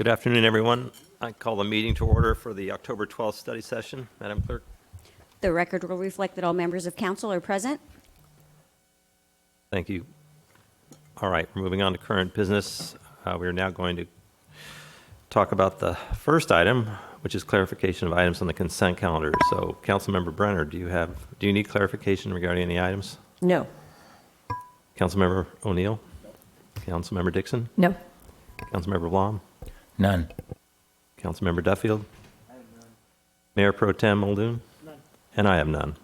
Good afternoon, everyone. I call the meeting to order for the October 12th study session. Madam Clerk. The record will reflect that all members of council are present. Thank you. All right, we're moving on to current business. We are now going to talk about the first item, which is clarification of items on the consent calendar. So, Councilmember Brenner, do you need clarification regarding any items? No. Councilmember O'Neill? No. Councilmember Dixon? No. Councilmember Blom? None. Councilmember Duffield? I have none. Mayor Pro Tem Muldoon? None. And I have none.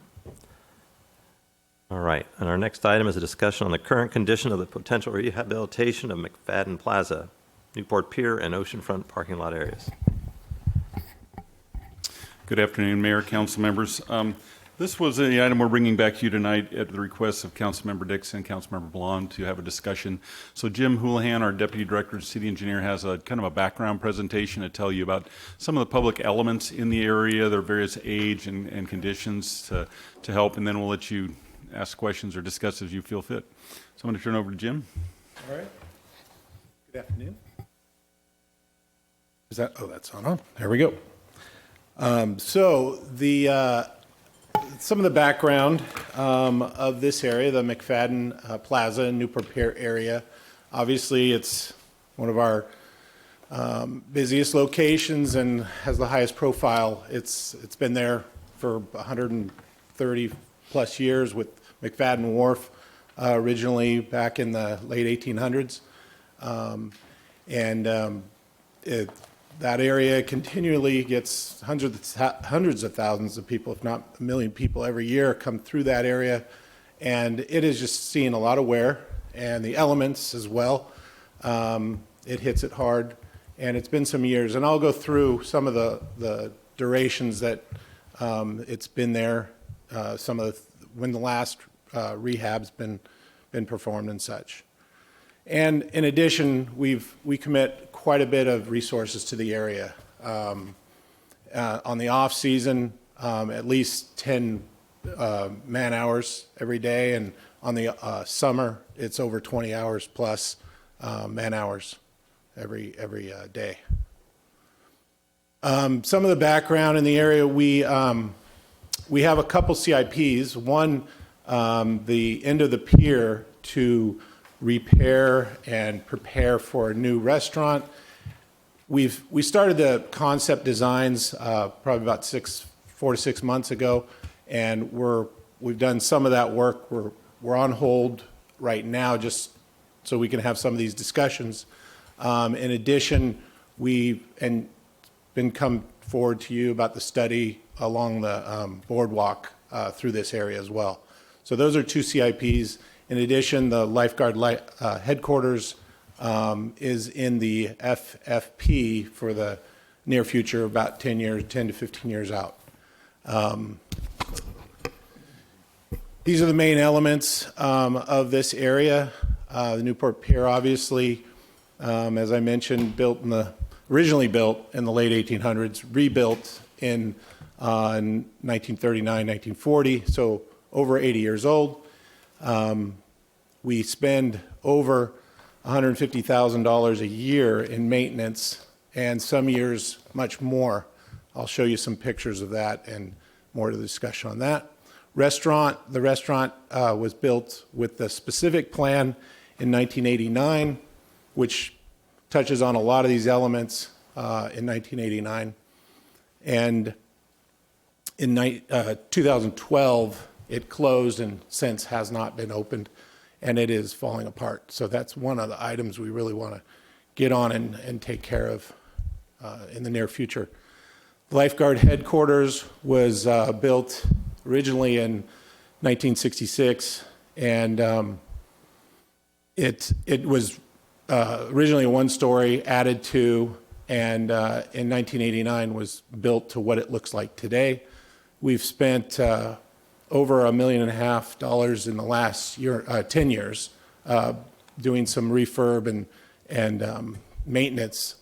All right, and our next item is a discussion on the current condition of the potential rehabilitation of Mcfadden Plaza, Newport Pier, and Oceanfront parking lot areas. Good afternoon, Mayor, council members. This was the item we're bringing back to you tonight at the request of Councilmember Dixon, Councilmember Blonde to have a discussion. So Jim Houlihan, our Deputy Director, City Engineer, has a kind of a background presentation to tell you about some of the public elements in the area, their various age and conditions to help, and then we'll let you ask questions or discuss as you feel fit. So I'm going to turn it over to Jim. All right. Good afternoon. Is that, oh, that's on. There we go. Some of the background of this area, the Mcfadden Plaza in Newport Pier area. Obviously, it's one of our busiest locations and has the highest profile. It's been there for 130 plus years with Mcfadden Wharf, originally back in the late 1800s. That area continually gets hundreds of thousands of people, if not a million people every year come through that area. And it is just seeing a lot of wear and the elements as well. It hits it hard, and it's been some years. And I'll go through some of the durations that it's been there, when the last rehab's been performed and such. And in addition, we commit quite a bit of resources to the area. On the off season, at least 10 man hours every day, and on the summer, it's over 20 hours plus man hours every day. Some of the background in the area, we have a couple CIPs. One, the end of the pier to repair and prepare for a new restaurant. We started the concept designs probably about 4 to 6 months ago, and we've done some of that work. We're on hold right now just so we can have some of these discussions. In addition, we've been come forward to you about the study along the Boardwalk through this area as well. So those are 2 CIPs. In addition, the lifeguard headquarters is in the FFP for the near future, about 10 to 15 years out. These are the main elements of this area. The Newport Pier, obviously, as I mentioned, originally built in the late 1800s, rebuilt in 1939, 1940, so over 80 years old. We spend over $150,000 a year in maintenance, and some years much more. I'll show you some pictures of that and more to the discussion on that. The restaurant was built with the specific plan in 1989, which touches on a lot of these elements in 1989. And in 2012, it closed and since has not been opened, and it is falling apart. So that's one of the items we really want to get on and take care of in the near future. The lifeguard headquarters was built originally in 1966, and it was originally a 1-story, added to, and in 1989 was built to what it looks like today. We've spent over $1.5 million in the last 10 years doing some refurb and maintenance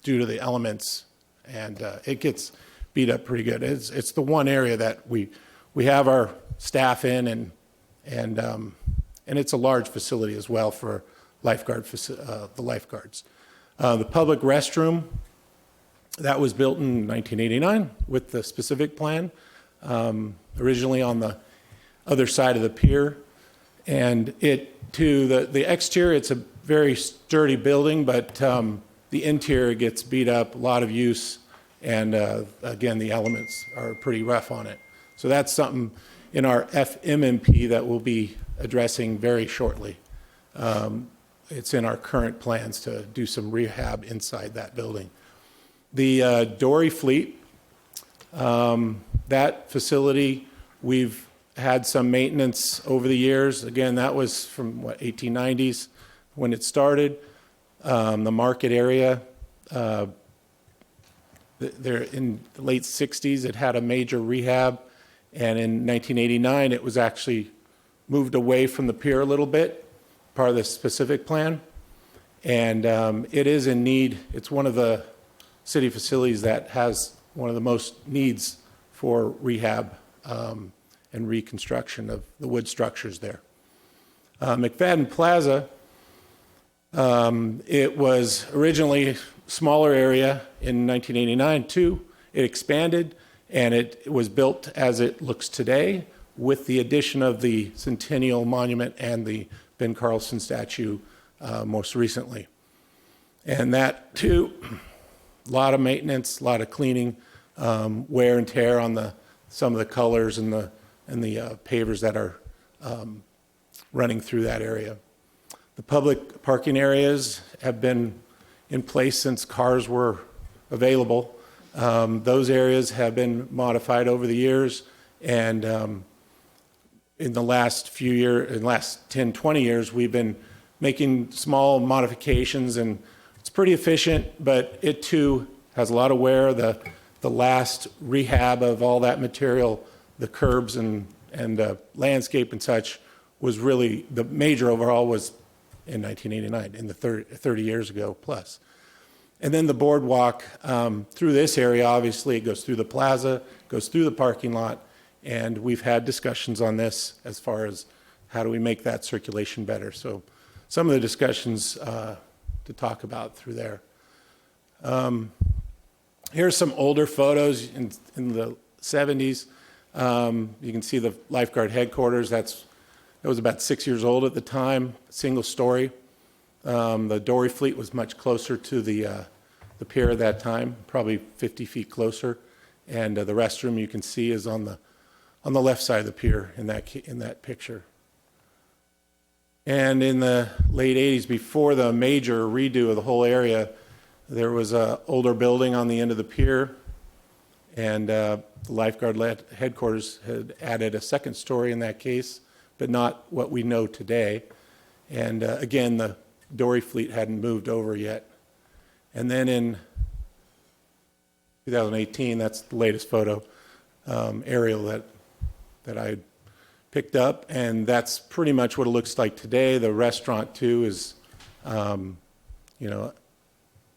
due to the elements, and it gets beat up pretty good. It's the one area that we have our staff in, and it's a large facility as well for the lifeguards. The public restroom, that was built in 1989 with the specific plan, originally on the other side of the pier. And the exterior, it's a very sturdy building, but the interior gets beat up, a lot of use, and again, the elements are pretty rough on it. So that's something in our FMMP that we'll be addressing very shortly. It's in our current plans to do some rehab inside that building. The Dory Fleet, that facility, we've had some maintenance over the years. Again, that was from, 1890s when it started. The market area, there in the late 60s, it had a major rehab. And in 1989, it was actually moved away from the pier a little bit, part of the specific plan. And it is in need. It's one of the city facilities that has one of the most needs for rehab and reconstruction of the wood structures there. Mcfadden Plaza, it was originally a smaller area in 1989 too. It expanded and it was built as it looks today with the addition of the Centennial Monument and the Ben Carlson statue most recently. And that too, a lot of maintenance, a lot of cleaning, wear and tear on some of the colors and the pavers that are running through that area. The public parking areas have been in place since cars were available. Those areas have been modified over the years, and in the last few years, in the last 10, 20 years, we've been making small modifications, and it's pretty efficient, but it too has a lot of wear. The last rehab of all that material, the curbs and landscape and such, was really, the major overhaul was in 1989, in the 30 years ago plus. And then the boardwalk through this area, obviously it goes through the plaza, goes through the parking lot, and we've had discussions on this as far as how do we make that circulation better. So some of the discussions to talk about through there. Here's some older photos in the 70s. You can see the lifeguard headquarters. That was about 6 years old at the time, single story. The Dory Fleet was much closer to the pier at that time, probably 50 feet closer. And the restroom you can see is on the left side of the pier in that picture. And in the late 80s, before the major redo of the whole area, there was an older building on the end of the pier, and the lifeguard headquarters had added a second story in that case, but not what we know today. And again, the Dory Fleet hadn't moved over yet. And then in 2018, that's the latest photo, aerial that I picked up, and that's pretty much what it looks like today. The restaurant too is,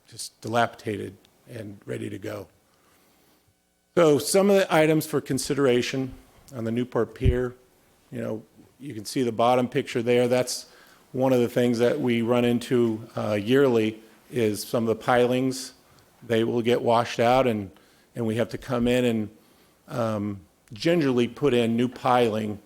just dilapidated and ready to go. So some of the items for consideration on the Newport Pier, you can see the bottom picture there. That's one of the things that we run into yearly is some of the pilings. They will get washed out, and we have to come in and gingerly put in new piling,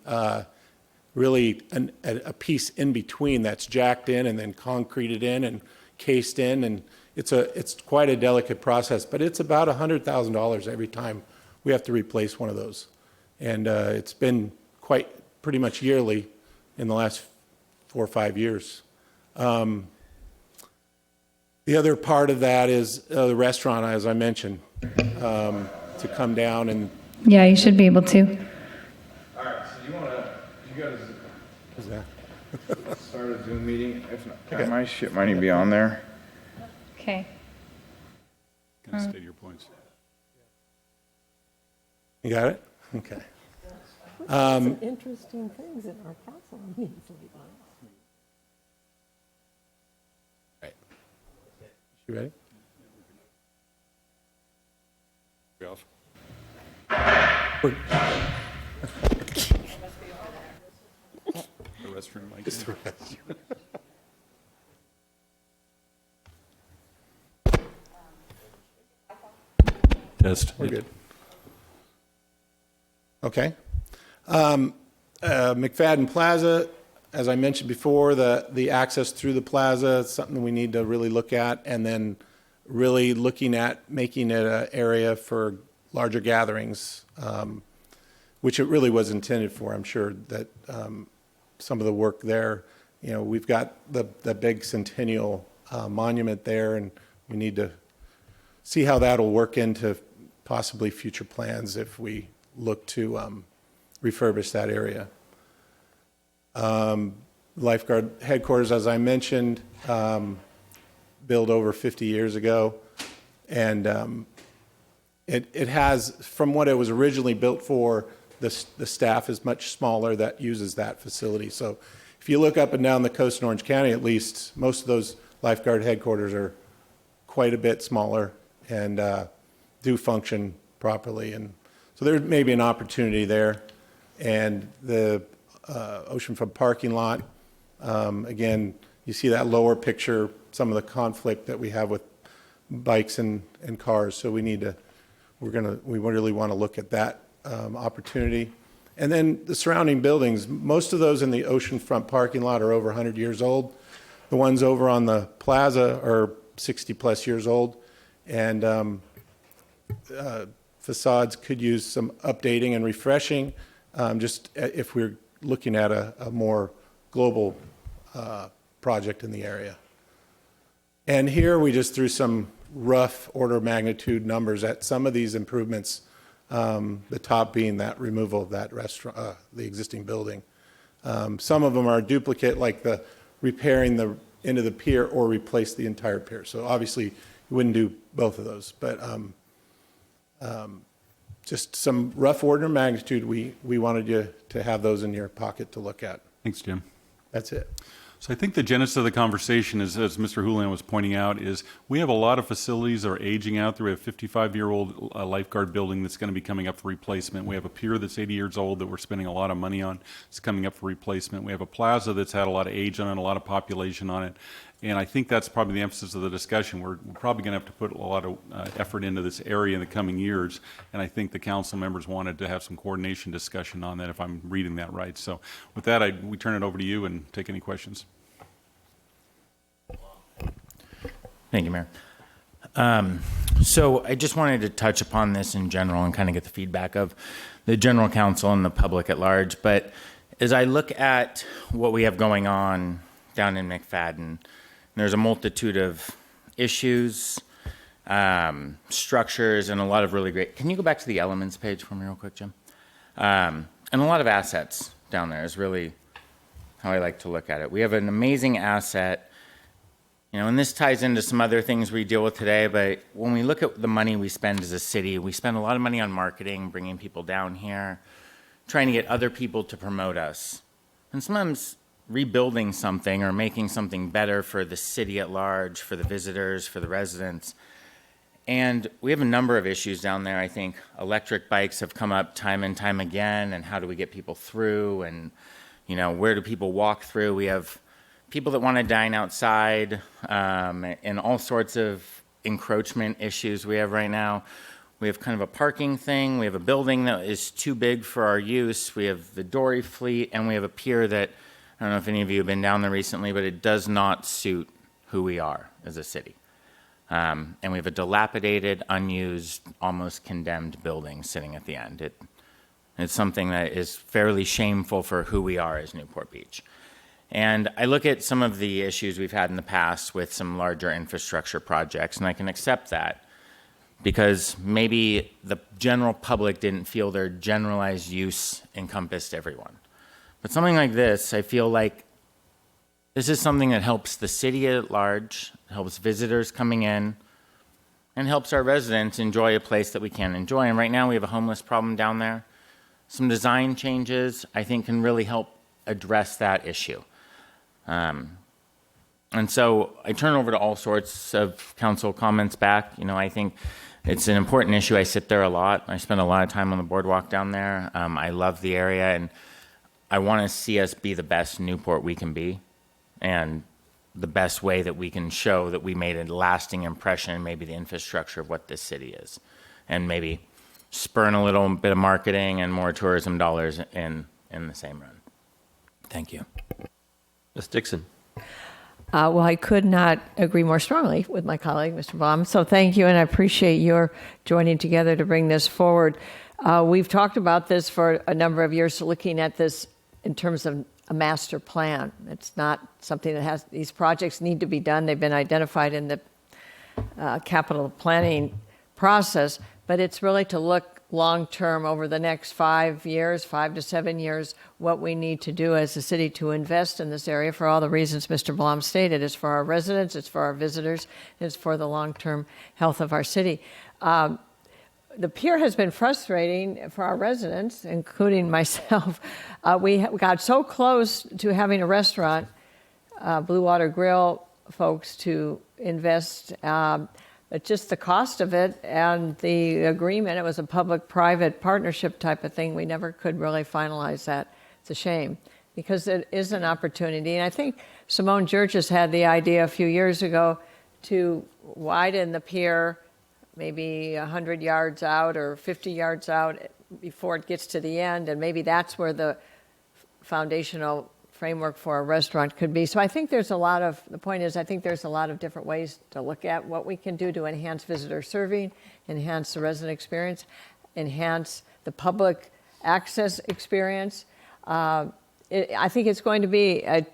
really a piece in between that's jacked in and then concreted in and cased in, and it's quite a delicate process, but it's about $100,000 every time we have to replace one of those. And it's been pretty much yearly in the last 4 or 5 years. The other part of that is the restaurant, as I mentioned, to come down and... Yeah, you should be able to. All right, so you guys What's that? start a Zoom meeting? If not, my shit might even be on there. Okay. Kind of state your points. You got it? Okay. Some interesting things in our council meetings lately. Right. You ready? Be off. We're- The restroom, Mike. Test. We're good. Okay. Mcfadden Plaza, as I mentioned before, the access through the plaza is something we need to really look at, and then really looking at making it an area for larger gatherings, which it really was intended for. I'm sure that some of the work there, we've got the big Centennial monument there, and we need to see how that'll work into possibly future plans if we look to refurbish that area. Lifeguard headquarters, as I mentioned, built over 50 years ago, and it has, from what it was originally built for, the staff is much smaller that uses that facility. So if you look up and down the coast in Orange County, at least, most of those lifeguard headquarters are quite a bit smaller and do function properly. And so there may be an opportunity there. And the Oceanfront parking lot, again, you see that lower picture, some of the conflict that we have with bikes and cars. So we really want to look at that opportunity. And then the surrounding buildings, most of those in the Oceanfront parking lot are over 100 years old. The ones over on the plaza are 60 plus years old. And facades could use some updating and refreshing, just if we're looking at a more global project in the area. And here we just threw some rough order of magnitude numbers at some of these improvements, the top being that removal of that restaurant, the existing building. Some of them are duplicate, like the repairing the end of the pier or replace the entire pier. So obviously you wouldn't do both of those, but just some rough order of magnitude. We wanted you to have those in your pocket to look at. Thanks, Jim. That's it. So I think the genesis of the conversation is, as Mr. Houlihan was pointing out, is we have a lot of facilities that are aging out there. We have a 55-year-old lifeguard building that's going to be coming up for replacement. We have a pier that's 80 years old that we're spending a lot of money on. It's coming up for replacement. We have a plaza that's had a lot of age on it, a lot of population on it. And I think that's probably the emphasis of the discussion. We're probably going to have to put a lot of effort into this area in the coming years. And I think the council members wanted to have some coordination discussion on that, if I'm reading that right. So with that, we turn it over to you and take any questions. Thank you, Mayor. So I just wanted to touch upon this in general and kind of get the feedback of the general counsel and the public at large. But as I look at what we have going on down in Mcfadden, there's a multitude of issues, structures, and a lot of really great. Can you go back to the elements page for me real quick, Jim? And a lot of assets down there is really how I like to look at it. We have an amazing asset. And this ties into some other things we deal with today, but when we look at the money we spend as a city, we spend a lot of money on marketing, bringing people down here, trying to get other people to promote us. And sometimes rebuilding something or making something better for the city at large, for the visitors, for the residents. And we have a number of issues down there. I think electric bikes have come up time and time again, and how do we get people through, and where do people walk through? We have people that want to dine outside, and all sorts of encroachment issues we have right now. We have kind of a parking thing. We have a building that is too big for our use. We have the Dory Fleet, and we have a pier that, I don't know if any of you have been down there recently, but it does not suit who we are as a city. And we have a dilapidated, unused, almost condemned building sitting at the end. It's something that is fairly shameful for who we are as Newport Beach. And I look at some of the issues we've had in the past with some larger infrastructure projects, and I can accept that because maybe the general public didn't feel their generalized use encompassed everyone. But something like this, I feel like this is something that helps the city at large, helps visitors coming in, and helps our residents enjoy a place that we can enjoy. And right now we have a homeless problem down there. Some design changes, I think, can really help address that issue. And so I turn over to all sorts of council comments back. I think it's an important issue. I sit there a lot. I spend a lot of time on the boardwalk down there. I love the area, and I want to see us be the best Newport we can be, and the best way that we can show that we made a lasting impression in maybe the infrastructure of what this city is. and maybe spurn a little bit of marketing and more tourism dollars in the same run. Thank you. Ms. Dixon. Well, I could not agree more strongly with my colleague, Mr. Baum. So thank you, and I appreciate your joining together to bring this forward. We've talked about this for a number of years, looking at this in terms of a master plan. It's not something that has, these projects need to be done. They've been identified in the capital planning process, but it's really to look long-term over the next 5 years, 5 to 7 years, what we need to do as a city to invest in this area for all the reasons Mr. Blom stated. It's for our residents, it's for our visitors, it's for the long-term health of our city. The pier has been frustrating for our residents, including myself. We got so close to having a restaurant, Blue Water Grill folks, to invest, but just the cost of it and the agreement, it was a public-private partnership type of thing. We never could really finalize that. It's a shame because it is an opportunity. And I think Simone Georges had the idea a few years ago to widen the pier maybe 100 yards out or 50 yards out before it gets to the end. And maybe that's where the foundational framework for a restaurant could be. So I think there's a lot of, the point is, I think there's a lot of different ways to look at what we can do to enhance visitor serving, enhance the resident experience, enhance the public access experience. I think it's going to be a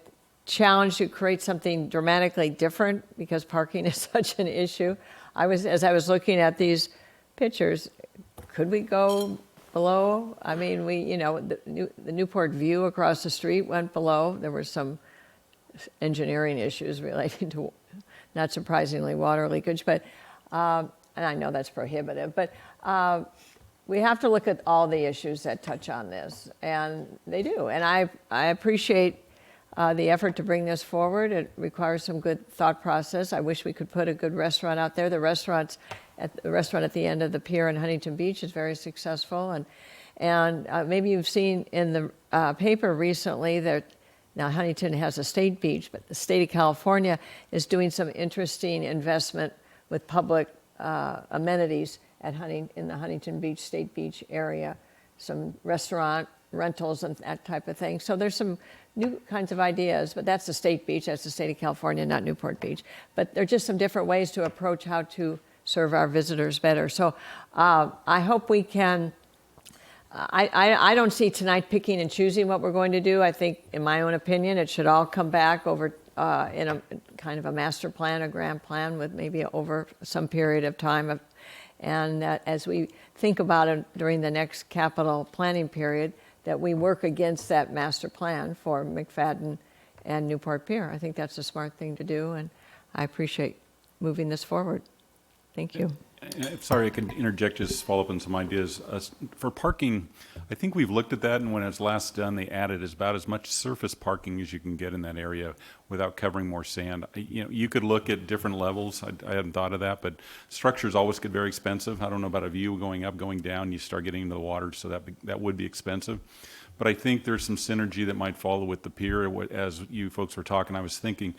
challenge to create something dramatically different because parking is such an issue. As I was looking at these pictures, could we go below? I mean, the Newport view across the street went below. There were some engineering issues relating to, not surprisingly, water leakage, but, and I know that's prohibitive, but we have to look at all the issues that touch on this, and they do. And I appreciate the effort to bring this forward. It requires some good thought process. I wish we could put a good restaurant out there. The restaurant at the end of the pier in Huntington Beach is very successful. And maybe you've seen in the paper recently that now Huntington has a state beach, but the state of California is doing some interesting investment with public amenities in the Huntington Beach State Beach area, some restaurant rentals and that type of thing. So there's some new kinds of ideas, but that's the state beach, that's the state of California, not Newport Beach. But there are just some different ways to approach how to serve our visitors better. So I hope we can, I don't see tonight picking and choosing what we're going to do. I think, in my own opinion, it should all come back over in a kind of a master plan, a grand plan with maybe over some period of time. And as we think about it during the next capital planning period, that we work against that master plan for Mcfadden and Newport Pier. I think that's a smart thing to do, and I appreciate moving this forward. Thank you. Sorry, I could interject, just follow up on some ideas. For parking, I think we've looked at that, and when it was last done, they added about as much surface parking as you can get in that area without covering more sand. You could look at different levels. I hadn't thought of that, but structures always get very expensive. I don't know about a view going up, going down. You start getting into the water, so that would be expensive. But I think there's some synergy that might follow with the pier. As you folks were talking, I was thinking,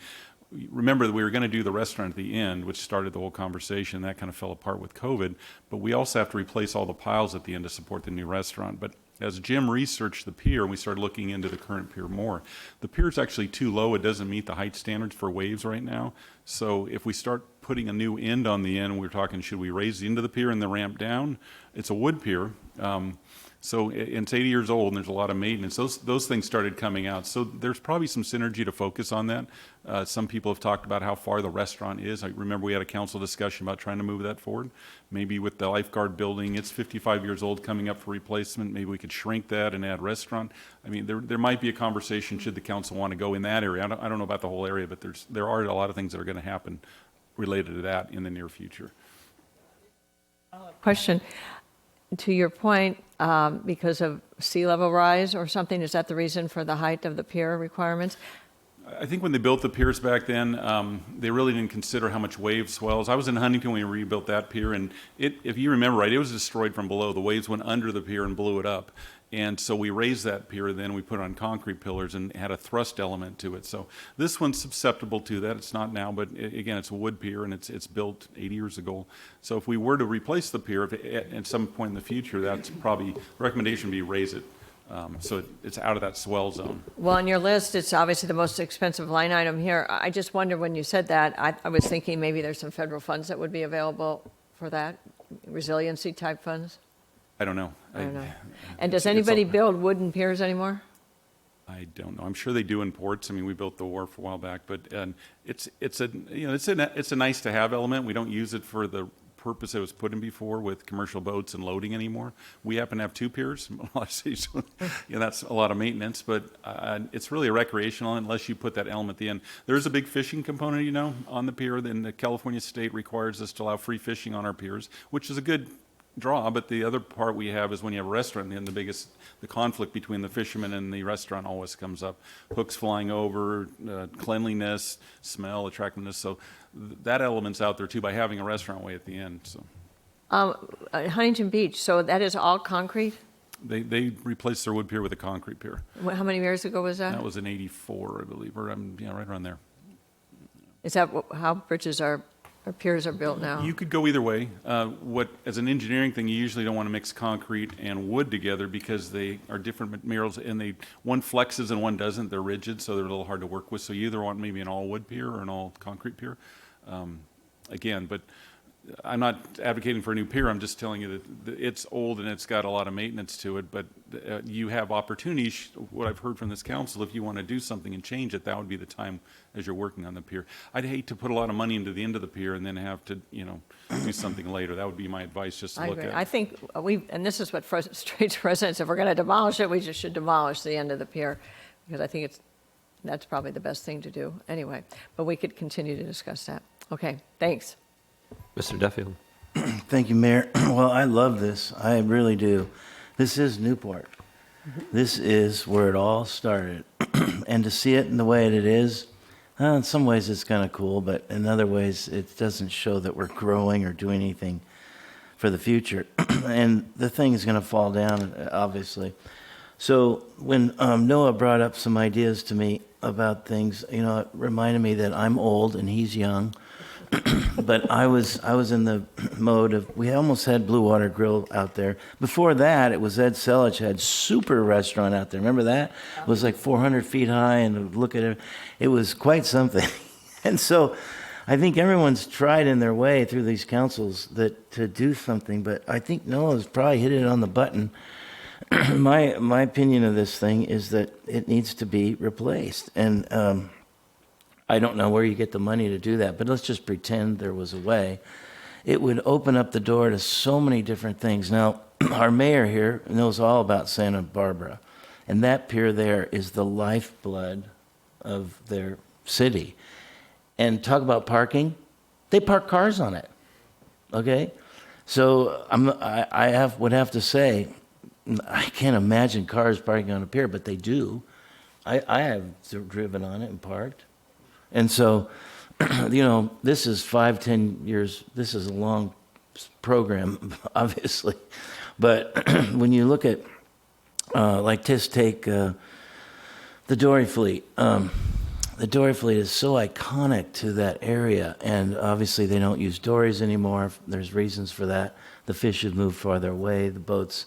remember that we were going to do the restaurant at the end, which started the whole conversation. That kind of fell apart with COVID. But we also have to replace all the piles at the end to support the new restaurant. But as Jim researched the pier, we started looking into the current pier more. The pier is actually too low. It doesn't meet the height standards for waves right now. So if we start putting a new end on the end, we're talking, should we raise the end of the pier and the ramp down? It's a wood pier. So it's 80 years old, and there's a lot of maintenance. Those things started coming out. So there's probably some synergy to focus on that. Some people have talked about how far the restaurant is. I remember we had a council discussion about trying to move that forward. Maybe with the lifeguard building, it's 55 years old, coming up for replacement. Maybe we could shrink that and add restaurant. I mean, there might be a conversation should the council want to go in that area. I don't know about the whole area, but there are a lot of things that are going to happen related to that in the near future. Question. To your point, because of sea level rise or something, is that the reason for the height of the pier requirements? I think when they built the piers back then, they really didn't consider how much wave swells. I was in Huntington when we rebuilt that pier, and if you remember right, it was destroyed from below. The waves went under the pier and blew it up. And so we raised that pier, then we put it on concrete pillars and had a thrust element to it. So this one's susceptible to that. It's not now, but again, it's a wood pier, and it's built 80 years ago. So if we were to replace the pier at some point in the future, that's probably, the recommendation would be raise it. So it's out of that swell zone. Well, on your list, it's obviously the most expensive line item here. I just wonder when you said that, I was thinking maybe there's some federal funds that would be available for that, resiliency type funds? I don't know. I don't know. And does anybody build wooden piers anymore? I don't know. I'm sure they do in ports. I mean, we built the wharf a while back, but it's a nice to have element. We don't use it for the purpose it was put in before with commercial boats and loading anymore. We happen to have 2 piers. That's a lot of maintenance, but it's really a recreational unless you put that element at the end. There's a big fishing component, on the pier. Then the California state requires us to allow free fishing on our piers, which is a good draw, but the other part we have is when you have a restaurant, then the conflict between the fishermen and the restaurant always comes up. Hooks flying over, cleanliness, smell, attractiveness. So that element's out there too by having a restaurant way at the end. So Huntington Beach, so that is all concrete? they replaced their wood pier with a concrete pier. How many years ago was that? That was in '84, I believe, or right around there. Is that how bridges are, or piers are built now? You could go either way. As an engineering thing, you usually don't want to mix concrete and wood together because they are different materials, and one flexes and one doesn't. They're rigid, so they're a little hard to work with. So you either want maybe an all wood pier or an all concrete pier. But I'm not advocating for a new pier. I'm just telling you that it's old and it's got a lot of maintenance to it. But you have opportunities. What I've heard from this council, if you want to do something and change it, that would be the time as you're working on the pier. I'd hate to put a lot of money into the end of the pier and then have to, do something later. That would be my advice, just to I look agree. at. I think and this is what frustrates residents, if we're going to demolish it, we just should demolish the end of the pier, because I think that's probably the best thing to do anyway. But we could continue to discuss that. Okay, thanks. Mr. Duffield. Thank you, Mayor. Well, I love this. I really do. This is Newport. This is where it all started. And to see it in the way that it is, in some ways it's kind of cool, but in other ways it doesn't show that we're growing or doing anything for the future. And the thing is going to fall down, obviously. So when Noah brought up some ideas to me about things, it reminded me that I'm old and he's young. But I was in the mode of, we almost had Blue Water Grill out there. Before that, it was Ed Selich had super restaurant out there. Remember that? It was like 400 feet high, and look at it. It was quite something. And so I think everyone's tried in their way through these councils to do something, but I think Noah's probably hit it on the button. My opinion of this thing is that it needs to be replaced. And I don't know where you get the money to do that, but let's just pretend there was a way. It would open up the door to so many different things. Now, our mayor here knows all about Santa Barbara, and that pier there is the lifeblood of their city. And talk about parking, they park cars on it, okay? So would have to say, I can't imagine cars parking on a pier, but they do. I have driven on it and parked. And so, this is 5-10 years. This is a long program, obviously. But when you look at, just take the Dory Fleet. The Dory Fleet is so iconic to that area, and obviously they don't use dories anymore. There's reasons for that. The fish have moved farther away. The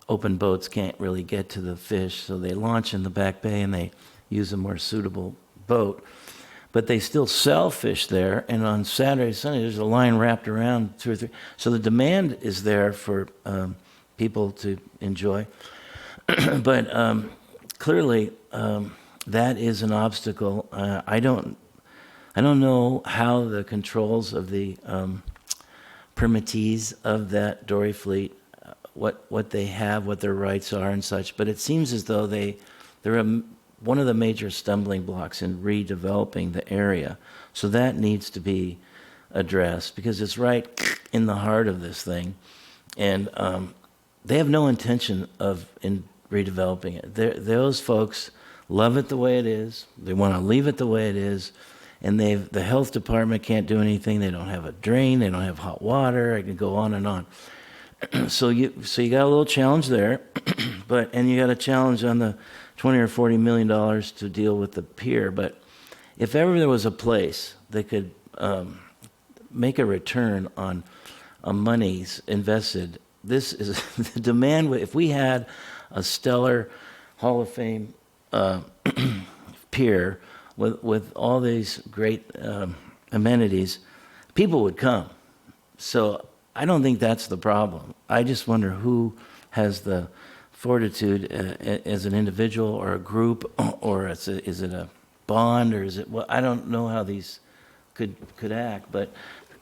open boats can't really get to the fish, so they launch in the back bay and they use a more suitable boat. But they still sell fish there, and on Saturday, Sunday, there's a line wrapped around 2 or 3. So the demand is there for people to enjoy. But clearly, that is an obstacle. I don't know how the controls of the permittees of that Dory Fleet, what they have, what their rights are, and such. But it seems as though they're one of the major stumbling blocks in redeveloping the area. So that needs to be addressed because it's right in the heart of this thing. And they have no intention of redeveloping it. Those folks love it the way it is. They want to leave it the way it is. And the health department can't do anything. They don't have a drain. They don't have hot water. I can go on and on. So you got a little challenge there, and you got a challenge on the $20 or $40 million to deal with the pier. But if ever there was a place that could make a return on monies invested, this is the demand. If we had a stellar Hall of Fame pier with all these great amenities, people would come. So I don't think that's the problem. I just wonder who has the fortitude as an individual or a group, or is it a bond, or is it, well, I don't know how these could act, but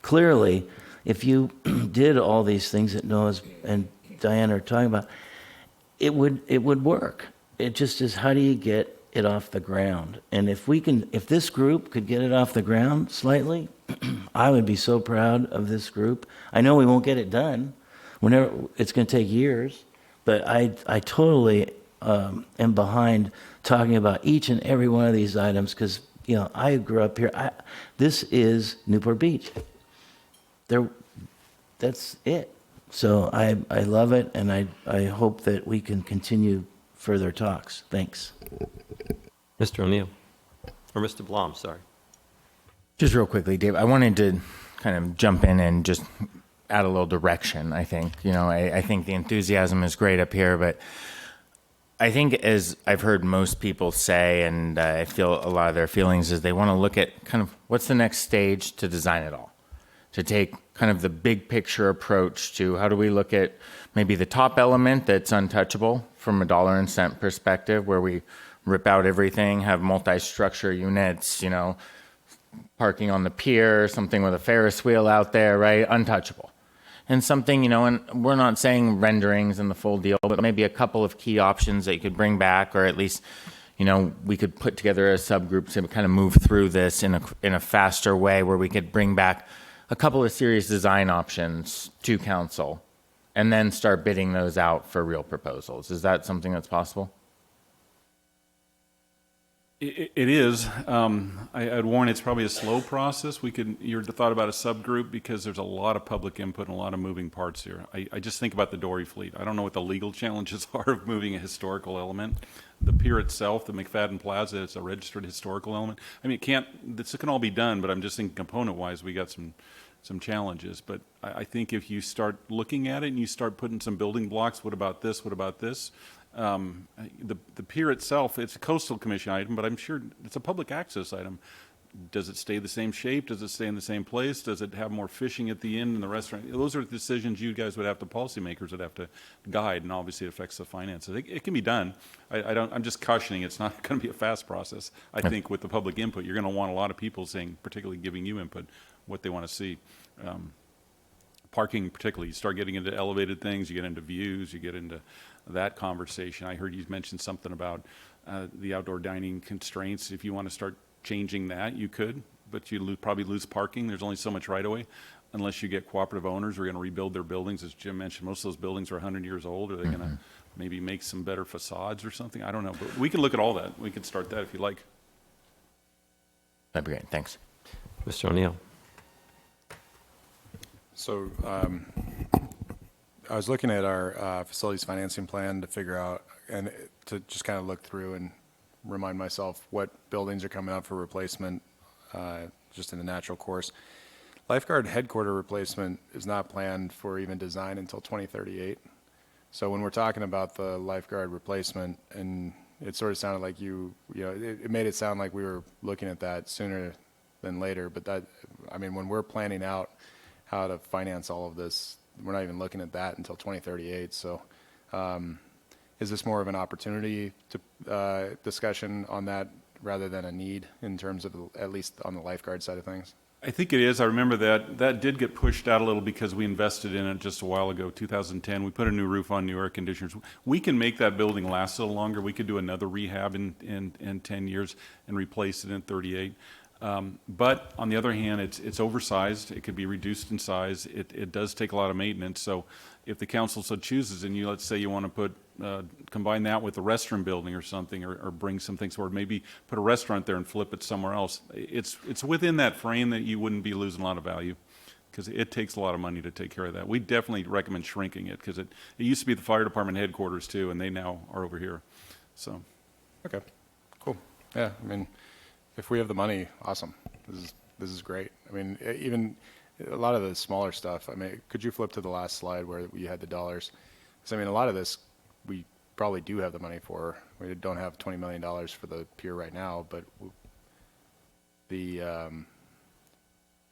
clearly, if you did all these things that Noah and Diane are talking about, it would work. It just is, how do you get it off the ground? And if this group could get it off the ground slightly, I would be so proud of this group. I know we won't get it done. It's going to take years, but I totally am behind talking about each and every one of these items, because I grew up here. This is Newport Beach. That's it. So I love it, and I hope that we can continue further talks. Thanks. Mr. O'Neill, or Mr. Blom, sorry. Just real quickly, Dave, I wanted to kind of jump in and just add a little direction, I think. I think the enthusiasm is great up here, but I think, as I've heard most people say, and I feel a lot of their feelings, is they want to look at kind of what's the next stage to design it all. To take kind of the big picture approach to how do we look at maybe the top element that's untouchable from a dollar and cent perspective, where we rip out everything, have multi-structure units, parking on the pier, something with a Ferris wheel out there, right? Untouchable. And something, and we're not saying renderings and the full deal, but maybe a couple of key options that you could bring back, or at least, we could put together a subgroup to kind of move through this in a faster way, where we could bring back a couple of serious design options to council and then start bidding those out for real proposals. Is that something that's possible? It is. I'd warn it's probably a slow process. You're thought about a subgroup because there's a lot of public input and a lot of moving parts here. I just think about the Dory Fleet. I don't know what the legal challenges are of moving a historical element. The pier itself, the Mcfadden Plaza, is a registered historical element. I mean, this can all be done, but I'm just thinking component-wise, we got some challenges. But I think if you start looking at it and you start putting some building blocks, what about this, what about this? The pier itself, it's a coastal commission item, but I'm sure it's a public access item. Does it stay the same shape? Does it stay in the same place? Does it have more fishing at the end in the restaurant? Those are decisions you guys would have to, policymakers would have to guide, and obviously it affects the finances. It can be done. I'm just cautioning it's not going to be a fast process. I think with the public input, you're going to want a lot of people saying, particularly giving you input, what they want to see. Parking particularly, you start getting into elevated things, you get into views, you get into that conversation. I heard you mention something about the outdoor dining constraints. If you want to start changing that, you could, but you probably lose parking. There's only so much right away unless you get cooperative owners who are going to rebuild their buildings. As Jim mentioned, most of those buildings are 100 years old. Are they going to maybe make some better facades or something? I don't know, but we can look at all that. We can start that if you like. That'd be great. Thanks. Mr. O'Neill. So I was looking at our facilities financing plan to figure out and to just kind of look through and remind myself what buildings are coming up for replacement just in the natural course. Lifeguard headquarter replacement is not planned for even design until 2038. So when we're talking about the lifeguard replacement, and it sort of sounded like it made it sound like we were looking at that sooner than later. But when we're planning out how to finance all of this, we're not even looking at that until 2038. So is this more of an opportunity to discussion on that rather than a need in terms of at least on the lifeguard side of things? I think it is. I remember that did get pushed out a little because we invested in it just a while ago, 2010. We put a new roof on, new air conditioners. We can make that building last a little longer. We could do another rehab in 10 years and replace it in 38. But on the other hand, it's oversized. It could be reduced in size. It does take a lot of maintenance. So if the council so chooses, and let's say you want to put, combine that with a restroom building or something, or bring some things forward, maybe put a restaurant there and flip it somewhere else. It's within that frame that you wouldn't be losing a lot of value, because it takes a lot of money to take care of that. We definitely recommend shrinking it, because it used to be the fire department headquarters too, and they now are over here. So. Okay, cool. Yeah, I mean, if we have the money, awesome. This is great. I mean, even a lot of the smaller stuff. I mean, could you flip to the last slide where you had the dollars? Because I mean, a lot of this we probably do have the money for. We don't have $20 million for the pier right now, but I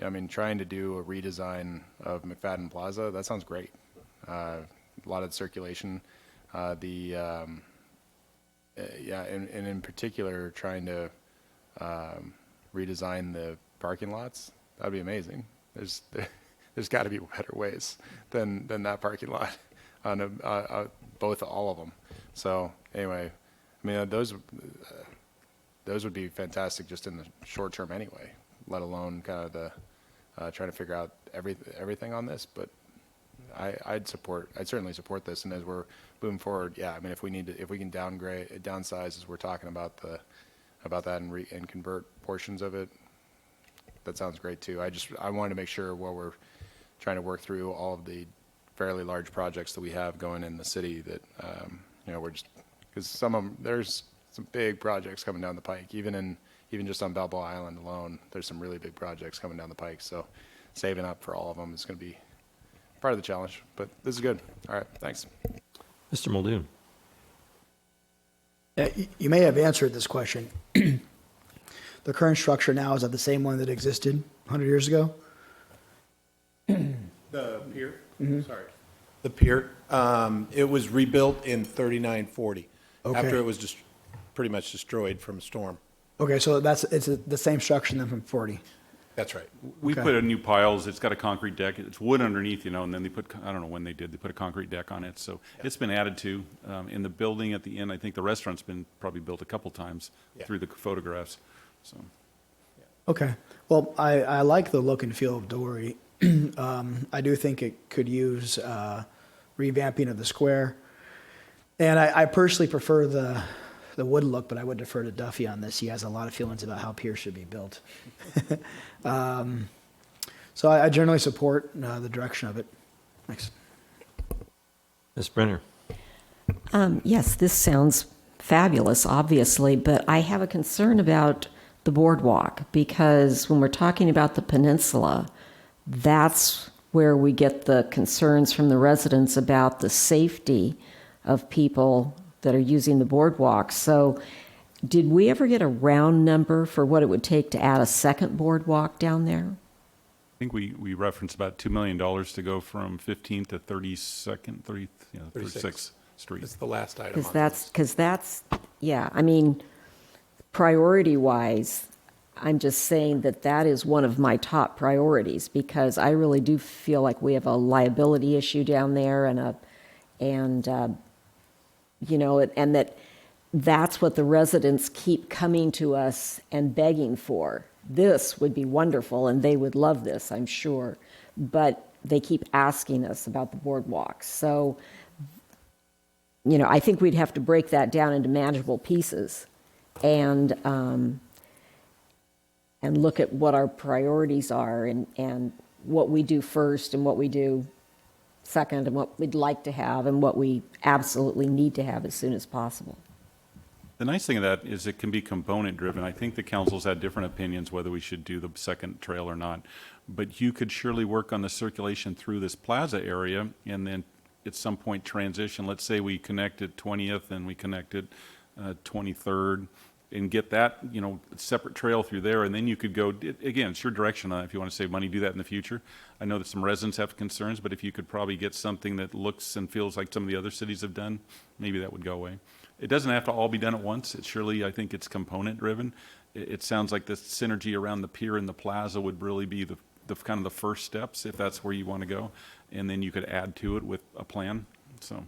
mean, trying to do a redesign of Mcfadden Plaza, that sounds great. A lot of circulation, yeah, and in particular, trying to redesign the parking lots. That'd be amazing. There's got to be better ways than that parking lot on all of them. So anyway, I mean, those would be fantastic just in the short term anyway, let alone kind of the trying to figure out everything on this. But I'd certainly support this. And as we're moving forward, yeah, I mean, if we can downsize as we're talking about that and convert portions of it, that sounds great too. I wanted to make sure while we're trying to work through all of the fairly large projects that we have going in the city that, we're just, because there's some big projects coming down the pike, even just on Balboa Island alone, there's some really big projects coming down the pike. So saving up for all of them is going to be part of the challenge, but this is good. All right, thanks. Mr. Muldoon. You may have answered this question. The current structure now, is that the same one that existed 100 years ago? The pier? Sorry. The pier, it was rebuilt in 3940, Okay. after it was just pretty much destroyed from a storm. Okay, so it's the same structure then from 40. That's right. We Okay. put a new piles, it's got a concrete deck, it's wood underneath, and then they put, I don't know when they put a concrete deck on it, so it's been added to. In the building at the end, I think the restaurant's been probably built a couple times through the photographs, so. Okay. Well, I like the look and feel of Dory. I do think it could use revamping of the square. And I personally prefer the wood look, but I would defer to Duffy on this. He has a lot of feelings about how piers should be built. So I generally support the direction of it. Thanks. Ms. Brenner. Yes, this sounds fabulous, obviously, but I have a concern about the boardwalk, because when we're talking about the peninsula, that's where we get the concerns from the residents about the safety of people that are using the boardwalk. So did we ever get a round number for what it would take to add a second boardwalk down there? I think we referenced about $2 million to go from 15th to 36th Street. It's the last item. Because that's, yeah, I mean, priority-wise, I'm just saying that is one of my top priorities, because I really do feel like we have a liability issue down there, and that's what the residents keep coming to us and begging for. This would be wonderful, and they would love this, I'm sure, but they keep asking us about the boardwalk. So, I think we'd have to break that down into manageable pieces and look at what our priorities are, and what we do first and what we do second, and what we'd like to have and what we absolutely need to have as soon as possible. The nice thing of that is it can be component driven. I think the council's had different opinions whether we should do the second trail or not. But you could surely work on the circulation through this plaza area, and then at some point transition. Let's say we connect at 20th and we connect at 23rd, and get that, separate trail through there. And then you could go, again, it's your direction on it. If you want to save money, do that in the future. I know that some residents have concerns, but if you could probably get something that looks and feels like some of the other cities have done, maybe that would go away. It doesn't have to all be done at once. I think it's component driven. It sounds like the synergy around the pier and the plaza would really be the kind of the first steps, if that's where you want to go. And then you could add to it with a plan. So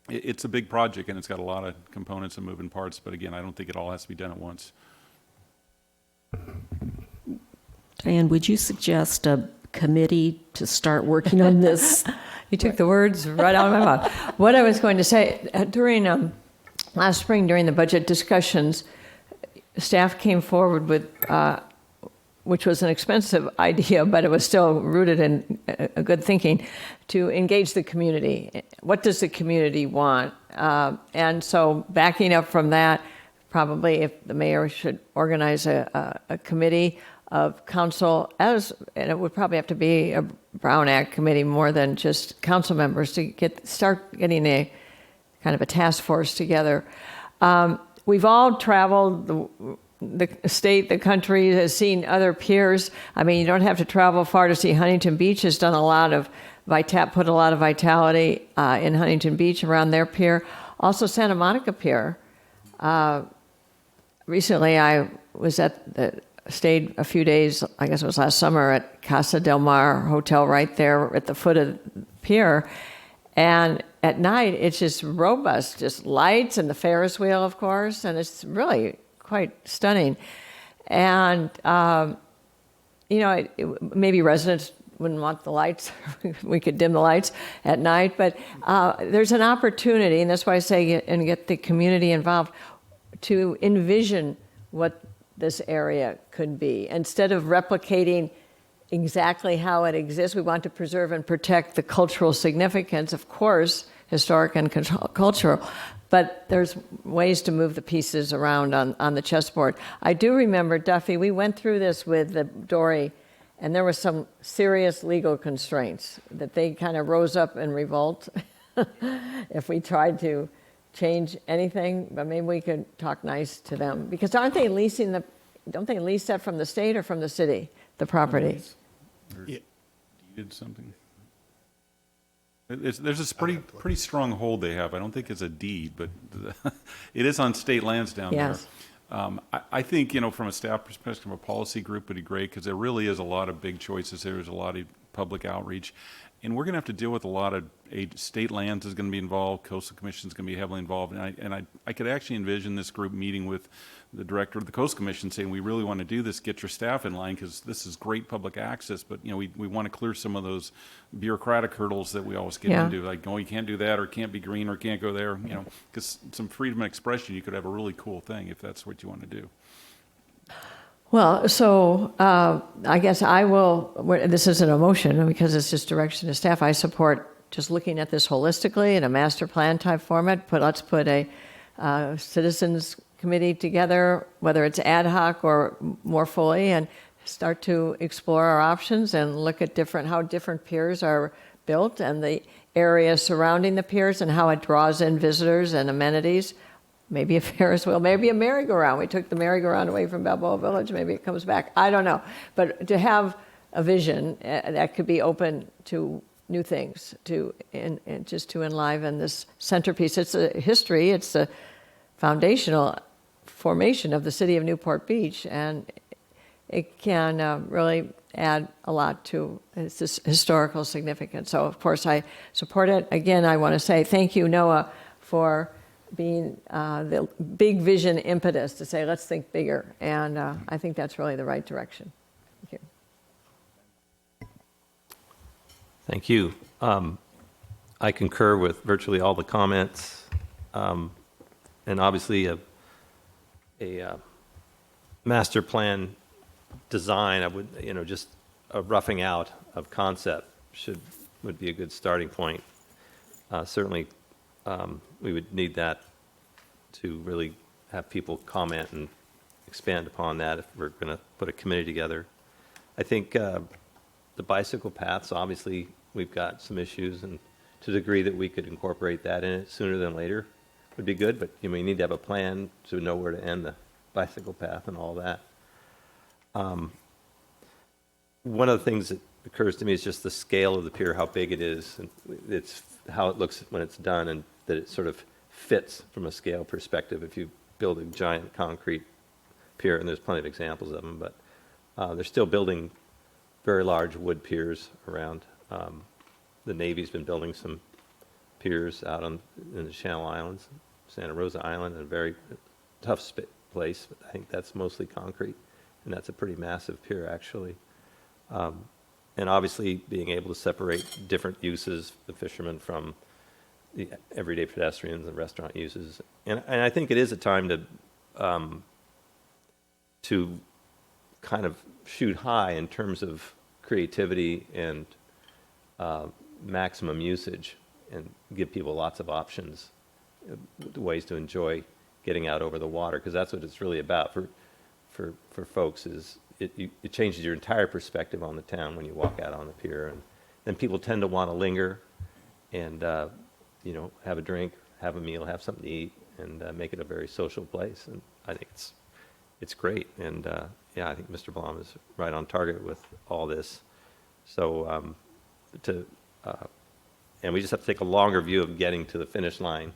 it's a big project, and it's got a lot of components and moving parts. But again, I don't think it all has to be done at once. Diane, would you suggest a committee to start working on this? You took the words right out of my mouth. What I was going to say, during last spring, during the budget discussions, staff came forward with, which was an expensive idea, but it was still rooted in a good thinking, to engage the community. What does the community want? And so backing up from that, probably if the mayor should organize a committee of council, and it would probably have to be a Brown Act committee more than just council members, to start getting a kind of a task force together. We've all traveled the state, the country, has seen other piers. I mean, you don't have to travel far to see Huntington Beach has done a lot of put a lot of vitality in Huntington Beach around their pier. Also, Santa Monica Pier. Recently, I was stayed a few days, I guess it was last summer, at Casa del Mar Hotel right there at the foot of the pier. And at night, it's just robust, just lights and the Ferris wheel, of course, and it's really quite stunning. And, maybe residents wouldn't want the lights. We could dim the lights at night, but there's an opportunity, and that's why I say get the community involved, to envision what this area could be. Instead of replicating exactly how it exists, we want to preserve and protect the cultural significance, of course, historic and cultural, but there's ways to move the pieces around on the chessboard. I do remember, Duffy, we went through this with the Dory, and there were some serious legal constraints that they kind of rose up in revolt if we tried to change anything, but maybe we could talk nice to them, because don't they lease that from the state or from the city, the property? Yeah. Did something. There's a pretty strong hold they have. I don't think it's a deed, but it is on state lands down Yes. there. I think, from a staff perspective, from a policy group, would be great, because there really is a lot of big choices. There's a lot of public outreach. And we're going to have to deal with a lot of state lands is going to be involved, coastal commission is going to be heavily involved. And I could actually envision this group meeting with the director of the coastal commission saying, we really want to do this, get your staff in line, because this is great public access, but we want to clear some of those bureaucratic hurdles that we always get into, like, you can't do that, or can't be green, or can't go there, because some freedom of expression, you could have a really cool thing if that's what you want to do. Well, so I guess I will, this isn't a motion because it's just direction to staff. I support just looking at this holistically in a master plan type format. Let's put a citizens committee together, whether it's ad hoc or more fully, and start to explore our options and look at how different piers are built and the area surrounding the piers and how it draws in visitors and amenities. Maybe a Ferris wheel, maybe a merry-go-round. We took the merry-go-round away from Balboa Village. Maybe it comes back. I don't know. But to have a vision that could be open to new things, and just to enliven this centerpiece. It's a history. It's a foundational formation of the city of Newport Beach, and it can really add a lot to its historical significance. So, of course, I support it. Again, I want to say thank you, Noah, for being the big vision impetus to say, let's think bigger. And I think that's really the right direction. Thank you. Thank you. I concur with virtually all the comments. And obviously a master plan design, I would, just a roughing out of concept would be a good starting point. Certainly, we would need that to really have people comment and expand upon that if we're going to put a committee together. I think the bicycle paths, obviously, we've got some issues, and to the degree that we could incorporate that in it sooner than later would be good, but you need to have a plan to know where to end the bicycle path and all that. One of the things that occurs to me is just the scale of the pier, how big it is, and it's how it looks when it's done, and that it sort of fits from a scale perspective if you build a giant concrete pier, and there's plenty of examples of them, but they're still building very large wood piers around. The Navy's been building some piers out in the Channel Islands, Santa Rosa Island, a very tough place, but I think that's mostly concrete. and that's a pretty massive pier, actually. And obviously, being able to separate different uses, the fishermen from the everyday pedestrians and restaurant uses. And I think it is a time to kind of shoot high in terms of creativity and maximum usage, and give people lots of options, ways to enjoy getting out over the water, because that's what it's really about for folks. Is it changes your entire perspective on the town when you walk out on the pier, and then people tend to want to linger and have a drink, have a meal, have something to eat, and make it a very social place. And I think it's great. And I think Mr. Blom is right on target with all this. So and we just have to take a longer view of getting to the finish line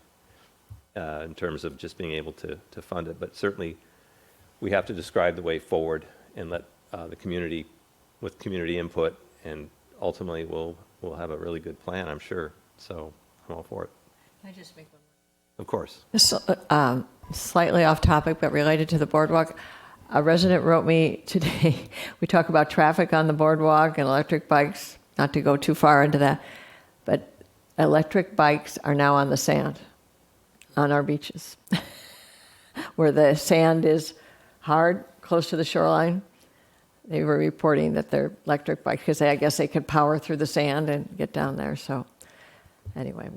in terms of just being able to fund it. But certainly, we have to describe the way forward and let the community, with community input, and ultimately we'll have a really good plan, I'm sure. So I'm all for it. Can I just make one more? Of course. Slightly off topic, but related to the boardwalk. A resident wrote me today. We talk about traffic on the boardwalk and electric bikes, not to go too far into that, but electric bikes are now on the sand on our beaches where the sand is hard, close to the shoreline. They were reporting that they're electric bikes because I guess they could power through the sand and get down there. So anyway,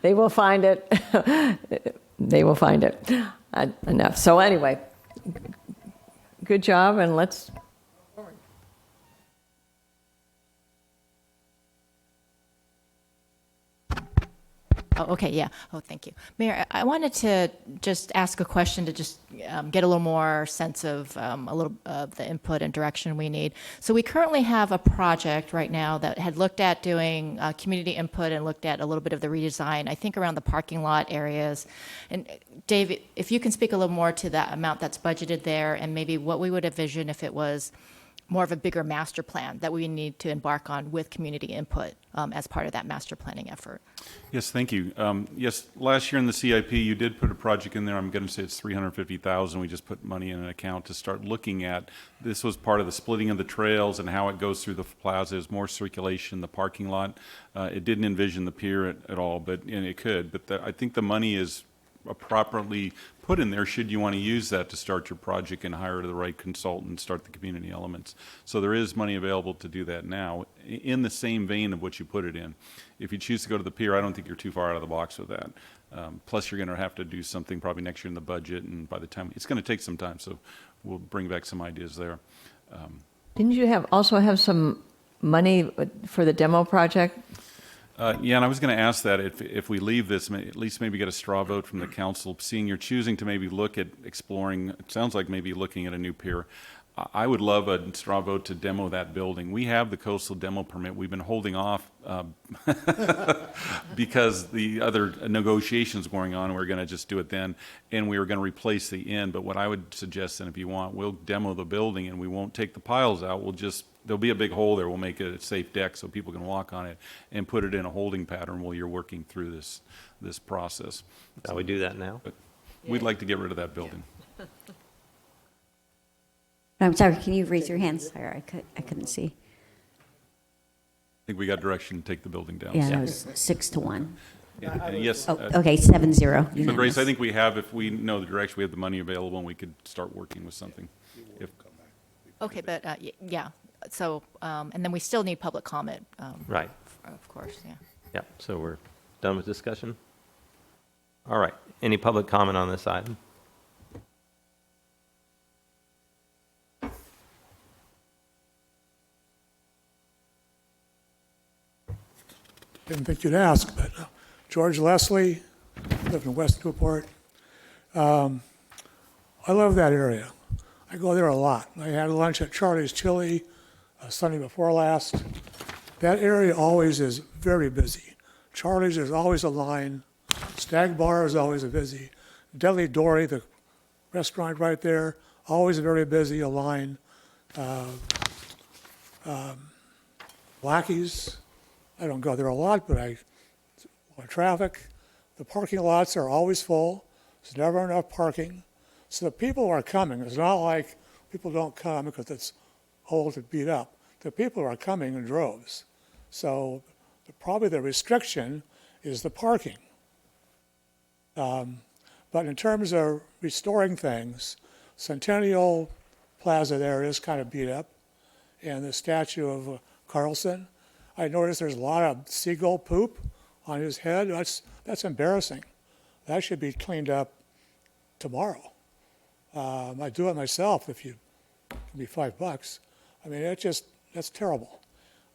they will find it. They will find it. Enough. So anyway, good job, and let's. Oh, okay, yeah. Oh, thank you. Mayor, I wanted to just ask a question to just get a little more sense of a little of the input and direction we need. So we currently have a project right now that had looked at doing community input and looked at a little bit of the redesign, I think around the parking lot areas. And Dave, if you can speak a little more to that amount that's budgeted there, and maybe what we would envision if it was more of a bigger master plan that we need to embark on with community input as part of that master planning effort. Yes, thank you. Yes, last year in the CIP, you did put a project in there. I'm going to say it's $350,000. We just put money in an account to start looking at. This was part of the splitting of the trails and how it goes through the plaza. There's more circulation, the parking lot. It didn't envision the pier at all, and it could. But I think the money is properly put in there should you want to use that to start your project and hire the right consultant and start the community elements. So there is money available to do that now in the same vein of what you put it in. If you choose to go to the pier, I don't think you're too far out of the box with that. Plus, you're going to have to do something probably next year in the budget, and by the time, it's going to take some time, so we'll bring back some ideas there. Didn't you also have some money for the demo project? Yeah, and I was going to ask that if we leave this, at least maybe get a straw vote from the council, seeing you're choosing to maybe look at exploring, it sounds like maybe looking at a new pier. I would love a straw vote to demo that building. We have the coastal demo permit. We've been holding off because the other negotiations going on, we're going to just do it then, and we were going to replace the inn. But what I would suggest, and if you want, we'll demo the building, and we won't take the piles out. We'll just, there'll be a big hole there. We'll make it a safe deck so people can walk on it, and put it in a holding pattern while you're working through this process. Shall we do that now? But we'd like to get rid of that building. I'm sorry, can you raise your hands? Sorry, I couldn't see. I think we got direction to take the building down. Yeah, it was 6-1. And yes. Oh, okay, 7-0. So Grace, unanimous. I think we have, if we know the direction, we have the money available, and we could start working with something. If Okay, but yeah, so, and then we still need public comment. Right. Of course, yeah. Yeah, so we're done with discussion? All right. Any public comment on this item? Didn't think you'd ask, but George Leslie, live in West Newport. I love that area. I go there a lot. I had lunch at Charlie's Chili Sunday before last. That area always is very busy. Charlie's is always a line. Stag Bar is always a busy. Deli Dory, the restaurant right there, always very busy, a line. Blackie's, I don't go there a lot, but a lot of traffic. The parking lots are always full. There's never enough parking. So the people are coming. It's not like people don't come because it's old and beat up. The people are coming in droves. So probably the restriction is the parking. But in terms of restoring things, Centennial Plaza there is kind of beat up, and the statue of Carlson, I noticed there's a lot of seagull poop on his head. That's embarrassing. That should be cleaned up tomorrow. I do it myself if you give me $5. I mean, that's terrible.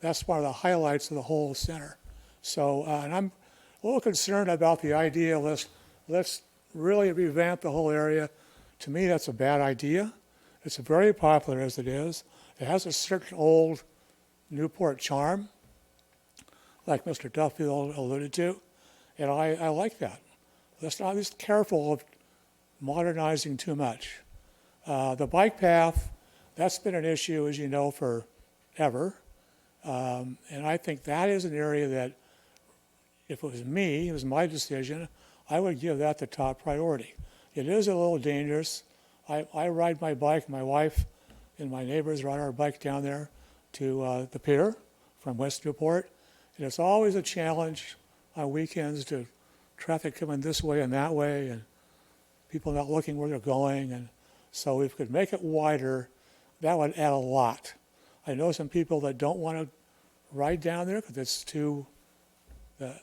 That's one of the highlights of the whole center. So, and I'm a little concerned about the idea, let's really revamp the whole area. To me, that's a bad idea. It's very popular as it is. It has a certain old Newport charm, like Mr. Duffield alluded to, and I like that. Let's not be careful of modernizing too much. The bike path, that's been an issue, as you know, forever. And I think that is an area that, if it was me, it was my decision, I would give that the top priority. It is a little dangerous. I ride my bike, my wife and my neighbors ride our bike down there to the pier from West Newport. And it's always a challenge on weekends to traffic coming this way and that way and people not looking where they're going. And so if we could make it wider, that would add a lot. I know some people that don't want to ride down there because it's too, the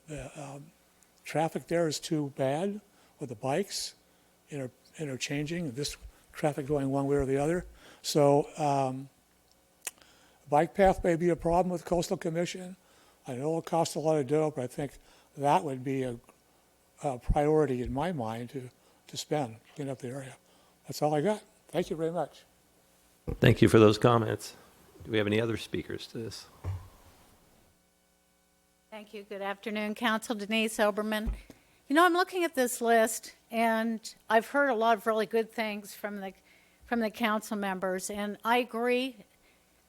traffic there is too bad with the bikes interchanging, this traffic going one way or the other. So bike path may be a problem with Coastal Commission. I know it'll cost a lot of dough, but I think that would be a priority in my mind to spend, clean up the area. That's all I got. Thank you very much. Thank you for those comments. Do we have any other speakers to this? Thank you. Good afternoon, Council. Denise Oberman. You know, I'm looking at this list, and I've heard a lot of really good things from the council members, and I agree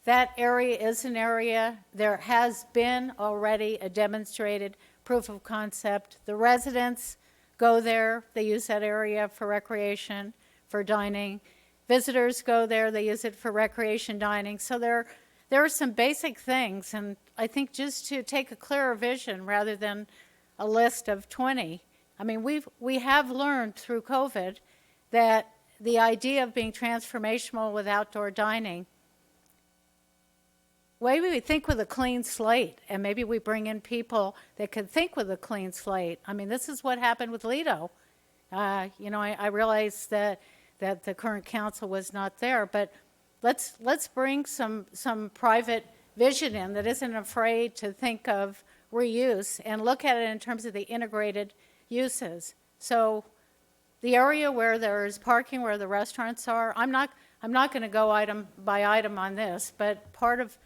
that area is an area. There has been already a demonstrated proof of concept. The residents go there. They use that area for recreation, for dining. Visitors go there. They use it for recreation dining. So there are some basic things, and I think just to take a clearer vision rather than a list of 20. I mean, we have learned through COVID that the idea of being transformational with outdoor dining, maybe we think with a clean slate, and maybe we bring in people that can think with a clean slate. I mean, this is what happened with Lido. You know, I realize that the current council was not there, but let's bring some private vision in that isn't afraid to think of reuse and look at it in terms of the integrated uses. So the area where there's parking, where the restaurants are, I'm not going to go item by item on this, but part of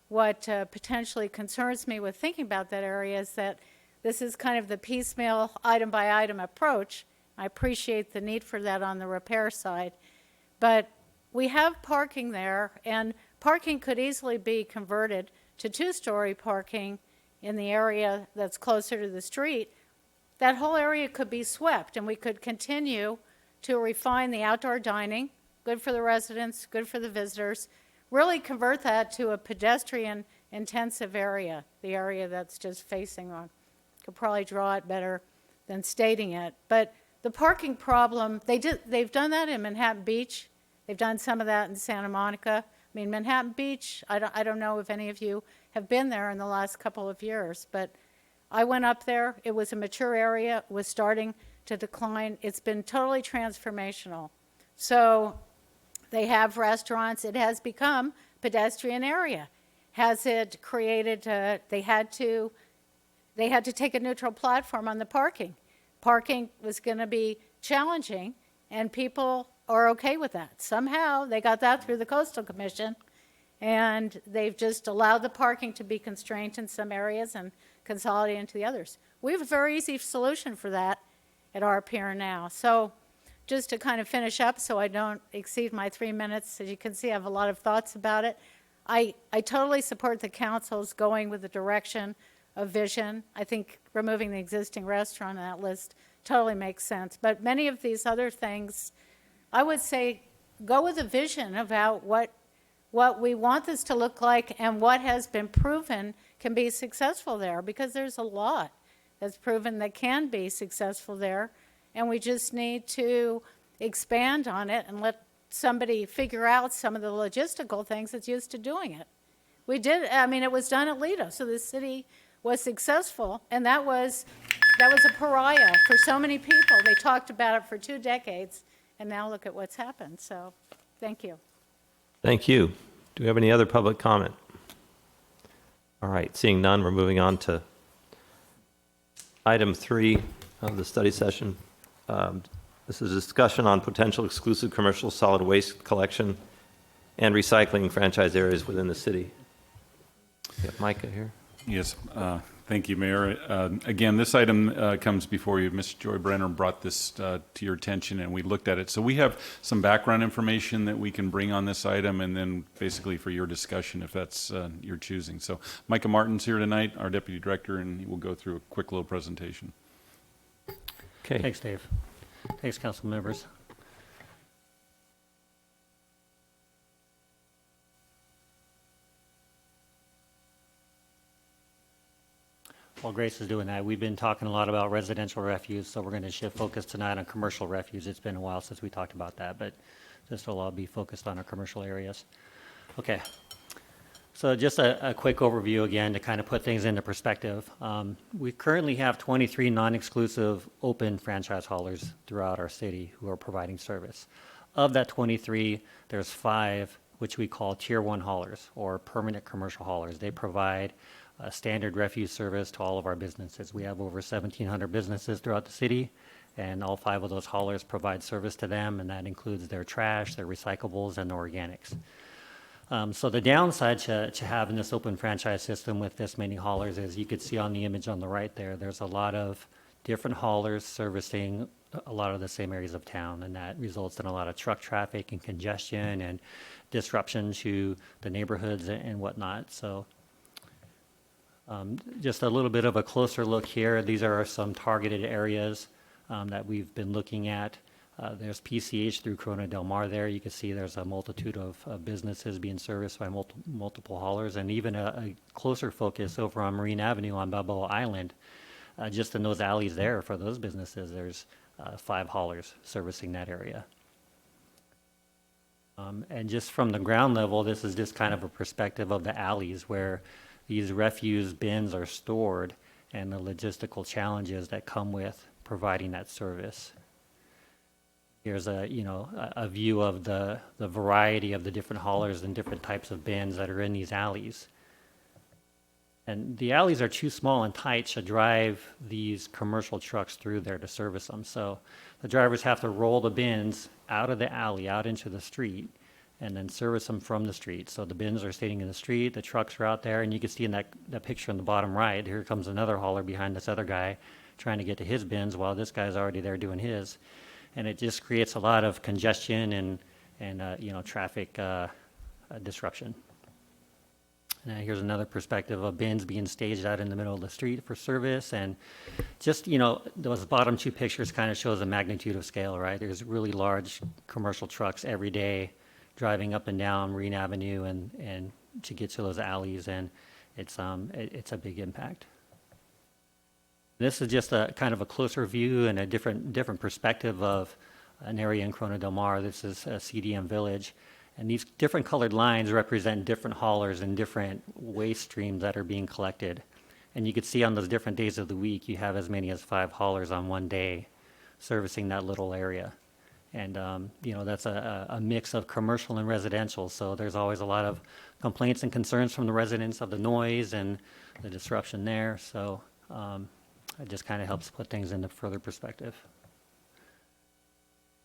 what potentially concerns me with thinking about that area is that this is kind of the piecemeal item by item approach. I appreciate the need for that on the repair side, but we have parking there, and parking could easily be converted to two-story parking in the area that's closer to the street. That whole area could be swept, and we could continue to refine the outdoor dining, good for the residents, good for the visitors, really convert that to a pedestrian-intensive area, the area that's just facing on. Could probably draw it better than stating it. But the parking problem, they've done that in Manhattan Beach. They've done some of that in Santa Monica. I mean, Manhattan Beach, I don't know if any of you have been there in the last couple of years, but I went up there. It was a mature area. It was starting to decline. It's been totally transformational. So they have restaurants. It has become pedestrian area. Has it created, they had to take a neutral platform on the parking. Parking was going to be challenging, and people are okay with that. Somehow they got that through the Coastal Commission, and they've just allowed the parking to be constrained in some areas and consolidate into the others. We have a very easy solution for that at our pier now. So just to kind of finish up so I don't exceed my 3 minutes, as you can see, I have a lot of thoughts about it. I totally support the council's going with the direction of vision. I think removing the existing restaurant on that list totally makes sense. But many of these other things, I would say go with a vision about what we want this to look like and what has been proven can be successful there, because there's a lot that's proven that can be successful there, and we just need to expand on it and let somebody figure out some of the logistical things that's used to doing it. We did, I mean, it was done at Lido, so the city was successful, and that was a pariah for so many people. They talked about it for 2 decades, and now look at what's happened. So, thank you. Thank you. Do we have any other public comment? All right, seeing none, we're moving on to item 3 of the study session. This is a discussion on potential exclusive commercial solid waste collection and recycling franchise areas within the city. We have Micah here. Yes, thank you, Mayor. Again, this item comes before you. Ms. Joy Brenner brought this to your attention, and we looked at it. So we have some background information that we can bring on this item, and then basically for your discussion, if that's your choosing. So Micah Martin's here tonight, our Deputy Director, and he will go through a quick little presentation. Okay. Thanks, Dave. Thanks, council members. While Grace is doing that, we've been talking a lot about residential refuse, so we're going to shift focus tonight on commercial refuse. It's been a while since we talked about that, but this will all be focused on our commercial areas. Okay, so just a quick overview again to kind of put things into perspective. We currently have 23 non-exclusive open franchise haulers throughout our city who are providing service. Of that 23, there's 5 which we call Tier 1 haulers or permanent commercial haulers. They provide a standard refuse service to all of our businesses. We have over 1,700 businesses throughout the city, and all 5 of those haulers provide service to them, and that includes their trash, their recyclables, and their organics. So the downside to having this open franchise system with this many haulers is you could see on the image on the right there, there's a lot of different haulers servicing a lot of the same areas of town, and that results in a lot of truck traffic and congestion and disruption to the neighborhoods and whatnot. So just a little bit of a closer look here. These are some targeted areas that we've been looking at. There's PCH through Corona Del Mar there. You can see there's a multitude of businesses being serviced by multiple haulers, and even a closer focus over on Marine Avenue on Balboa Island. Just in those alleys there for those businesses, there's 5 haulers servicing that area. And just from the ground level, this is just kind of a perspective of the alleys where these refuse bins are stored and the logistical challenges that come with providing that service. Here's a view of the variety of the different haulers and different types of bins that are in these alleys. And the alleys are too small and tight to drive these commercial trucks through there to service them. So the drivers have to roll the bins out of the alley, out into the street, and then service them from the street. So the bins are sitting in the street, the trucks are out there, and you can see in that picture on the bottom right, here comes another hauler behind this other guy trying to get to his bins while this guy's already there doing his. And it just creates a lot of congestion and traffic disruption. Now here's another perspective of bins being staged out in the middle of the street for service, and just, those bottom 2 pictures kind of shows the magnitude of scale, right? There's really large commercial trucks every day driving up and down Marine Avenue and to get to those alleys, and it's a big impact. This is just a kind of a closer view and a different perspective of an area in Corona Del Mar. This is a CDM Village. And these different colored lines represent different haulers and different waste streams that are being collected. And you can see on those different days of the week, you have as many as 5 haulers on one day servicing that little area. And, that's a mix of commercial and residential. So there's always a lot of complaints and concerns from the residents of the noise and the disruption there. So it just kind of helps put things into further perspective.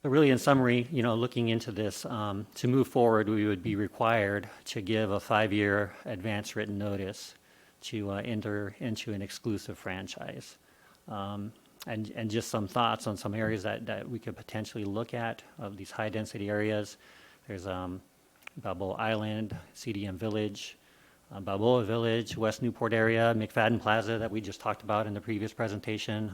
So really, in summary, looking into this, to move forward, we would be required to give a 5-year advance written notice to enter into an exclusive franchise. And just some thoughts on some areas that we could potentially look at of these high-density areas. There's Balboa Island, CDM Village, Balboa Village, West Newport area, Mcfadden Plaza that we just talked about in the previous presentation.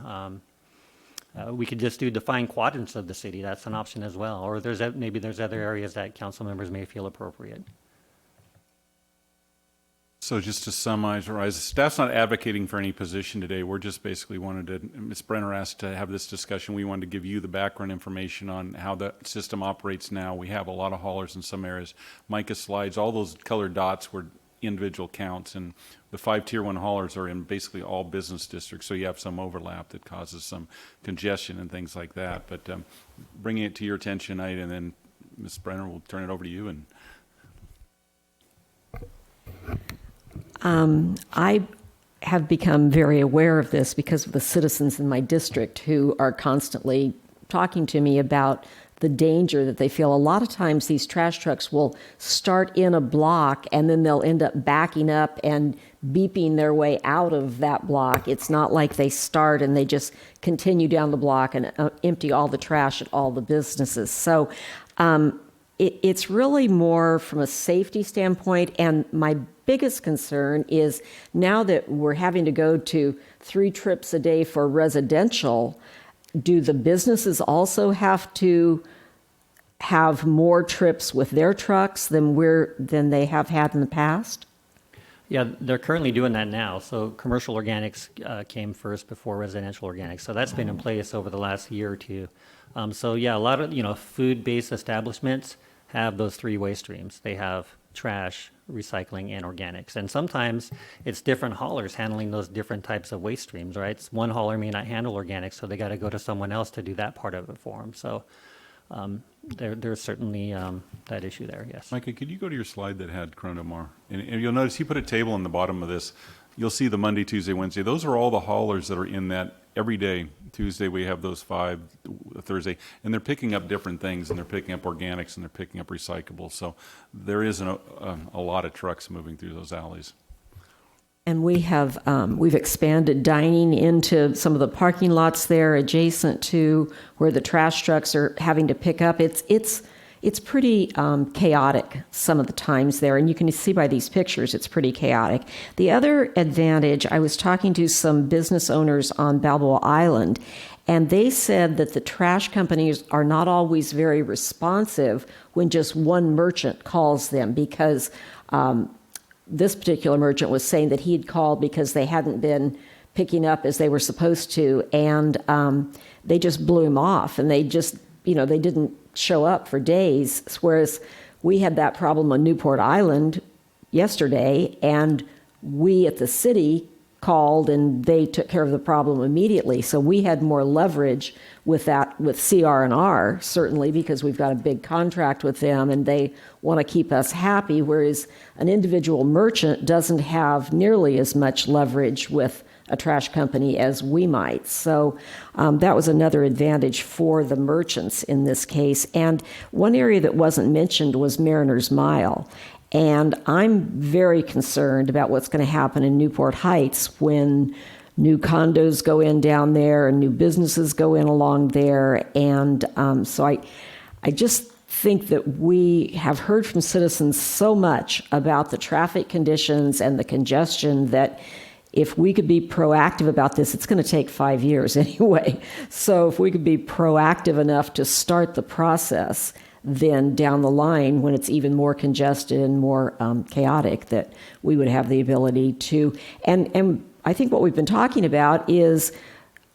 We could just do defined quadrants of the city. That's an option as well. Or maybe there's other areas that council members may feel appropriate. So just to summarize, staff's not advocating for any position today. We're just basically Ms. Brenner asked to have this discussion. We wanted to give you the background information on how the system operates now. We have a lot of haulers in some areas. Micah slides, all those colored dots were individual counts, and the 5 tier 1 haulers are in basically all business districts, so you have some overlap that causes some congestion and things like that. But bringing it to your attention tonight, and then Ms. Brenner, will turn it over to you. And I have become very aware of this because of the citizens in my district who are constantly talking to me about the danger that they feel. A lot of times these trash trucks will start in a block and then they'll end up backing up and beeping their way out of that block. It's not like they start and they just continue down the block and empty all the trash at all the businesses. So it's really more from a safety standpoint, and my biggest concern is now that we're having to go to 3 trips a day for residential, do the businesses also have to have more trips with their trucks than they have had in the past? Yeah, they're currently doing that now. So commercial organics came first before residential organics. So that's been in place over the last year or two. So yeah, a lot of food-based establishments have those 3 waste streams. They have trash, recycling, and organics. And sometimes it's different haulers handling those different types of waste streams, right? One hauler may not handle organics, so they got to go to someone else to do that part of it for them. So there's certainly that issue there, yes. Micah, could you go to your slide that had Chronomar? And you'll notice he put a table in the bottom of this. You'll see the Monday, Tuesday, Wednesday. Those are all the haulers that are in that every day. Tuesday we have those 5, Thursday, and they're picking up different things, and they're picking up organics, and they're picking up recyclables. So there is a lot of trucks moving through those alleys. And we've expanded dining into some of the parking lots there adjacent to where the trash trucks are having to pick up. It's pretty chaotic some of the times there, and you can see by these pictures it's pretty chaotic. The other advantage, I was talking to some business owners on Balboa Island, and they said that the trash companies are not always very responsive when just one merchant calls them, because this particular merchant was saying that he'd called because they hadn't been picking up as they were supposed to, and they just blew him off, and they just, they didn't show up for days, whereas we had that problem on Newport Island yesterday, and we at the city called and they took care of the problem immediately. So we had more leverage with that, with CR&R, certainly, because we've got a big contract with them and they want to keep us happy, whereas an individual merchant doesn't have nearly as much leverage with a trash company as we might. So that was another advantage for the merchants in this case. And one area that wasn't mentioned was Mariner's Mile. And I'm very concerned about what's going to happen in Newport Heights when new condos go in down there and new businesses go in along there. And so I just think that we have heard from citizens so much about the traffic conditions and the congestion that if we could be proactive about this, it's going to take 5 years anyway. So if we could be proactive enough to start the process, then down the line, when it's even more congested and more chaotic, that we would have the ability to, and I think what we've been talking about is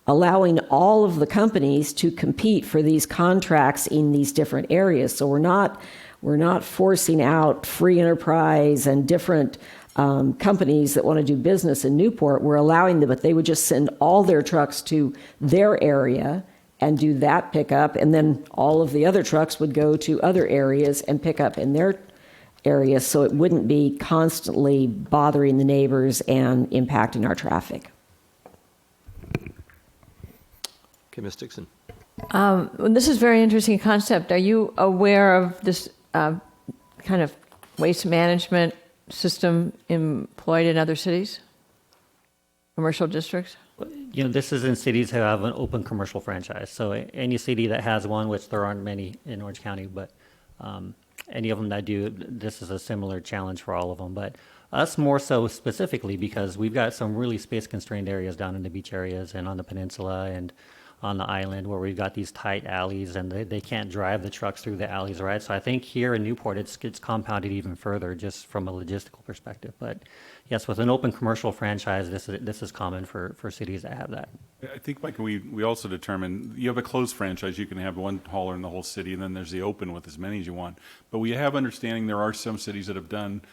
allowing all of the companies to compete for these contracts in these different areas. So we're not forcing out free enterprise and different companies that want to do business in Newport. We're allowing them, but they would just send all their trucks to their area and do that pickup, and then all of the other trucks would go to other areas and pick up in their areas, so it wouldn't be constantly bothering the neighbors and impacting our traffic. Okay, Ms. Dixon. This is a very interesting concept. Are you aware of this kind of waste management system employed in other cities, commercial districts? This is in cities that have an open commercial franchise. So any city that has one, which there aren't many in Orange County, but any of them that do, this is a similar challenge for all of them. But us more so specifically because we've got some really space-constrained areas down in the beach areas and on the peninsula and on the island where we've got these tight alleys and they can't drive the trucks through the alleys, right? So I think here in Newport, it's compounded even further just from a logistical perspective. But yes, with an open commercial franchise, this is common for cities that have that. I think, Mike, we also determined you have a closed franchise, you can have one hauler in the whole city, and then there's the open with as many as you want. But we have understanding there are some cities that have done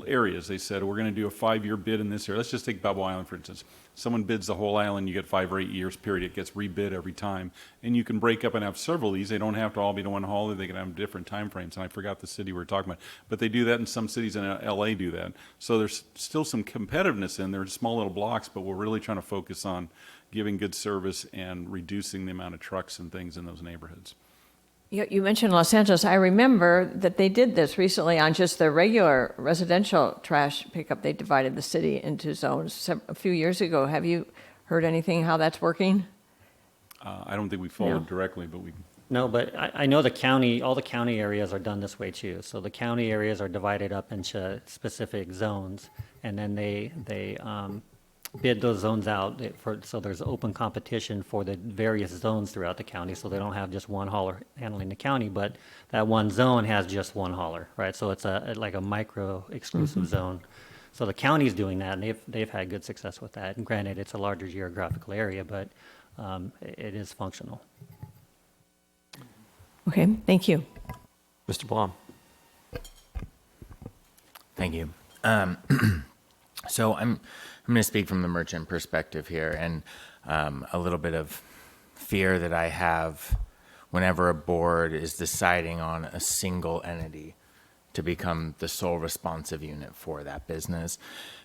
areas. They said, we're going to do a 5-year bid in this area. Let's just take Balboa Island, for instance. Someone bids the whole island, you get 5 or 8 years period. It gets rebid every time. And you can break up and have several of these. They don't have to all be to one hauler. They can have different time frames. And I forgot the city we were talking about. But they do that, and some cities in LA do that. So there's still some competitiveness in there, small little blocks, but we're really trying to focus on giving good service and reducing the amount of trucks and things in those neighborhoods. You mentioned Los Angeles. I remember that they did this recently on just their regular residential trash pickup. They divided the city into zones a few years ago. Have you heard anything how that's working? I don't think we followed directly, but we... No, but I know all the county areas are done this way too. So the county areas are divided up into specific zones, and then they bid those zones out so there's open competition for the various zones throughout the county, so they don't have just one hauler handling the county, but that one zone has just one hauler, right? So it's like a micro exclusive zone. So the county's doing that, and they've had good success with that. And granted, it's a larger geographical area, but it is functional. Okay, thank you. Mr. Blom. Thank you. So I'm going to speak from the merchant perspective here, and a little bit of fear that I have whenever a board is deciding on a single entity to become the sole responsive unit for that business.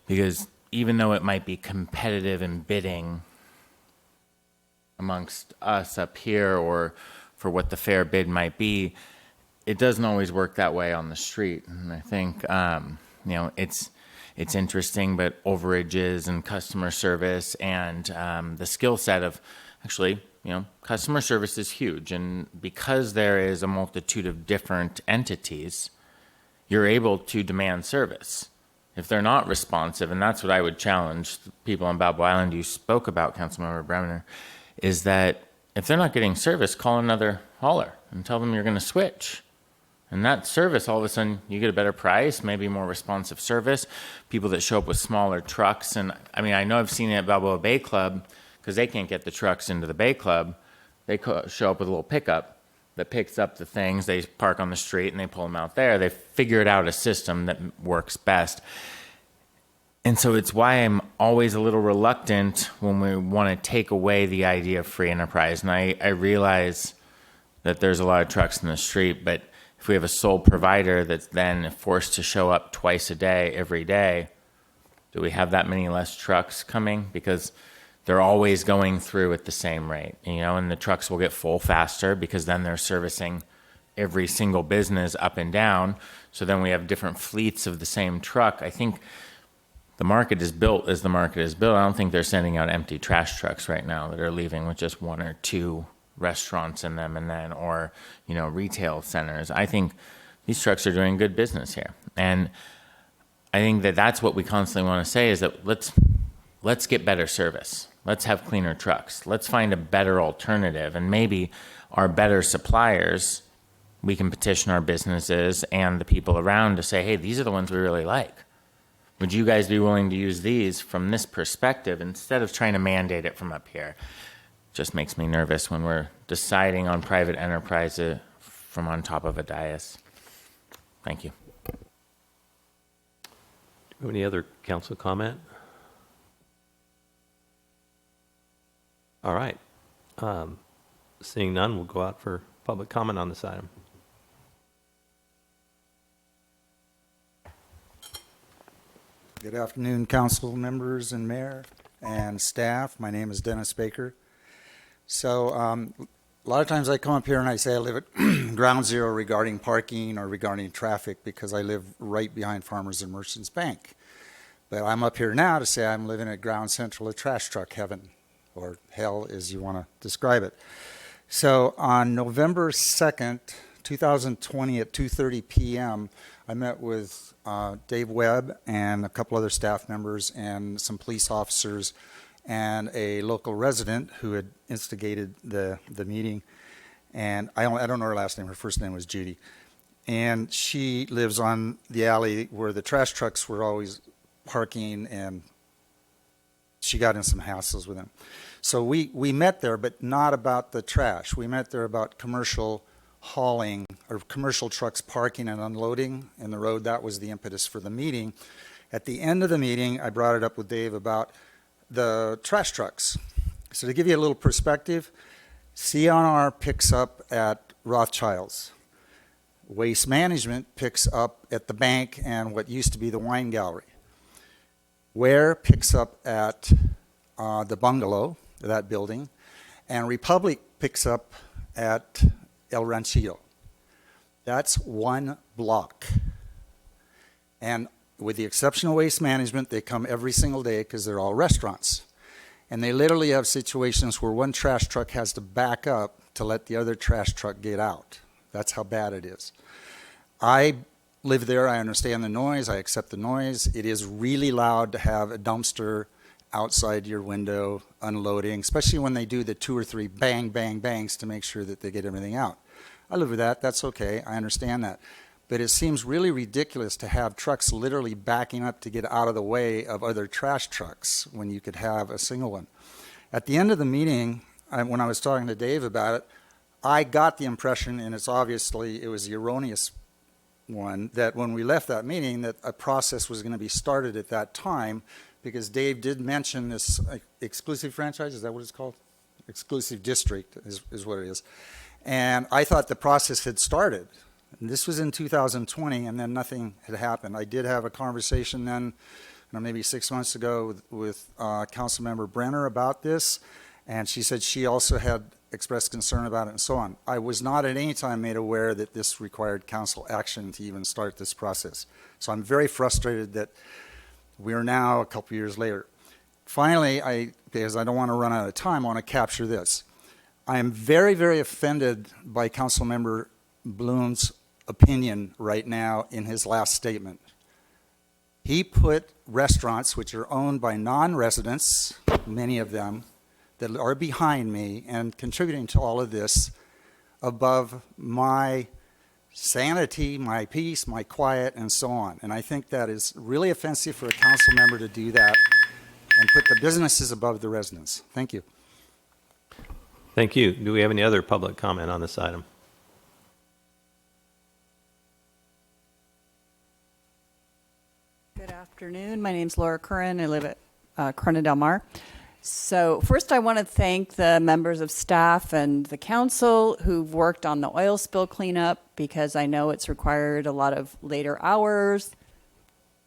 Because even though it might be competitive in bidding amongst us up here or for what the fair bid might be, it doesn't always work that way on the street. And I think, it's interesting, but overages and customer service and the skill set of actually, customer service is huge. And because there is a multitude of different entities, you're able to demand service. If they're not responsive, and that's what I would challenge the people on Balboa Island you spoke about, Councilmember Bremner, is that if they're not getting service, call another hauler and tell them you're going to switch. And that service, all of a sudden, you get a better price, maybe more responsive service, people that show up with smaller trucks. And I mean, I know I've seen it at Balboa Bay Club because they can't get the trucks into the Bay Club. They show up with a little pickup that picks up the things. They park on the street and they pull them out there. They figured out a system that works best. And so it's why I'm always a little reluctant when we want to take away the idea of free enterprise. And I realize that there's a lot of trucks in the street, but if we have a sole provider that's then forced to show up twice a day, every day, do we have that many less trucks coming? Because they're always going through at the same rate, and the trucks will get full faster because then they're servicing every single business up and down. So then we have different fleets of the same truck. I think the market is built as the market is built. I don't think they're sending out empty trash trucks right now that are leaving with just one or two restaurants in them or retail centers. I think these trucks are doing good business here. And I think that that's what we constantly want to say is that let's get better service. Let's have cleaner trucks. Let's find a better alternative. And maybe our better suppliers, we can petition our businesses and the people around to say, hey, these are the ones we really like. Would you guys be willing to use these from this perspective instead of trying to mandate it from up here? Just makes me nervous when we're deciding on private enterprise from on top of a dais. Thank you. Do you have any other council comment? All right. Seeing none, we'll go out for public comment on this item. Good afternoon, council members and mayor and staff. My name is Dennis Baker. So a lot of times I come up here and I say I live at ground zero regarding parking or regarding traffic because I live right behind Farmers and Merchants Bank. But I'm up here now to say I'm living at ground central of trash truck heaven, or hell as you want to describe it. So on November 2nd, 2020 at 2:30 p.m., I met with Dave Webb and a couple other staff members and some police officers and a local resident who had instigated the meeting. And I don't know her last name. Her first name was Judy. And she lives on the alley where the trash trucks were always parking, and she got in some hassles with them. So we met there, but not about the trash. We met there about commercial hauling, or commercial trucks parking and unloading in the road. That was the impetus for the meeting. At the end of the meeting, I brought it up with Dave about the trash trucks. So to give you a little perspective, CNR picks up at Rothschild's. Waste Management picks up at the bank and what used to be the wine gallery. Ware picks up at the bungalow, that building, and Republic picks up at El Ranchillo. That's one block. And with the exception of Waste Management, they come every single day because they're all restaurants. And they literally have situations where one trash truck has to back up to let the other trash truck get out. That's how bad it is. I live there. I understand the noise. I accept the noise. It is really loud to have a dumpster outside your window unloading, especially when they do the 2 or 3 bang, bang, bangs to make sure that they get everything out. I live with that. That's okay. I understand that. But it seems really ridiculous to have trucks literally backing up to get out of the way of other trash trucks when you could have a single one. At the end of the meeting, when I was talking to Dave about it, I got the impression, and it was the erroneous one, that when we left that meeting, that a process was going to be started at that time, because Dave did mention this exclusive franchise. Is that what it's called? Exclusive district is what it is. And I thought the process had started. And this was in 2020, and then nothing had happened. I did have a conversation then, maybe 6 months ago, with Councilmember Brenner about this, and she said she also had expressed concern about it and so on. I was not at any time made aware that this required council action to even start this process. So I'm very frustrated that we're now a couple years later. Finally, because I don't want to run out of time, I want to capture this. I am very, very offended by Councilmember Bloom's opinion right now in his last statement. He put restaurants which are owned by non-residents, many of them, that are behind me and contributing to all of this, above my sanity, my peace, my quiet, and so on. And I think that is really offensive for a council member to do that and put the businesses above the residents. Thank you. Thank you. Do we have any other public comment on this item? Good afternoon. My name's Laura Curran. I live at Corona Del Mar. So first I want to thank the members of staff and the council who've worked on the oil spill cleanup, because I know it's required a lot of later hours,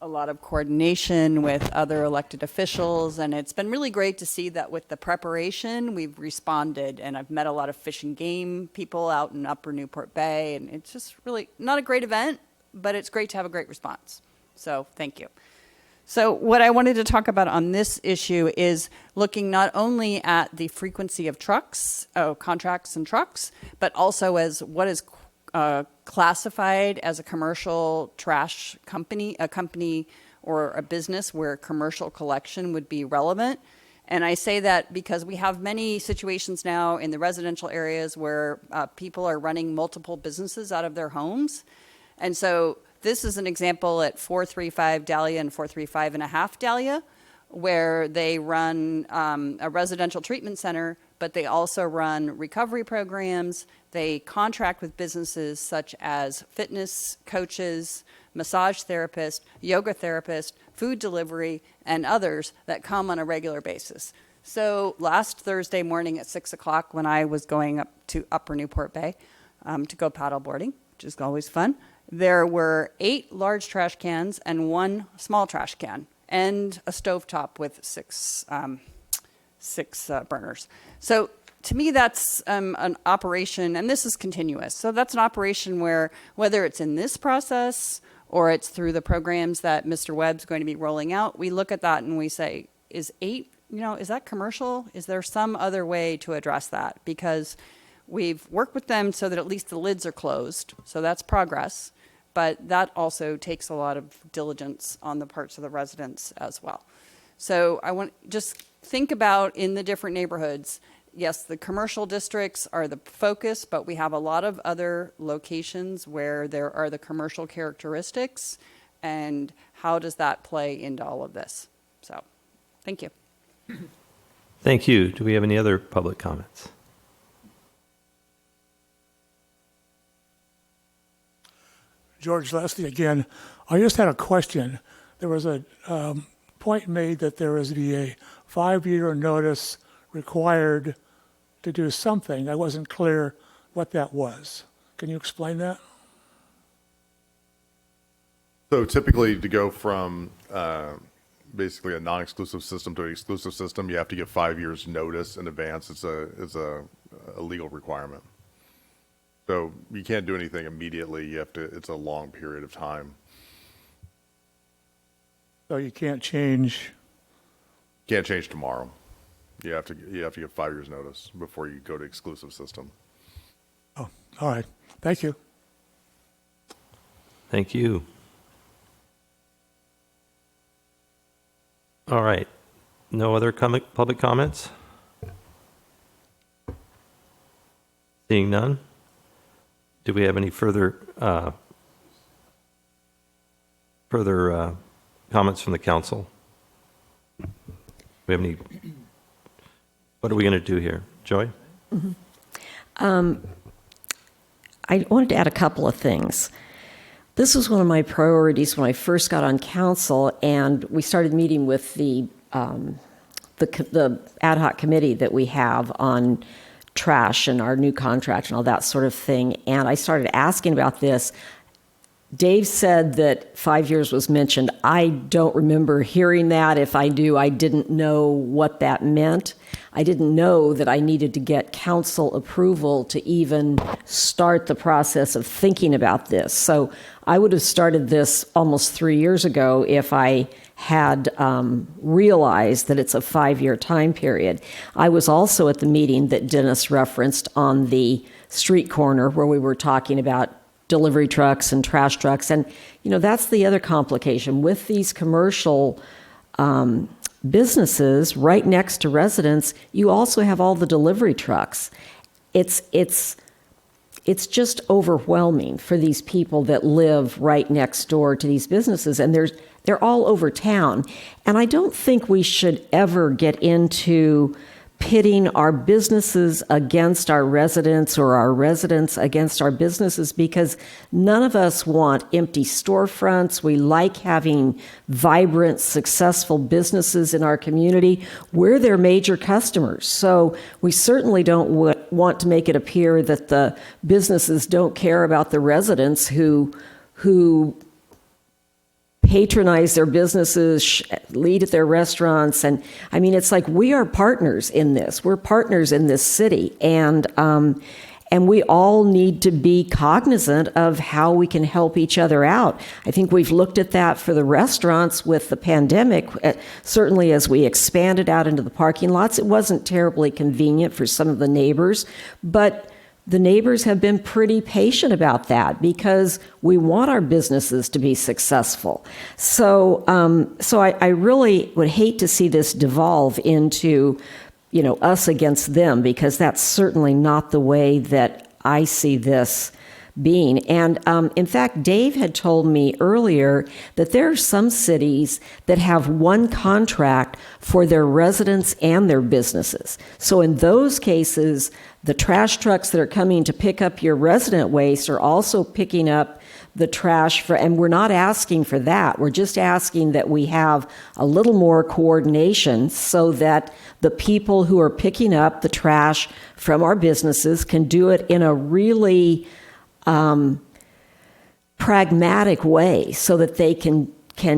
a lot of coordination with other elected officials, and it's been really great to see that with the preparation we've responded. And I've met a lot of fish and game people out in Upper Newport Bay, and it's just really not a great event, but it's great to have a great response. So thank you. So what I wanted to talk about on this issue is looking not only at the frequency of trucks, contracts and trucks, but also as what is classified as a commercial trash company, a company or a business where commercial collection would be relevant. And I say that because we have many situations now in the residential areas where people are running multiple businesses out of their homes. And so this is an example at 435 Dahlia and 435 and a half Dahlia, where they run a residential treatment center, but they also run recovery programs. They contract with businesses such as fitness coaches, massage therapists, yoga therapists, food delivery, and others that come on a regular basis. So last Thursday morning at 6 o'clock, when I was going up to Upper Newport Bay to go paddle boarding, which is always fun, there were 8 large trash cans and 1 small trash can, and a stovetop with six burners. So to me, that's an operation, and this is continuous. So that's an operation where, whether it's in this process or it's through the programs that Mr. Webb's going to be rolling out, we look at that and we say, is 8, is that commercial? Is there some other way to address that? Because we've worked with them so that at least the lids are closed. So that's progress. But that also takes a lot of diligence on the parts of the residents as well. So I want just think about in the different neighborhoods, yes, the commercial districts are the focus, but we have a lot of other locations where there are the commercial characteristics. And how does that play into all of this? So, thank you. Thank you. Do we have any other public comments? George Leslie again. I just had a question. There was a point made that there is a 5-year notice required to do something. I wasn't clear what that was. Can you explain that? So typically to go from basically a non-exclusive system to an exclusive system, you have to give 5 years notice in advance. It's a legal requirement. So you can't do anything immediately. You have to, it's a long period of time. So you can't change. Can't change tomorrow. You have to give 5 years notice before you go to exclusive system. Oh, all right. Thank you. Thank you. All right. No other public comments? Seeing none? Do we have any further comments from the council? We have any? What are we going to do here, Joy? I wanted to add a couple of things. This was one of my priorities when I first got on council, and we started meeting with the ad hoc committee that we have on trash and our new contract and all that sort of thing. And I started asking about this. Dave said that 5 years was mentioned. I don't remember hearing that. If I do, I didn't know what that meant. I didn't know that I needed to get council approval to even start the process of thinking about this. So I would have started this almost 3 years ago if I had realized that it's a 5-year time period. I was also at the meeting that Dennis referenced on the street corner where we were talking about delivery trucks and trash trucks. And, you know, that's the other complication. With these commercial businesses right next to residents, you also have all the delivery trucks. It's just overwhelming for these people that live right next door to these businesses, and they're all over town. And I don't think we should ever get into pitting our businesses against our residents or our residents against our businesses, because none of us want empty storefronts. We like having vibrant, successful businesses in our community. We're their major customers. So we certainly don't want to make it appear that the businesses don't care about the residents who patronize their businesses, lead at their restaurants. And I mean, it's like we are partners in this. We're partners in this city. And we all need to be cognizant of how we can help each other out. I think we've looked at that for the restaurants with the pandemic. Certainly as we expanded out into the parking lots, it wasn't terribly convenient for some of the neighbors, but the neighbors have been pretty patient about that because we want our businesses to be successful. So I really would hate to see this devolve into, you know, us against them, because that's certainly not the way that I see this being. And in fact, Dave had told me earlier that there are some cities that have one contract for their residents and their businesses. So in those cases, the trash trucks that are coming to pick up your resident waste are also picking up the trash and we're not asking for that. We're just asking that we have a little more coordination so that the people who are picking up the trash from our businesses can do it in a really pragmatic way, so that they can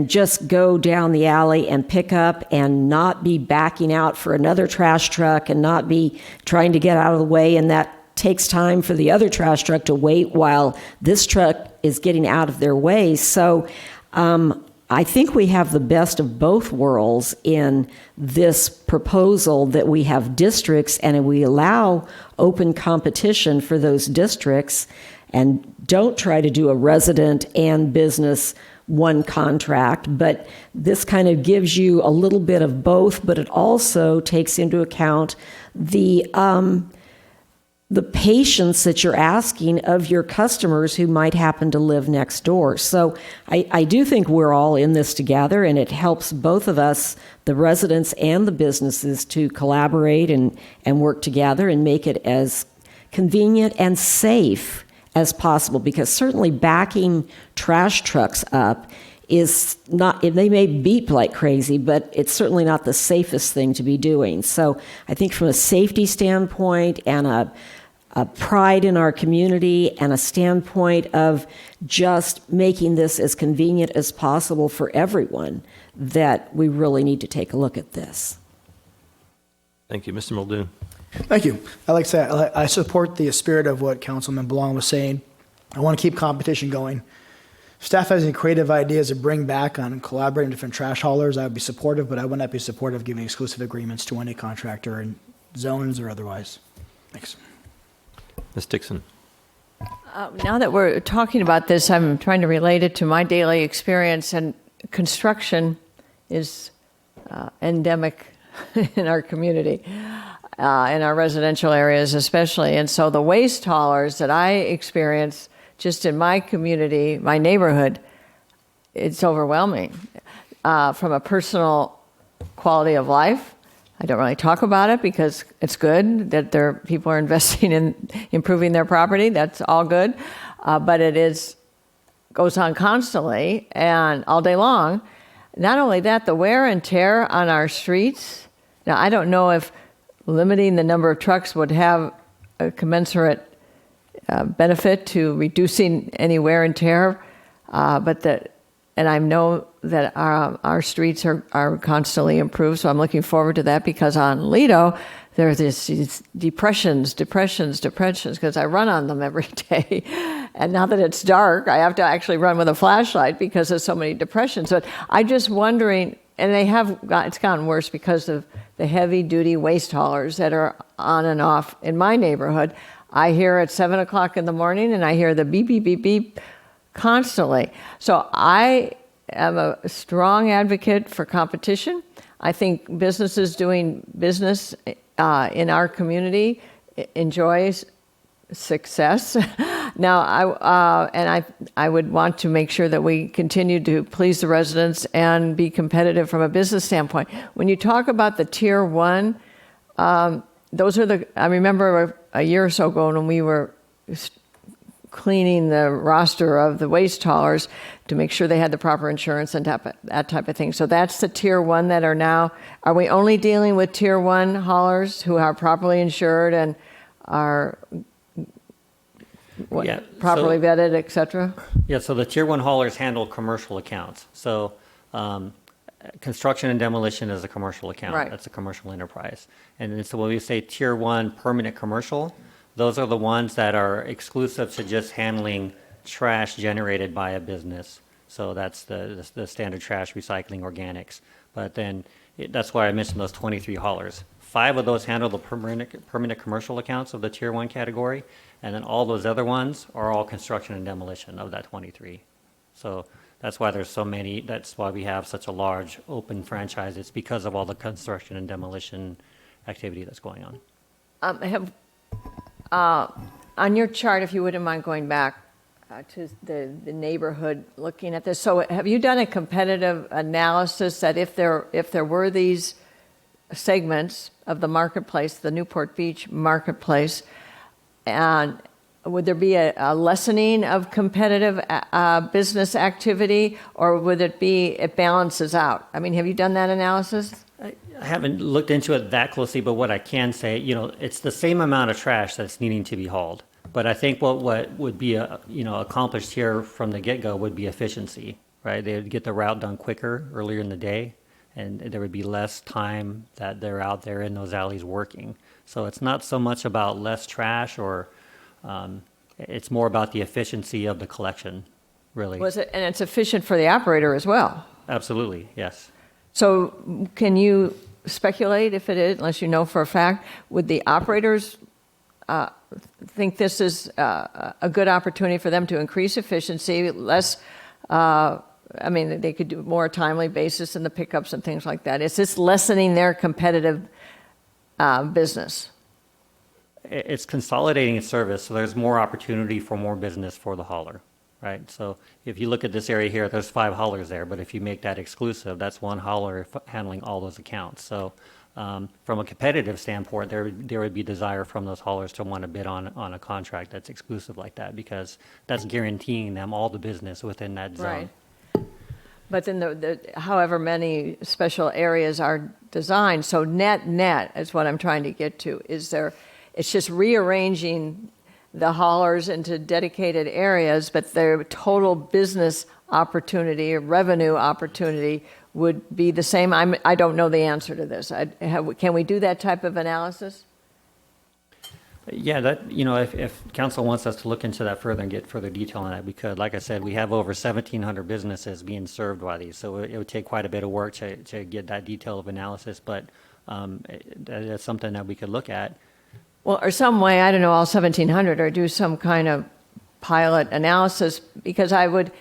just go down the alley and pick up and not be backing out for another trash truck and not be trying to get out of the way. And that takes time for the other trash truck to wait while this truck is getting out of their way. So I think we have the best of both worlds in this proposal, that we have districts and we allow open competition for those districts and don't try to do a resident and business one contract, but this kind of gives you a little bit of both, but it also takes into account the patience that you're asking of your customers who might happen to live next door. So I do think we're all in this together, and it helps both of us, the residents and the businesses, to collaborate and work together and make it as convenient and safe as possible, because certainly backing trash trucks up is not, they may beep like crazy, but it's certainly not the safest thing to be doing. So I think from a safety standpoint and a pride in our community and a standpoint of just making this as convenient as possible for everyone, that we really need to take a look at this. Thank you. Mr. Muldoon. Thank you. I like to say I support the spirit of what Councilman Blanc was saying. I want to keep competition going. Staff has any creative ideas to bring back on collaborating different trash haulers, I would be supportive, but I would not be supportive of giving exclusive agreements to any contractor in zones or otherwise. Thanks. Ms. Dixon. Now that we're talking about this, I'm trying to relate it to my daily experience, and construction is endemic in our community, in our residential areas especially. And so the waste haulers that I experience just in my community, my neighborhood, it's overwhelming. From a personal quality of life, I don't really talk about it because it's good that people are investing in improving their property. That's all good. But it goes on constantly and all day long. Not only that, the wear and tear on our streets. Now, I don't know if limiting the number of trucks would have a commensurate benefit to reducing any wear and tear, and I know that our streets are constantly improved, so I'm looking forward to that, because on Lido, there's these depressions, because I run on them every day. And now that it's dark, I have to actually run with a flashlight because there's so many depressions. But I'm just wondering, and it's gotten worse because of the heavy-duty waste haulers that are on and off in my neighborhood. I hear at 7 o'clock in the morning, and I hear the beep, beep, beep, beep constantly. So I am a strong advocate for competition. I think businesses doing business in our community enjoys success. Now, I would want to make sure that we continue to please the residents and be competitive from a business standpoint. When you talk about the Tier 1, those are I remember a year or so ago when we were cleaning the roster of the waste haulers to make sure they had the proper insurance and that type of thing. So that's the Tier 1 that are now. Are we only dealing with Tier 1 haulers who are properly insured and are properly vetted, et cetera? Yeah, so the Tier 1 haulers handle commercial accounts. So construction and demolition is a commercial account. Right. That's a commercial enterprise. And then, so when we say Tier 1 permanent commercial, those are the ones that are exclusive to just handling trash generated by a business. So that's the standard trash, recycling, organics. But then that's why I mentioned those 23 haulers. 5 of those handle the permanent commercial accounts of the Tier 1 category, and then all those other ones are all construction and demolition of that 23. So that's why there's so many. That's why we have such a large open franchise. It's because of all the construction and demolition activity that's going on. On your chart, if you wouldn't mind going back to the neighborhood, looking at this. So have you done a competitive analysis that if there were these segments of the marketplace, the Newport Beach marketplace, and would there be a lessening of competitive business activity, or would it balances out? I mean, have you done that analysis? I haven't looked into it that closely, but what I can say, it's the same amount of trash that's needing to be hauled. But I think what would be accomplished here from the get-go would be efficiency, right? They would get the route done quicker earlier in the day, and there would be less time that they're out there in those alleys working. So it's not so much about less trash, or it's more about the efficiency of the collection, really. And it's efficient for the operator as well. Absolutely, yes. So can you speculate if it is, unless you know for a fact, would the operators think this is a good opportunity for them to increase efficiency, less I mean, they could do more timely basis in the pickups and things like that. Is this lessening their competitive business? It's consolidating its service, so there's more opportunity for more business for the hauler, right? So if you look at this area here, there's 5 haulers there, but if you make that exclusive, that's one hauler handling all those accounts. So from a competitive standpoint, there would be desire from those haulers to want to bid on a contract that's exclusive like that, because that's guaranteeing them all the business within that zone. Right. But then however many special areas are designed, so net is what I'm trying to get to. It's just rearranging the haulers into dedicated areas, but their total business opportunity or revenue opportunity would be the same. I don't know the answer to this. Can we do that type of analysis? Yeah, that, you know, if council wants us to look into that further and get further detail on that, we could. Like I said, we have over 1,700 businesses being served by these, so it would take quite a bit of work to get that detail of analysis, but that's something that we could look at. Well, or some way, I don't know, all 1,700, or do some kind of pilot analysis, because I would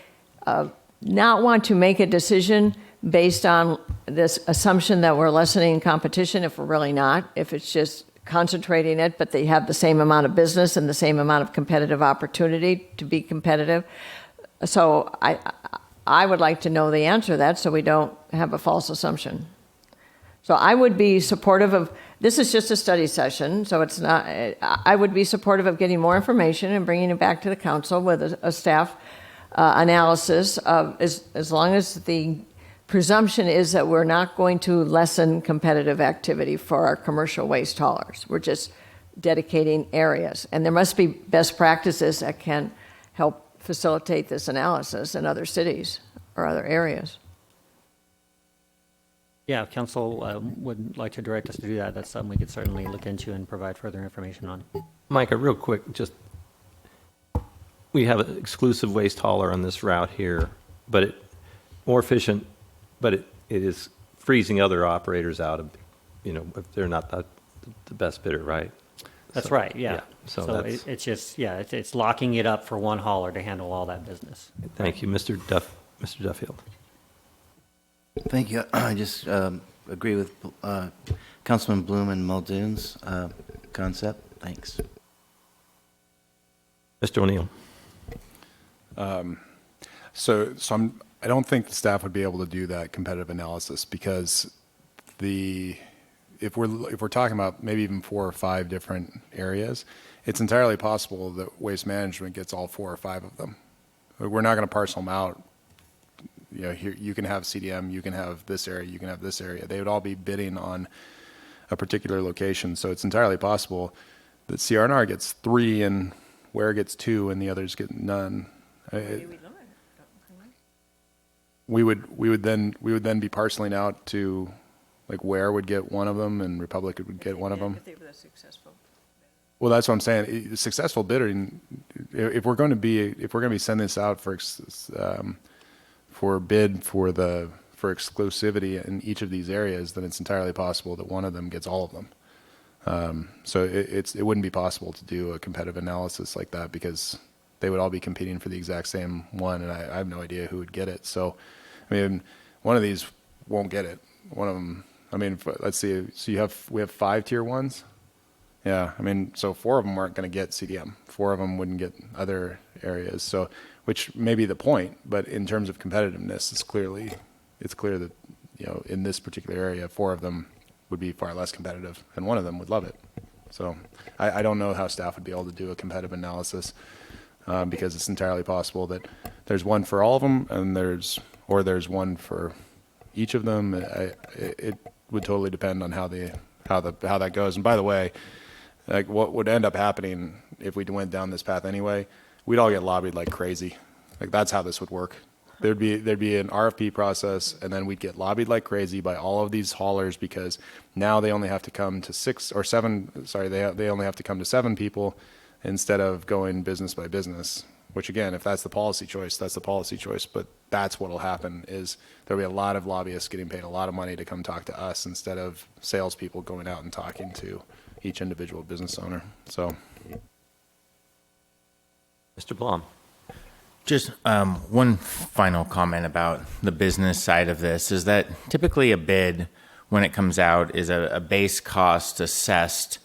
not want to make a decision based on this assumption that we're lessening competition if we're really not, if it's just concentrating it, but they have the same amount of business and the same amount of competitive opportunity to be competitive. So I would like to know the answer to that so we don't have a false assumption. So I would be supportive of, this is just a study session, so it's not, I would be supportive of getting more information and bringing it back to the council with a staff analysis of, as long as the presumption is that we're not going to lessen competitive activity for our commercial waste haulers. We're just dedicating areas. And there must be best practices that can help facilitate this analysis in other cities or other areas. Yeah, if council would like to direct us to do that, that's something we could certainly look into and provide further information on. Micah, real quick, we have an exclusive waste hauler on this route here, but more efficient, but it is freezing other operators out of, you know, if they're not the best bidder, right? That's right, yeah. So that's, it's just, yeah, it's locking it up for one hauler to handle all that business. Thank you, Mr. Duffield. Thank you. I just agree with Councilman Bloom and Muldoon's concept. Thanks. Mr. O'Neill. I don't think the staff would be able to do that competitive analysis, because if we're talking about maybe even 4 or 5 different areas, it's entirely possible that Waste Management gets all 4 or 5 of them. We're not going to parcel them out. You know, here you can have CDM, you can have this area, you can have this area. They would all be bidding on a particular location, so it's entirely possible that CR&R gets 3 and Ware gets 2 and the others get none. We would then be parceling out to, like, Ware would get one of them and Republic would get one of them. If they were successful. Well, that's what I'm saying. Successful bidding. If we're going to be sending this out for bid for exclusivity in each of these areas, then it's entirely possible that one of them gets all of them. So it wouldn't be possible to do a competitive analysis like that, because they would all be competing for the exact same one, and I have no idea who would get it. So, I mean, one of these won't get it. One of them, I mean, let's see. So we have 5 tier 1s. Yeah, I mean, so 4 of them aren't going to get CDM. 4 of them wouldn't get other areas. So, which may be the point, but in terms of competitiveness, it's clear that, you know, in this particular area, 4 of them would be far less competitive, and one of them would love it. So, I don't know how staff would be able to do a competitive analysis. Because it's entirely possible that there's one for all of them, and there's one for each of them. It would totally depend on how that goes. And by the way, like, what would end up happening if we went down this path anyway, we'd all get lobbied like crazy. Like, that's how this would work. There'd be an RFP process, and then we'd get lobbied like crazy by all of these haulers, because now they only have to come to 6 or 7. Sorry, they only have to come to 7 people instead of going business by business, which, again, if that's the policy choice, that's the policy choice. But that's what will happen, is there'll be a lot of lobbyists getting paid a lot of money to come talk to us instead of salespeople going out and talking to each individual business owner. So, Mr. Blom. Just one final comment about the business side of this is that typically a bid, when it comes out, is a base cost assessed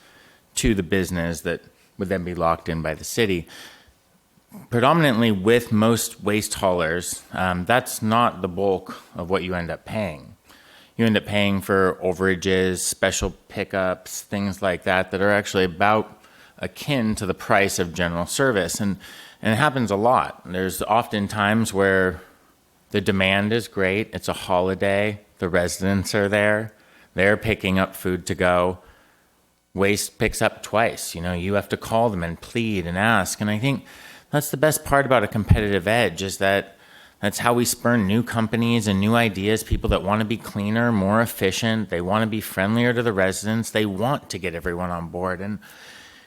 to the business that would then be locked in by the city. Predominantly with most waste haulers, that's not the bulk of what you end up paying. You end up paying for overages, special pickups, things like that are actually about akin to the price of general service. And it happens a lot. There's often times where the demand is great. It's a holiday. The residents are there. They're picking up food to go. Waste picks up twice. You have to call them and plead and ask. And I think that's the best part about a competitive edge is that that's how we spurn new companies and new ideas, people that want to be cleaner, more efficient. They want to be friendlier to the residents. They want to get everyone on board. And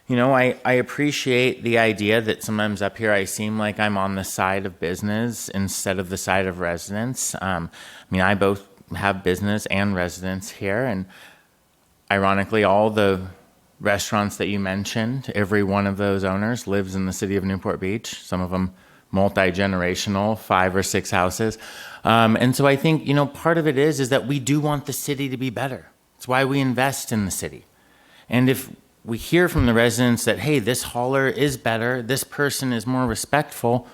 I appreciate the idea that sometimes up here I seem like I'm on the side of business instead of the side of residents. I both have business and residents here, and ironically, all the restaurants that you mentioned, every one of those owners lives in the city of Newport Beach, some of them multi-generational, 5 or 6 houses. And so I think, part of it is that we do want the city to be better. It's why we invest in the city. And if we hear from the residents that, hey, this hauler is better, this person is more respectful,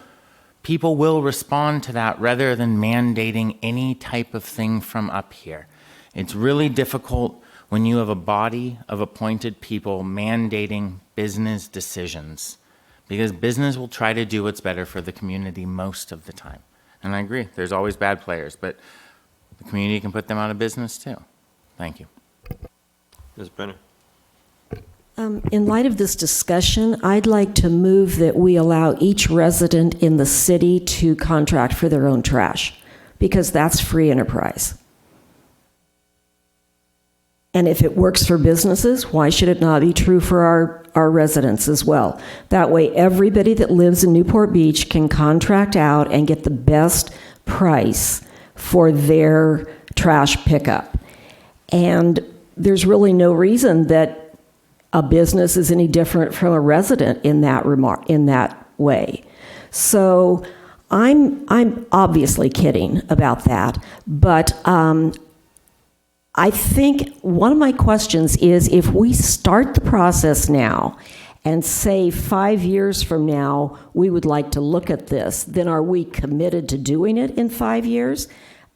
people will respond to that rather than mandating any type of thing from up here. It's really difficult when you have a body of appointed people mandating business decisions, because business will try to do what's better for the community most of the time. And I agree, there's always bad players, but the community can put them out of business too. Thank you. Ms. Brenner. In light of this discussion, I'd like to move that we allow each resident in the city to contract for their own trash, because that's free enterprise. And if it works for businesses, why should it not be true for our residents as well? That way, everybody that lives in Newport Beach can contract out and get the best price for their trash pickup. And there's really no reason that a business is any different from a resident in that way. So I'm obviously kidding about that, but I think one of my questions is, if we start the process now and say 5 years from now we would like to look at this, then are we committed to doing it in 5 years?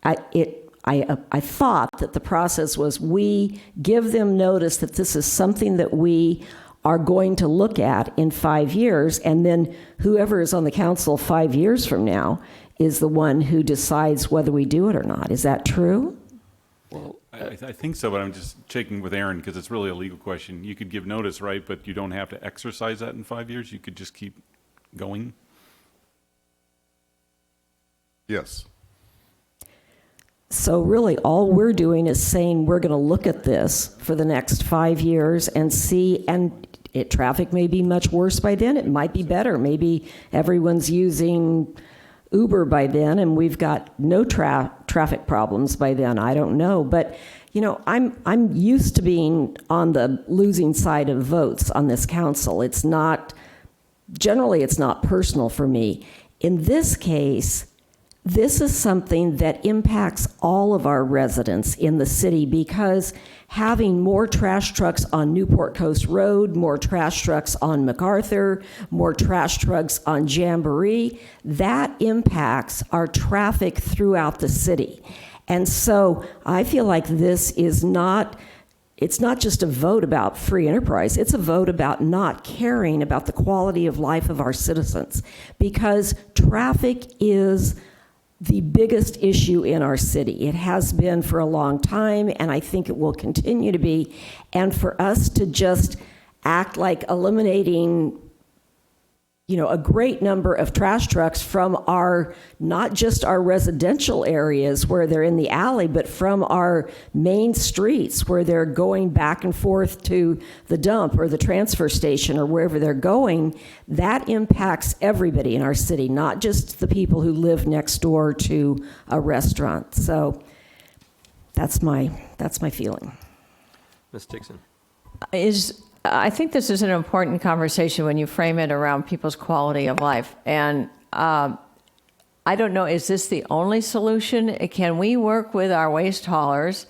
I thought that the process was we give them notice that this is something that we are going to look at in 5 years, and then whoever is on the council 5 years from now is the one who decides whether we do it or not. Is that true? Well, I think so, but I'm just checking with Aaron because it's really a legal question. You could give notice, right, but you don't have to exercise that in 5 years? You could just keep going? Yes. So really, all we're doing is saying we're going to look at this for the next 5 years and see, and traffic may be much worse by then. It might be better. Maybe everyone's using Uber by then and we've got no traffic problems by then. I don't know. But, I'm used to being on the losing side of votes on this council. Generally, it's not personal for me. In this case, this is something that impacts all of our residents in the city, because having more trash trucks on Newport Coast Road, more trash trucks on MacArthur, more trash trucks on Jamboree, that impacts our traffic throughout the city. And so I feel like this is it's not just a vote about free enterprise, it's a vote about not caring about the quality of life of our citizens, because traffic is the biggest issue in our city. It has been for a long time, and I think it will continue to be. And for us to just act like eliminating, a great number of trash trucks from not just our residential areas where they're in the alley, but from our main streets where they're going back and forth to the dump or the transfer station or wherever they're going, that impacts everybody in our city, not just the people who live next door to a restaurant. So that's my feeling. Ms. Dixon. I think this is an important conversation when you frame it around people's quality of life. And I don't know, is this the only solution? Can we work with our waste haulers,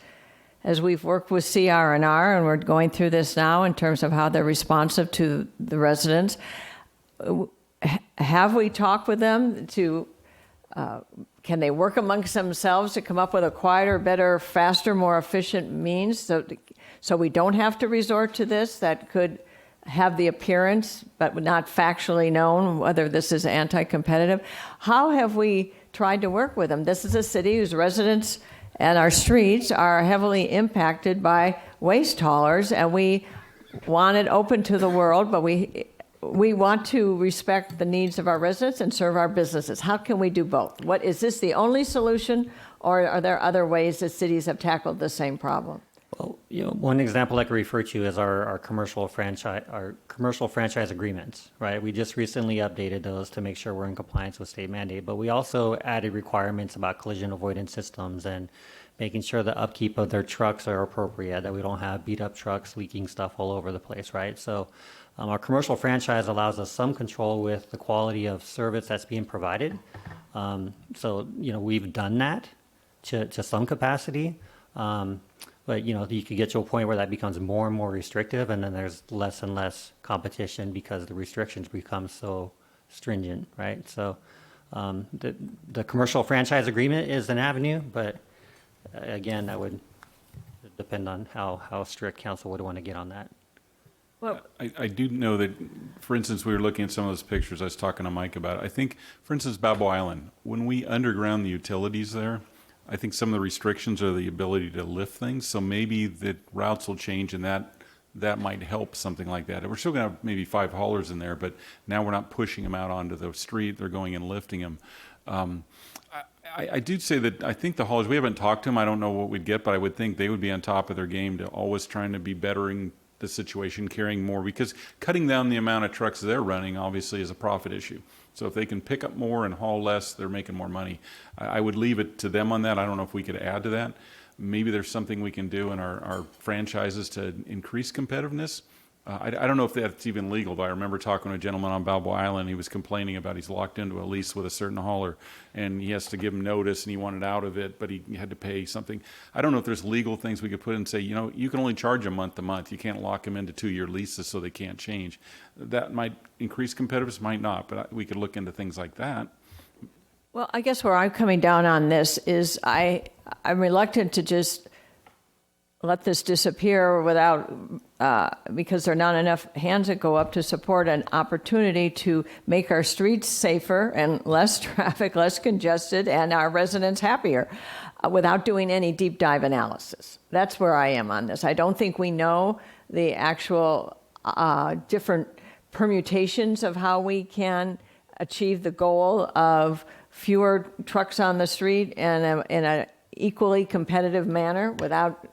as we've worked with CR&R, and we're going through this now in terms of how they're responsive to the residents? Have we talked with them to, can they work amongst themselves to come up with a quieter, better, faster, more efficient means so we don't have to resort to this that could have the appearance but not factually known whether this is anti-competitive? How have we tried to work with them? This is a city whose residents and our streets are heavily impacted by waste haulers, and we want it open to the world, but we want to respect the needs of our residents and serve our businesses. How can we do both? Is this the only solution, or are there other ways that cities have tackled the same problem? Well, one example I could refer to is our commercial franchise agreements, right? We just recently updated those to make sure we're in compliance with state mandate, but we also added requirements about collision avoidance systems and making sure the upkeep of their trucks are appropriate, that we don't have beat up trucks leaking stuff all over the place, right? So our commercial franchise allows us some control with the quality of service that's being provided. So, we've done that to some capacity. But, you could get to a point where that becomes more and more restrictive, and then there's less and less competition because the restrictions become so stringent, right? So the commercial franchise agreement is an avenue, but again, that would depend on how strict council would want to get on that. Well, I do know that, for instance, we were looking at some of those pictures. I was talking to Mike about it. I think, for instance, Balboa Island, when we underground the utilities there, I think some of the restrictions are the ability to lift things. So maybe the routes will change, and that might help something like that. We're still going to have maybe 5 haulers in there, but now we're not pushing them out onto the street. They're going and lifting them. I do say that I think the haulers, we haven't talked to them. I don't know what we'd get, but I would think they would be on top of their game to always trying to be bettering the situation, carrying more, because cutting down the amount of trucks they're running obviously is a profit issue. So if they can pick up more and haul less, they're making more money. I would leave it to them on that. I don't know if we could add to that. Maybe there's something we can do in our franchises to increase competitiveness. I don't know if that's even legal, but I remember talking to a gentleman on Balboa Island. He was complaining about he's locked into a lease with a certain hauler, and he has to give him notice, and he wanted out of it, but he had to pay something. I don't know if there's legal things we could put in and say, you can only charge them month to month. You can't lock them into 2-year leases so they can't change. That might increase competitiveness, might not, but we could look into things like that. Well, I guess where I'm coming down on this is I'm reluctant to just let this disappear without, because there are not enough hands that go up to support an opportunity to make our streets safer and less traffic, less congested, and our residents happier without doing any deep dive analysis. That's where I am on this. I don't think we know the actual different permutations of how we can achieve the goal of fewer trucks on the street and in an equally competitive manner without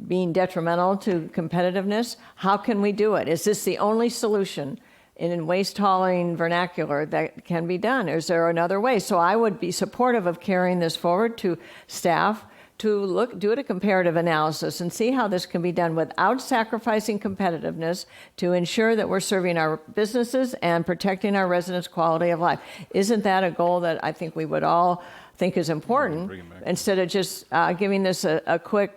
being detrimental to competitiveness. How can we do it? Is this the only solution in waste hauling vernacular that can be done? Or is there another way? So I would be supportive of carrying this forward to staff to do a comparative analysis and see how this can be done without sacrificing competitiveness to ensure that we're serving our businesses and protecting our residents' quality of life. Isn't that a goal that I think we would all think is important, instead of just giving this a quick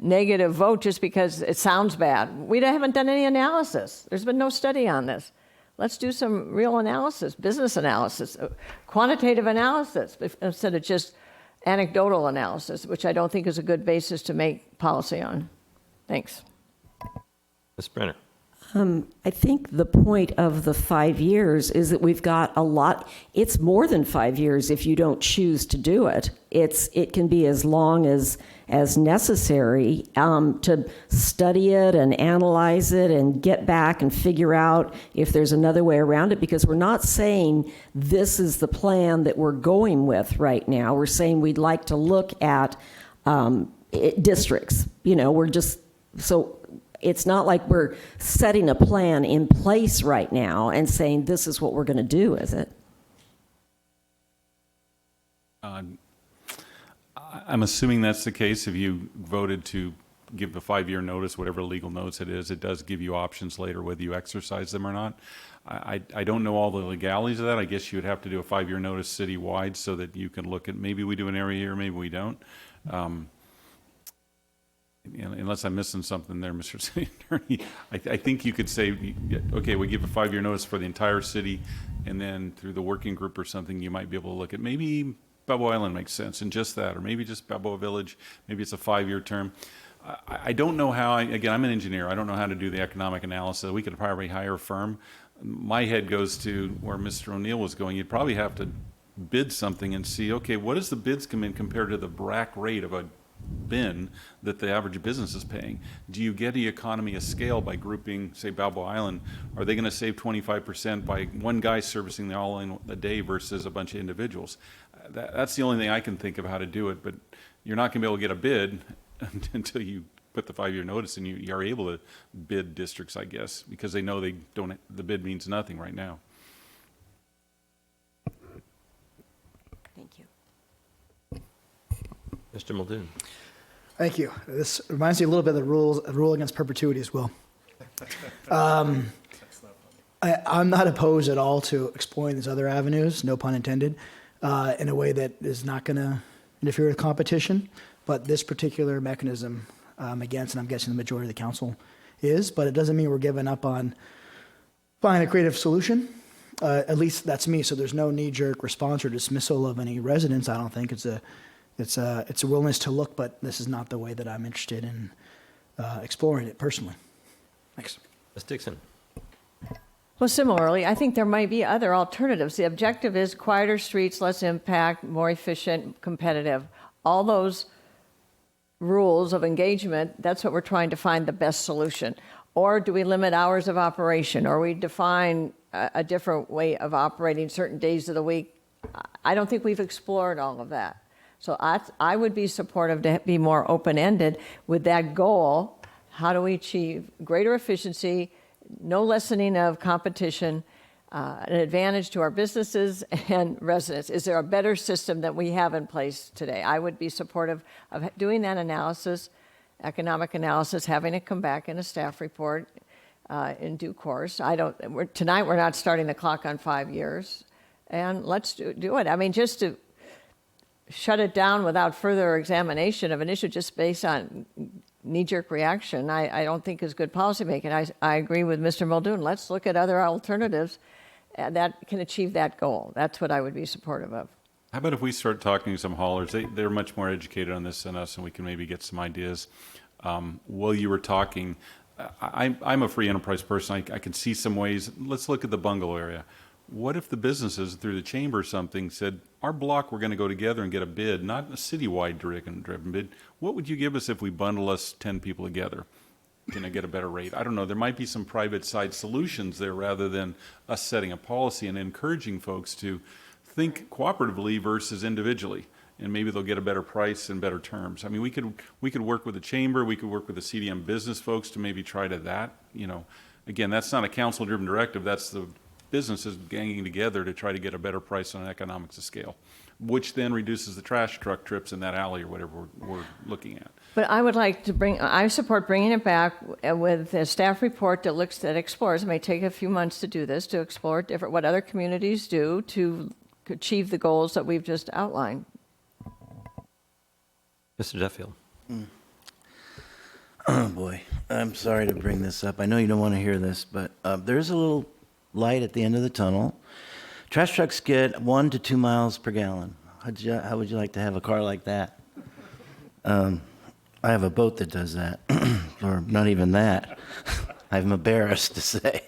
negative vote just because it sounds bad? We haven't done any analysis. There's been no study on this. Let's do some real analysis, business analysis, quantitative analysis, instead of just anecdotal analysis, which I don't think is a good basis to make policy on. Thanks. Ms. Brenner. I think the point of the 5 years is that we've got a lot. It's more than 5 years if you don't choose to do it. It can be as long as necessary to study it and analyze it and get back and figure out if there's another way around it, because we're not saying this is the plan that we're going with right now. We're saying we'd like to look at districts. We're just so. It's not like we're setting a plan in place right now and saying this is what we're going to do, is it? I'm assuming that's the case if you voted to give a 5-year notice, whatever legal notice it is. It does give you options later whether you exercise them or not. I don't know all the legalities of that. I guess you would have to do a 5-year notice citywide so that you can look at, maybe we do an area here, maybe we don't. Unless I'm missing something there, Mr. City Attorney, I think you could say, okay, we give a 5-year notice for the entire city, and then through the working group or something, you might be able to look at maybe Balboa Island makes sense, and just that, or maybe just Balboa Village, maybe it's a 5-year term. I don't know how, again, I'm an engineer, I don't know how to do the economic analysis. We could probably hire a firm. My head goes to where Mr. O'Neill was going. You'd probably have to bid something and see, okay, what does the bids come in compared to the BRAC rate of a bin that the average business is paying? Do you get the economy of scale by grouping, say, Balboa Island? Are they going to save 25% by one guy servicing the all in a day versus a bunch of individuals? That's the only thing I can think of how to do it, but you're not going to be able to get a bid until you put the 5-year notice and you are able to bid districts, I guess, because they know they don't, the bid means nothing right now. Thank you. Mr. Muldoon. Thank you. This reminds me a little bit of the rule against perpetuity as well. I'm not opposed at all to exploring these other avenues, no pun intended, in a way that is not going to interfere with competition. But this particular mechanism, against, and I'm guessing the majority of the council is, but it doesn't mean we're giving up on finding a creative solution. At least that's me. So there's no knee-jerk response or dismissal of any residents. I don't think it's a willingness to look, but this is not the way that I'm interested in exploring it personally. Thanks. Ms. Dixon. Well, similarly, I think there might be other alternatives. The objective is quieter streets, less impact, more efficient, competitive. All those rules of engagement, that's what we're trying to find the best solution. Or do we limit hours of operation? Or we define a different way of operating certain days of the week? I don't think we've explored all of that. So I would be supportive to be more open-ended with that goal. How do we achieve greater efficiency, no lessening of competition, an advantage to our businesses and residents? Is there a better system that we have in place today? I would be supportive of doing that analysis, economic analysis, having it come back in a staff report in due course. Tonight we're not starting the clock on 5 years, and let's do it. I mean, just to shut it down without further examination of an issue just based on knee-jerk reaction, I don't think is good policymaking. I agree with Mr. Muldoon. Let's look at other alternatives that can achieve that goal. That's what I would be supportive of. How about if we start talking to some haulers? They're much more educated on this than us, and we can maybe get some ideas. While you were talking, I'm a free enterprise person. I can see some ways. Let's look at the bungalow area. What if the businesses through the chamber or something said, our block, we're going to go together and get a bid, not a citywide driven bid. What would you give us if we bundle us 10 people together? Can I get a better rate? I don't know. There might be some private side solutions there rather than us setting a policy and encouraging folks to think cooperatively versus individually. And maybe they'll get a better price and better terms. I mean, we could work with the chamber. We could work with the CDM business folks to maybe try to that. You know, again, that's not a council-driven directive. That's the businesses ganging together to try to get a better price on economics of scale, which then reduces the trash truck trips in that alley or whatever we're looking at. But I would like to I support bringing it back with a staff report that explores. It may take a few months to do this, to explore what other communities do to achieve the goals that we've just outlined. Mr. Duffield. Oh, boy. I'm sorry to bring this up. I know you don't want to hear this, but there's a little light at the end of the tunnel. Trash trucks get 1 to 2 miles per gallon. How would you like to have a car like that? I have a boat that does that, or not even that. I'm embarrassed to say.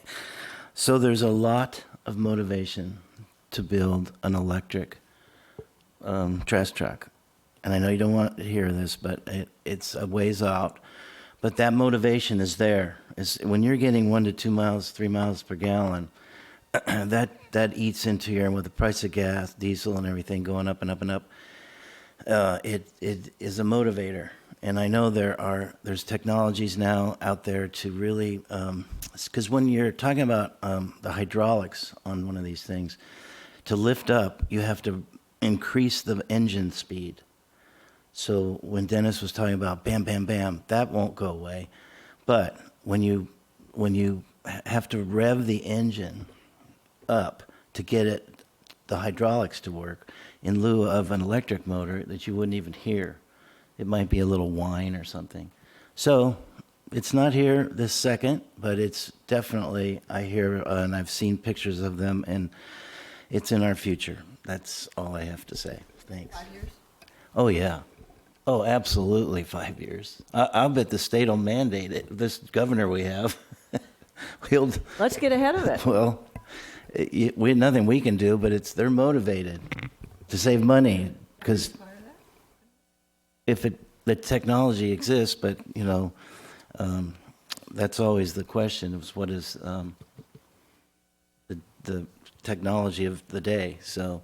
So there's a lot of motivation to build an electric trash truck. And I know you don't want to hear this, but it's a ways out. But that motivation is there. When you're getting 1 to 2 miles, 3 miles per gallon, that eats into your, with the price of gas, diesel, and everything going up and up and up. It is a motivator. And I know there's technologies now out there to really, because when you're talking about the hydraulics on one of these things, to lift up, you have to increase the engine speed So when Dennis was talking about bam, bam, bam, that won't go away. But when you have to rev the engine up to get the hydraulics to work in lieu of an electric motor that you wouldn't even hear, it might be a little whine or something. So it's not here this second, but it's definitely, I hear, and I've seen pictures of them, and it's in our future. That's all I have to say. Thanks. 5 years? Oh, yeah. Oh, absolutely 5 years. I'll bet the state will mandate it. This governor we have, Let's get ahead of it. well, we nothing we can do, but they're motivated to save money because the technology exists, but that's always the question: is what is the technology of the day? So,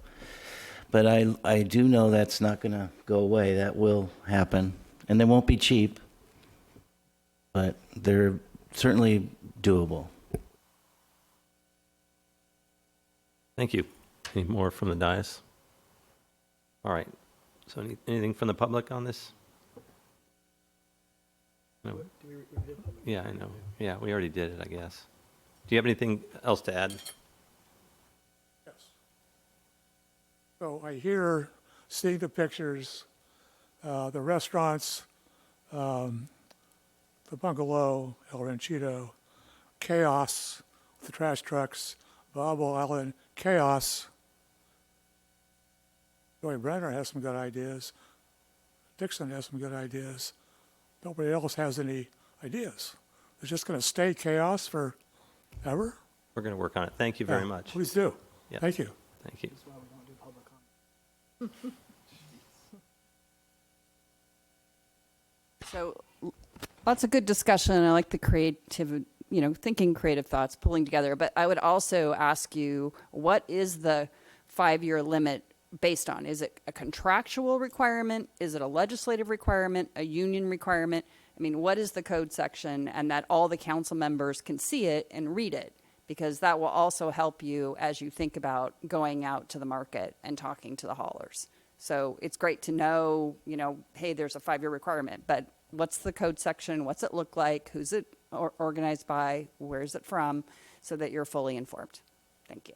but I do know that's not going to go away. That will happen, and they won't be cheap, but they're certainly doable. Thank you. Any more from the dais? All right. So anything from the public on this? No. Yeah, I know. Yeah, we already did it, I guess. Do you have anything else to add? Yes. So I hear, seeing the pictures, the restaurants, the bungalow, El Ranchito, chaos, the trash trucks, Bobo Island, chaos. Joey Brenner has some good ideas. Dixon has some good ideas. Nobody else has any ideas. It's just going to stay chaos forever? We're going to work on it. Thank you very Yeah, much. Please do. Yeah. Thank you. Thank you. So lots of good discussion. I like the creative, thinking creative thoughts, pulling together. But I would also ask you, what is the 5-year limit based on? Is it a contractual requirement? Is it a legislative requirement, a union requirement? I mean, what is the code section, and that all the council members can see it and read it? Because that will also help you as you think about going out to the market and talking to the haulers. So it's great to know, hey, there's a 5-year requirement, but what's the code section? What's it look like? Who's it organized by? Where is it from? So that you're fully informed. Thank you.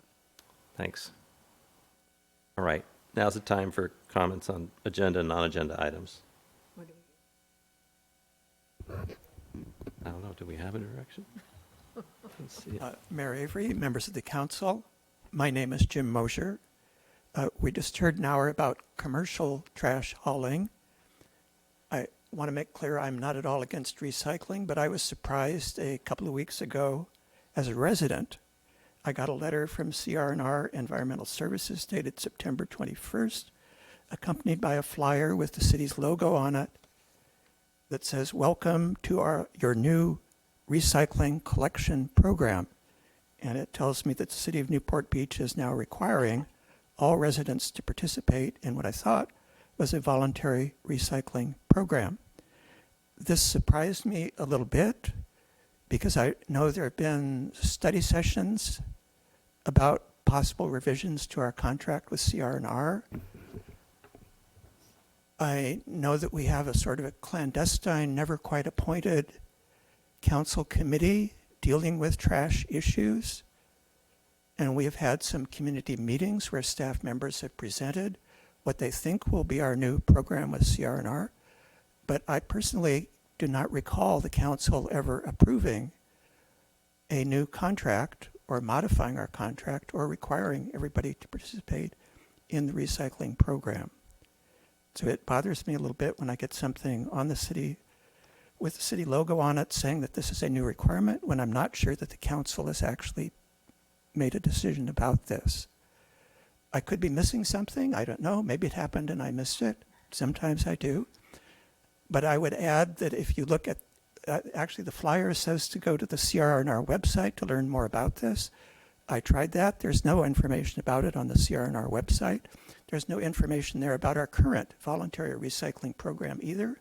Thanks. All right. Now's the time for comments on agenda and non-agenda items. I don't know. Do we have a direction? Let's see. Mayor Avery, members of the council, my name is Jim Mosher. We just heard an hour about commercial trash hauling. I want to make clear I'm not at all against recycling, but I was surprised a couple of weeks ago as a resident. I got a letter from CR&R Environmental Services dated September 21st, accompanied by a flyer with the city's logo on it that says, "Welcome to your new recycling collection program." And it tells me that the city of Newport Beach is now requiring all residents to participate in what I thought was a voluntary recycling program. This surprised me a little bit because I know there have been study sessions about possible revisions to our contract with CR&R. I know that we have a sort of a clandestine, never quite appointed council committee dealing with trash issues. And we have had some community meetings where staff members have presented what they think will be our new program with CR&R. But I personally do not recall the council ever approving a new contract or modifying our contract or requiring everybody to participate in the recycling program. So it bothers me a little bit when I get something on the city with the city logo on it saying that this is a new requirement when I'm not sure that the council has actually made a decision about this. I could be missing something. I don't know. Maybe it happened and I missed it. Sometimes I do. But I would add that if you look at, actually the flyer says to go to the CR&R website to learn more about this. I tried that. There's no information about it on the CR&R website. There's no information there about our current voluntary recycling program either.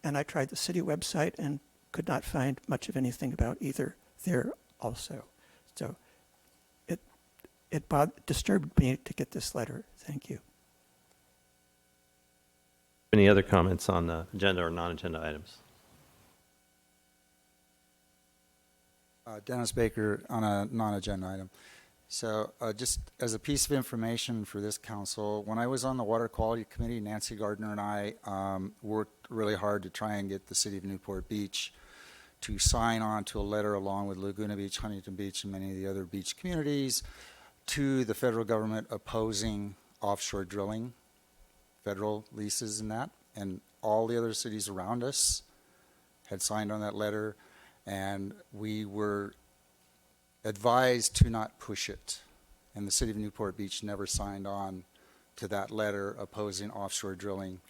And I tried the city website and could not find much of anything about either there also. So it disturbed me to get this letter. Thank you. Any other comments on the agenda or non-agenda items? Dennis Baker on a non-agenda item. So just as a piece of information for this council, when I was on the Water Quality Committee, Nancy Gardner and I worked really hard to try and get the city of Newport Beach to sign on to a letter along with Laguna Beach, Huntington Beach, and many of the other beach communities to the federal government opposing offshore drilling, federal leases and that. And all the other cities around us had signed on that letter, and we were advised to not push it. And the city of Newport Beach never signed on to that letter opposing offshore drilling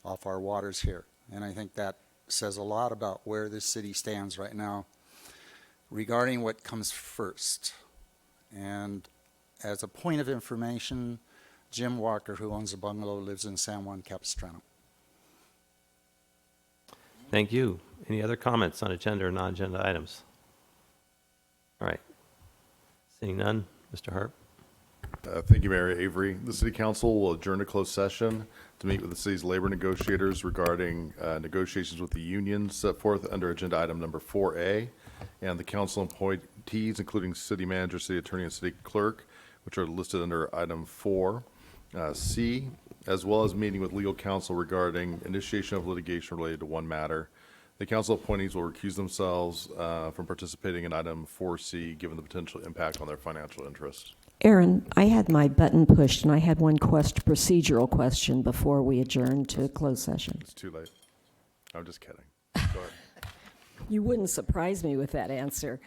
off our waters here. And I think that says a lot about where this city stands right now regarding what comes first. And as a point of information, Jim Walker, who owns a bungalow, lives in San Juan Capistrano. Thank you. Any other comments on agenda or non-agenda items? All right. Seeing none, Mr. Harp. Thank you, Mayor Avery. The City Council will adjourn to closed session to meet with the city's labor negotiators regarding negotiations with the union set forth under agenda item number 4A, and the council appointees, including city manager, city attorney, and city clerk, which are listed under item 4C, as well as meeting with legal counsel regarding initiation of litigation related to one matter. The council appointees will recuse themselves from participating in item 4C, given the potential impact on their financial interests. Aaron, I had my button pushed, and I had one procedural question before we adjourn to closed session. It's too late. I'm just kidding. Go ahead. You wouldn't surprise me with that answer.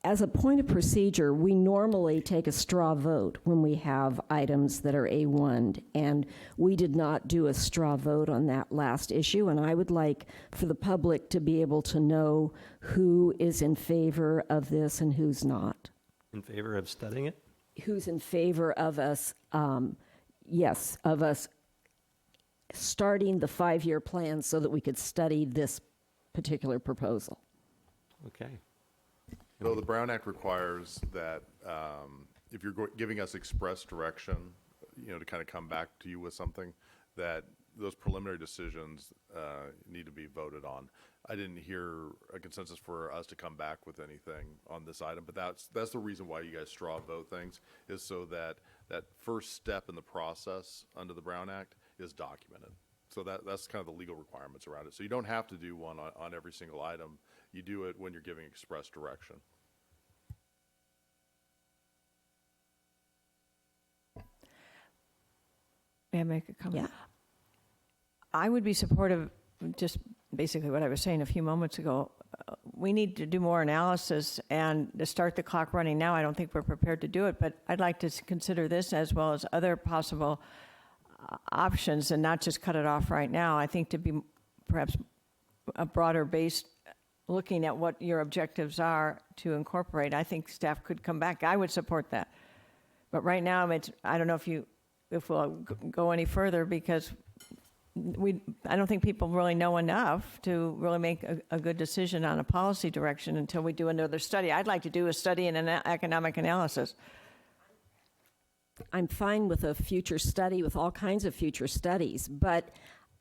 As a point of procedure, we normally take a straw vote when we have items that are A1'd, and we did not do a straw vote on that last issue, and I would like for the public to be able to know who is in favor of this and who's not. In favor of studying it? Who's in favor of us, yes, of us starting the 5-year plan so that we could study this particular proposal. Okay. So the Brown Act requires that if you're giving us express direction, to kind of come back to you with something, that those preliminary decisions need to be voted on. I didn't hear a consensus for us to come back with anything on this item, but that's the reason why you guys straw vote things, is so that that first step in the process under the Brown Act is documented. So that's kind of the legal requirements around it. So you don't have to do one on every single item. You do it when you're giving express direction. May I make a comment? Yeah. I would be supportive, just basically what I was saying a few moments ago. We need to do more analysis and to start the clock running now. I don't think we're prepared to do it, but I'd like to consider this as well as other possible options and not just cut it off right now. I think to be perhaps a broader base, looking at what your objectives are to incorporate, I think staff could come back. I would support that. But right now, I don't know if we'll go any further, because I don't think people really know enough to really make a good decision on a policy direction until we do another study. I'd like to do a study and an economic analysis. I'm fine with a future study, with all kinds of future studies, but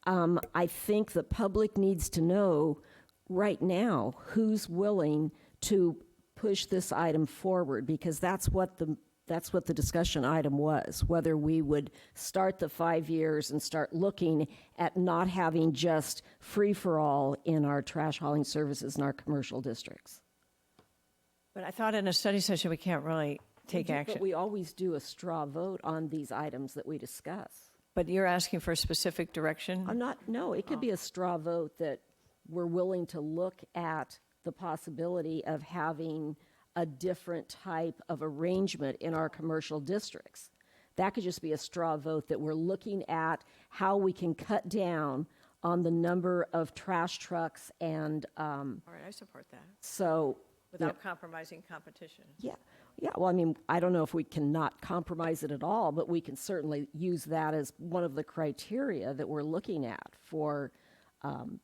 I think the public needs to know right now who's willing to push this item forward, because that's what the discussion item was, whether we would start the 5 years and start looking at not having just free-for-all in our trash hauling services in our commercial districts. But I thought in a study session we can't really take action. But we always do a straw vote on these items that we discuss. But you're asking for a specific direction? No, it could be a straw vote that we're willing to look at the possibility of having a different type of arrangement in our commercial districts. That could just be a straw vote that we're looking at how we can cut down on the number of trash trucks and All right, I support that. so Without compromising competition. Yeah, well, I mean, I don't know if we can not compromise it at all, but we can certainly use that as one of the criteria that we're looking at for,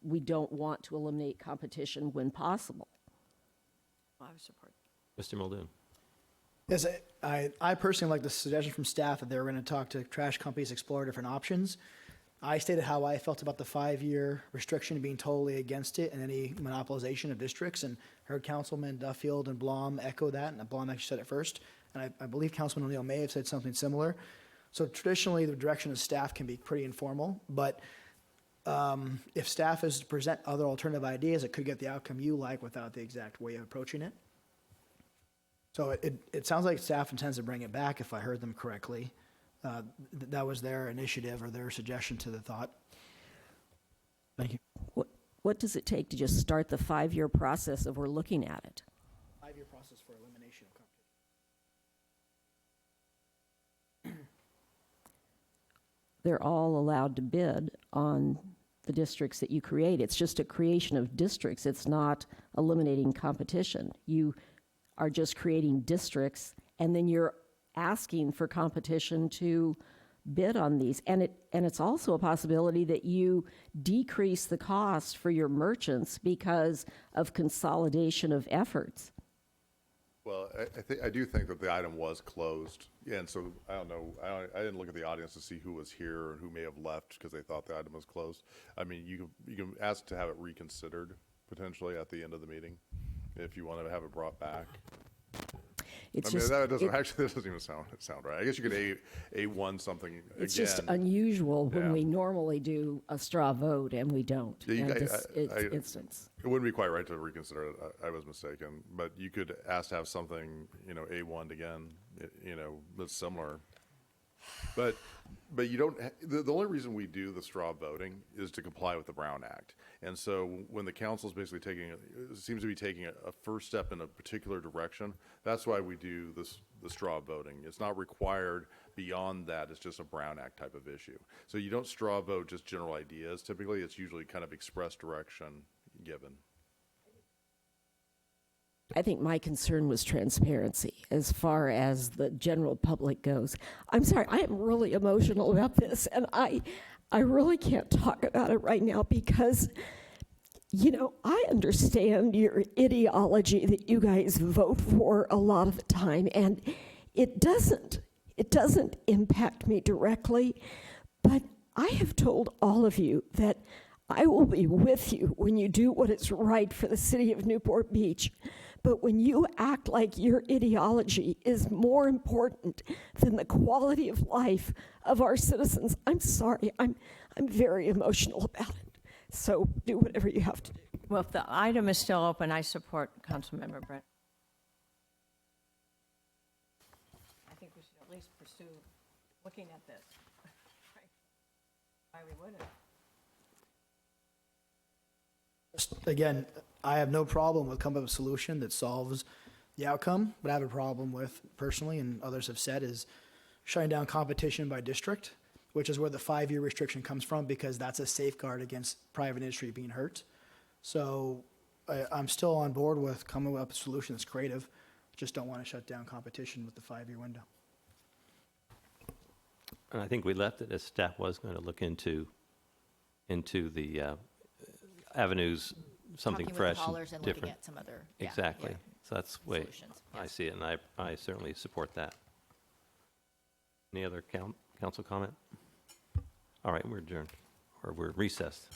we don't want to eliminate competition when possible. Well, I would support that. Mr. Muldoon. Yes, I personally like the suggestion from staff that they were going to talk to trash companies, explore different options. I stated how I felt about the 5-year restriction, being totally against it and any monopolization of districts, and heard Councilman Duffield and Blom echo that, and Blom actually said it first, and I believe Councilman O'Neill may have said something similar. So traditionally, the direction of staff can be pretty informal, but if staff is to present other alternative ideas, it could get the outcome you like without the exact way of approaching it. So it sounds like staff intends to bring it back, if I heard them correctly. That was their initiative or their suggestion to the thought. Thank you. What does it take to just start the 5-year process of we're looking at it? 5-year process for elimination of competition. They're all allowed to bid on the districts that you create. It's just a creation of districts. It's not eliminating competition. You are just creating districts, and then you're asking for competition to bid on these. And it's also a possibility that you decrease the cost for your merchants because of consolidation of efforts. Well, I do think that the item was closed, and so I don't know. I didn't look at the audience to see who was here and who may have left because they thought the item was closed. I mean, you can ask to have it reconsidered potentially at the end of the meeting if you want to have it brought back. It's I mean, just, that doesn't even sound right. I guess you could A1 something it's again. just unusual when Yeah. we normally do a straw vote and we don't Yeah, in this instance. It wouldn't be quite right to reconsider it. I was mistaken, but you could ask to have something, A1 again, that's similar. But you don't. The only reason we do the straw voting is to comply with the Brown Act. And so when the council is basically seems to be taking a first step in a particular direction, that's why we do the straw voting. It's not required beyond that. It's just a Brown Act type of issue. So you don't straw vote just general ideas. Typically, it's usually kind of express direction given. I think my concern was transparency as far as the general public goes. I'm sorry, I am really emotional about this, and I really can't talk about it right now because, I understand your ideology that you guys vote for a lot of the time, and it doesn't impact me directly, but I have told all of you that I will be with you when you do what is right for the city of Newport Beach. But when you act like your ideology is more important than the quality of life of our citizens, I'm sorry, I'm very emotional about it. So do whatever you have to do. Well, if the item is still open, I support Councilmember Brent. I think we should at least pursue looking at this. Why we wouldn't. Again, I have no problem with coming up with a solution that solves the outcome. What I have a problem with personally, and others have said, is shutting down competition by district, which is where the 5-year restriction comes from, because that's a safeguard against private industry being hurt. So I'm still on board with coming up with a solution that's creative. Just don't want to shut down competition with the 5-year window. And I think we left it as staff was going to look into the avenues, something Talking with fresh callers and and looking different. at some other, Exactly. So that's the way solutions, I see it, and I certainly support that. Any other council comment? All right, we're adjourned, or we're recessed.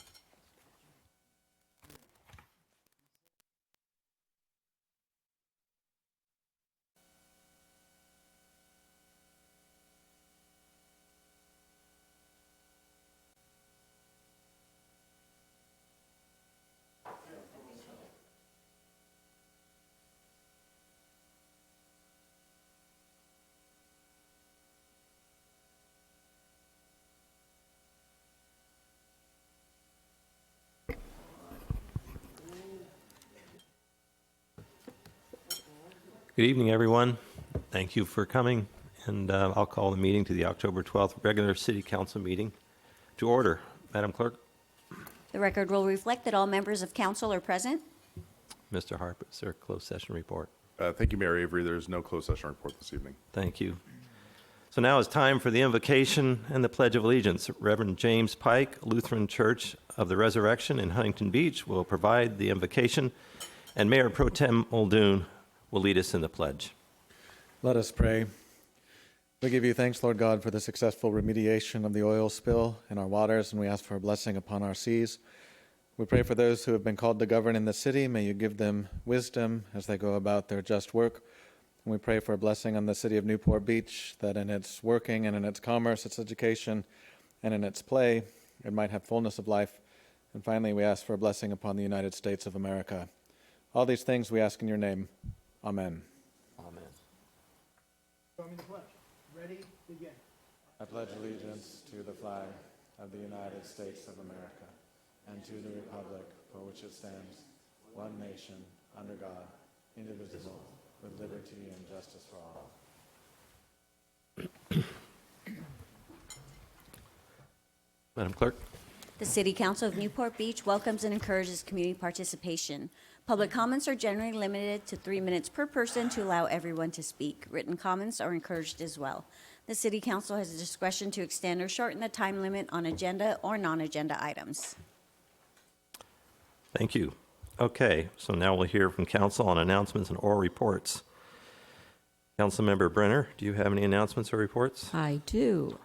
Good evening, everyone. Thank you for coming, and I'll call the meeting to the October 12th regular city council meeting to order. Madam Clerk? The record will reflect that all members of council are present. Mr. Harp, is there a closed session report? Thank you, Mayor Avery. There's no closed session report this evening. Thank you. So now it's time for the invocation and the Pledge of Allegiance. Reverend James Pike, Lutheran Church of the Resurrection in Huntington Beach, will provide the invocation, and Mayor Pro Tem Muldoon will lead us in the pledge. Let us pray. We give you thanks, Lord God, for the successful remediation of the oil spill in our waters, and we ask for a blessing upon our seas. We pray for those who have been called to govern in the city. May you give them wisdom as they go about their just work. And we pray for a blessing on the city of Newport Beach, that in its working and in its commerce, its education, and in its play, it might have fullness of life. And finally, we ask for a blessing upon the United States of America. All these things we ask in your name. Amen. Amen. Show me the pledge. Ready, begin. I pledge allegiance to the flag of the United States of America and to the republic for which it stands, one nation, under God, indivisible, with liberty and justice for all. Madam Clerk? The City Council of Newport Beach welcomes and encourages community participation. Public comments are generally limited to 3 minutes per person to allow everyone to speak. Written comments are encouraged as well. The City Council has the discretion to extend or shorten the time limit on agenda or non-agenda items. Thank you. Okay, so now we'll hear from council on announcements and oral reports. Councilmember Brenner, do you have any announcements or reports? I do.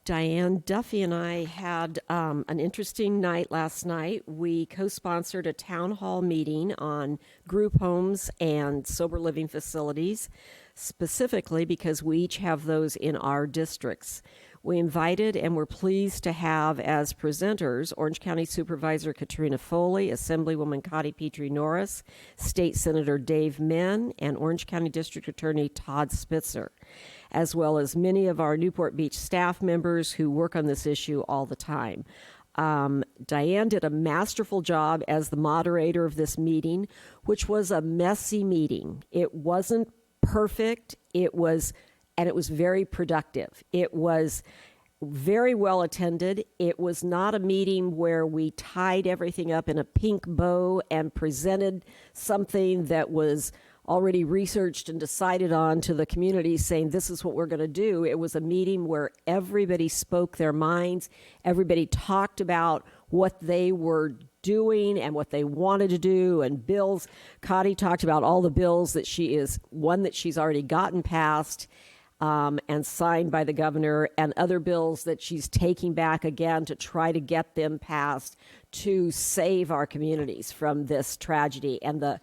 Diane Duffy and I had an interesting night last night. We co-sponsored a town hall meeting on group homes and sober living facilities, specifically because we each have those in our districts. We invited and were pleased to have as presenters Orange County Supervisor Katrina Foley, Assemblywoman Connie Petrie-Norris, State Senator Dave Menn, and Orange County District Attorney Todd Spitzer, as well as many of our Newport Beach staff members who work on this issue all the time. Diane did a masterful job as the moderator of this meeting, which was a messy meeting. It wasn't perfect. It was very productive. It was very well attended. It was not a meeting where we tied everything up in a pink bow and presented something that was already researched and decided on to the community saying this is what we're going to do. It was a meeting where everybody spoke their minds. Everybody talked about what they were doing and what they wanted to do, and bills. Connie talked about all the bills that she's already gotten passed and signed by the governor, and other bills that she's taking back again to try to get them passed to save our communities from this tragedy. And the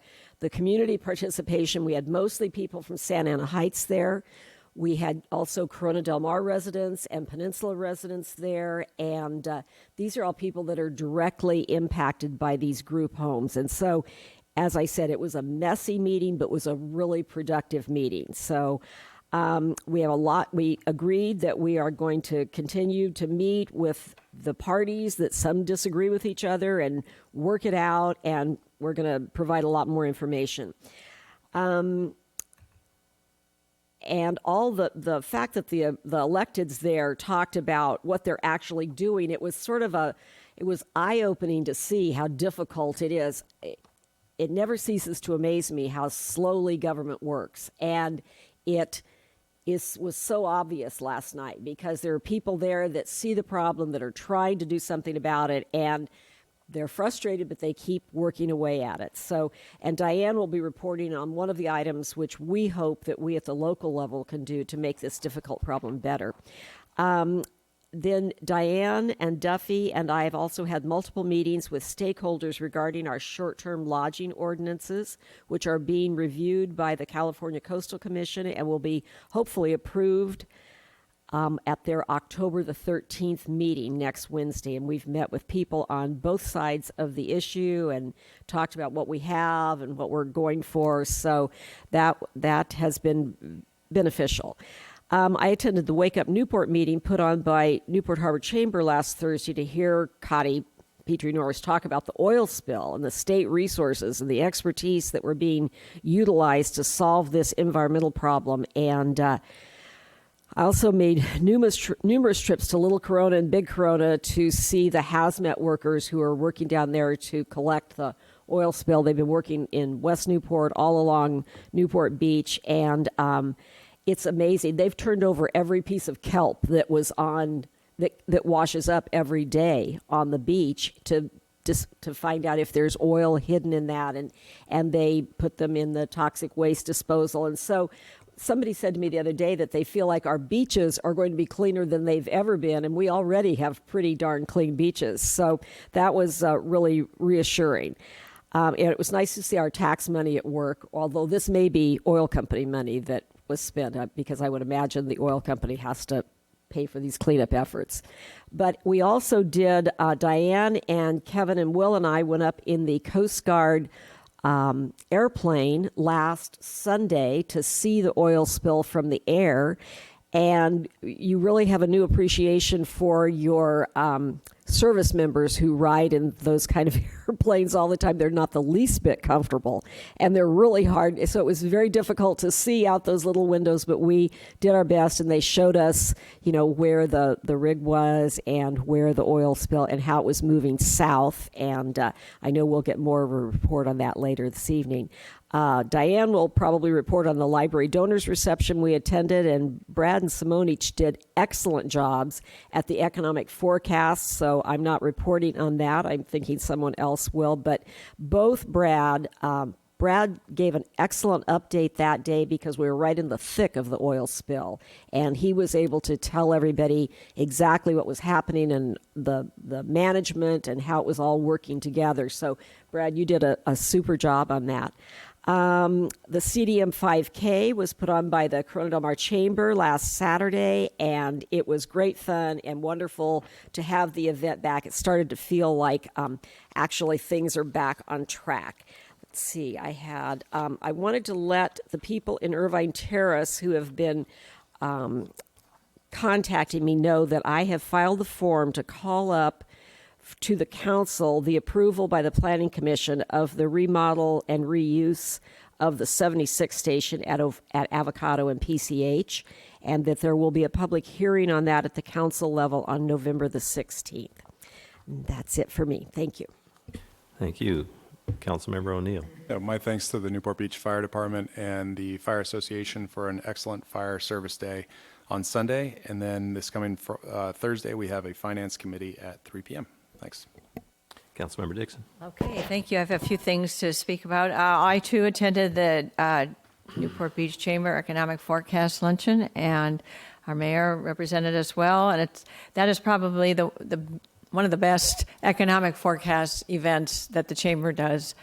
community participation, we had mostly people from Santa Ana Heights there. We had also Corona Del Mar residents and Peninsula residents there, and these are all people that are directly impacted by these group homes. And so, as I said, it was a messy meeting, but was a really productive meeting. So we agreed that we are going to continue to meet with the parties, that some disagree with each other, and work it out, and we're going to provide a lot more information. And all the fact that the electeds there talked about what they're actually doing, it was it was eye-opening to see how difficult it is. It never ceases to amaze me how slowly government works. And it was so obvious last night because there are people there that see the problem, that are trying to do something about it, and they're frustrated, but they keep working away at it. So, and Diane will be reporting on one of the items which we hope that we at the local level can do to make this difficult problem better. Then Diane and Duffy and I have also had multiple meetings with stakeholders regarding our short-term lodging ordinances, which are being reviewed by the California Coastal Commission and will be hopefully approved at their October the 13th meeting next Wednesday. And we've met with people on both sides of the issue and talked about what we have and what we're going for. So that has been beneficial. I attended the Wake Up Newport meeting put on by Newport Harbor Chamber last Thursday to hear Connie Petrie-Norris talk about the oil spill and the state resources and the expertise that were being utilized to solve this environmental problem. And I also made numerous trips to Little Corona and Big Corona to see the hazmat workers who are working down there to collect the oil spill. They've been working in West Newport, all along Newport Beach, and it's amazing. They've turned over every piece of kelp that was that washes up every day on the beach to find out if there's oil hidden in that, and they put them in the toxic waste disposal. And so somebody said to me the other day that they feel like our beaches are going to be cleaner than they've ever been, and we already have pretty darn clean beaches. So that was really reassuring. And it was nice to see our tax money at work, although this may be oil company money that was spent, because I would imagine the oil company has to pay for these cleanup efforts. But we also did, Diane and Kevin and Will and I went up in the Coast Guard airplane last Sunday to see the oil spill from the air. And you really have a new appreciation for your service members who ride in those kind of airplanes all the time. They're not the least bit comfortable, and they're really hard. So it was very difficult to see out those little windows, but we did our best, and they showed us, where the rig was and where the oil spill and how it was moving south. And I know we'll get more of a report on that later this evening. Diane will probably report on the library donors reception we attended, and Brad and Simone each did excellent jobs at the economic forecast, so I'm not reporting on that. I'm thinking someone else will, but both Brad gave an excellent update that day because we were right in the thick of the oil spill, and he was able to tell everybody exactly what was happening and the management and how it was all working together. So, Brad, you did a super job on that. The CDM 5K was put on by the Corona Del Mar Chamber last Saturday, and it was great fun and wonderful to have the event back. It started to feel like actually things are back on track. Let's see, I wanted to let the people in Irvine Terrace who have been contacting me know that I have filed the form to call up to the council the approval by the Planning Commission of the remodel and reuse of the 76 station at Avocado and PCH, and that there will be a public hearing on that at the council level on November the 16th. And that's it for me. Thank you. Thank you. Councilmember O'Neill. My thanks to the Newport Beach Fire Department and the Fire Association for an excellent fire service day on Sunday. And then this coming Thursday, we have a finance committee at 3 p.m. Thanks. Councilmember Dixon. Okay, thank you. I have a few things to speak about. I, too, attended the Newport Beach Chamber Economic Forecast Luncheon, and our mayor represented us well. And that is probably the one of the best economic forecast events that the chamber does,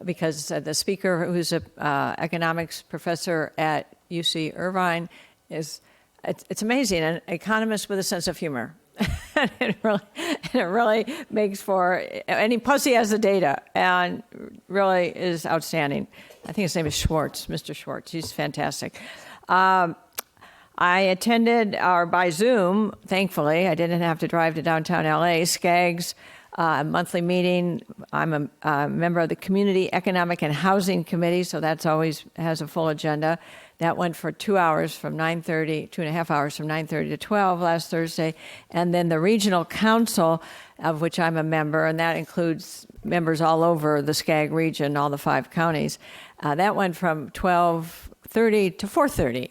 because the speaker, who's an economics professor at UC Irvine, it's amazing, an economist with a sense of humor. And it really makes for, and he has the data, and really is outstanding. I think his name is Schwartz, Mr. Schwartz. He's fantastic. I attended, by Zoom, thankfully. I didn't have to drive to downtown LA, SCAG's monthly meeting. I'm a member of the Community Economic and Housing Committee, so that's always has a full agenda. That went for 2 hours from 9:30, 2.5 hours from 9:30 to 12 last Thursday. And then the Regional Council, of which I'm a member, and that includes members all over the SCAG region, all the 5 counties. That went from 12:30 to 4:30.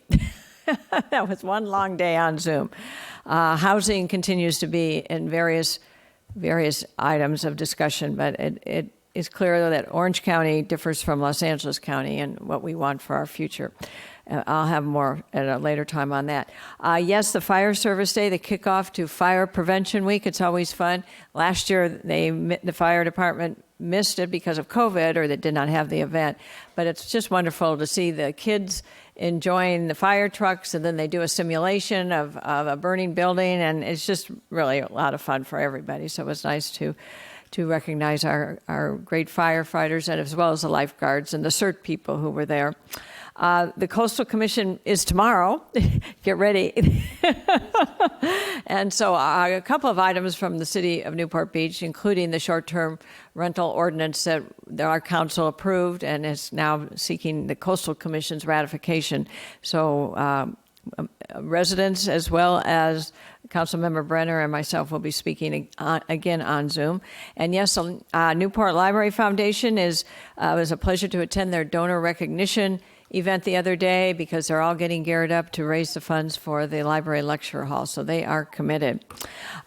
That was one long day on Zoom. Housing continues to be in various items of discussion, but it is clear that Orange County differs from Los Angeles County and what we want for our future. I'll have more at a later time on that. Yes, the Fire Service Day, the kickoff to Fire Prevention Week. It's always fun. Last year, the fire department missed it because of COVID, or they did not have the event. But it's just wonderful to see the kids enjoying the fire trucks, and then they do a simulation of a burning building, and it's just really a lot of fun for everybody. So it was nice to recognize our great firefighters, and as well as the lifeguards and the CERT people who were there. The Coastal Commission is tomorrow. Get ready. And so a couple of items from the city of Newport Beach, including the short-term rental ordinance that our council approved and is now seeking the Coastal Commission's ratification. So residents, as well as Councilmember Brenner and myself, will be speaking again on Zoom. And yes, Newport Library Foundation it was a pleasure to attend their donor recognition event the other day, because they're all getting geared up to raise the funds for the library lecture hall, so they are committed.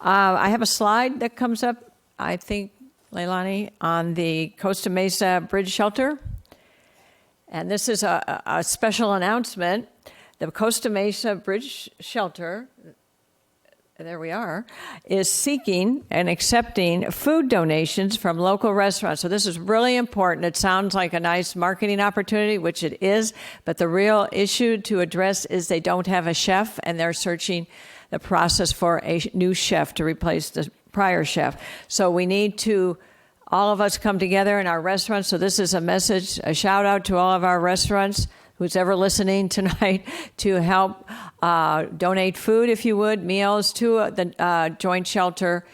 I have a slide that comes up, I think, Leilani, on the Costa Mesa Bridge Shelter. And this is a special announcement The Costa Mesa Bridge Shelter, there we are, is seeking and accepting food donations from local restaurants. So this is really important. It sounds like a nice marketing opportunity, which it is, but the real issue to address is they don't have a chef, and they're searching the process for a new chef to replace the prior chef. So we need to, all of us come together in our restaurants. So this is a message, a shout out to all of our restaurants, who's ever listening tonight, to help donate food, if you would, meals to the joint shelter,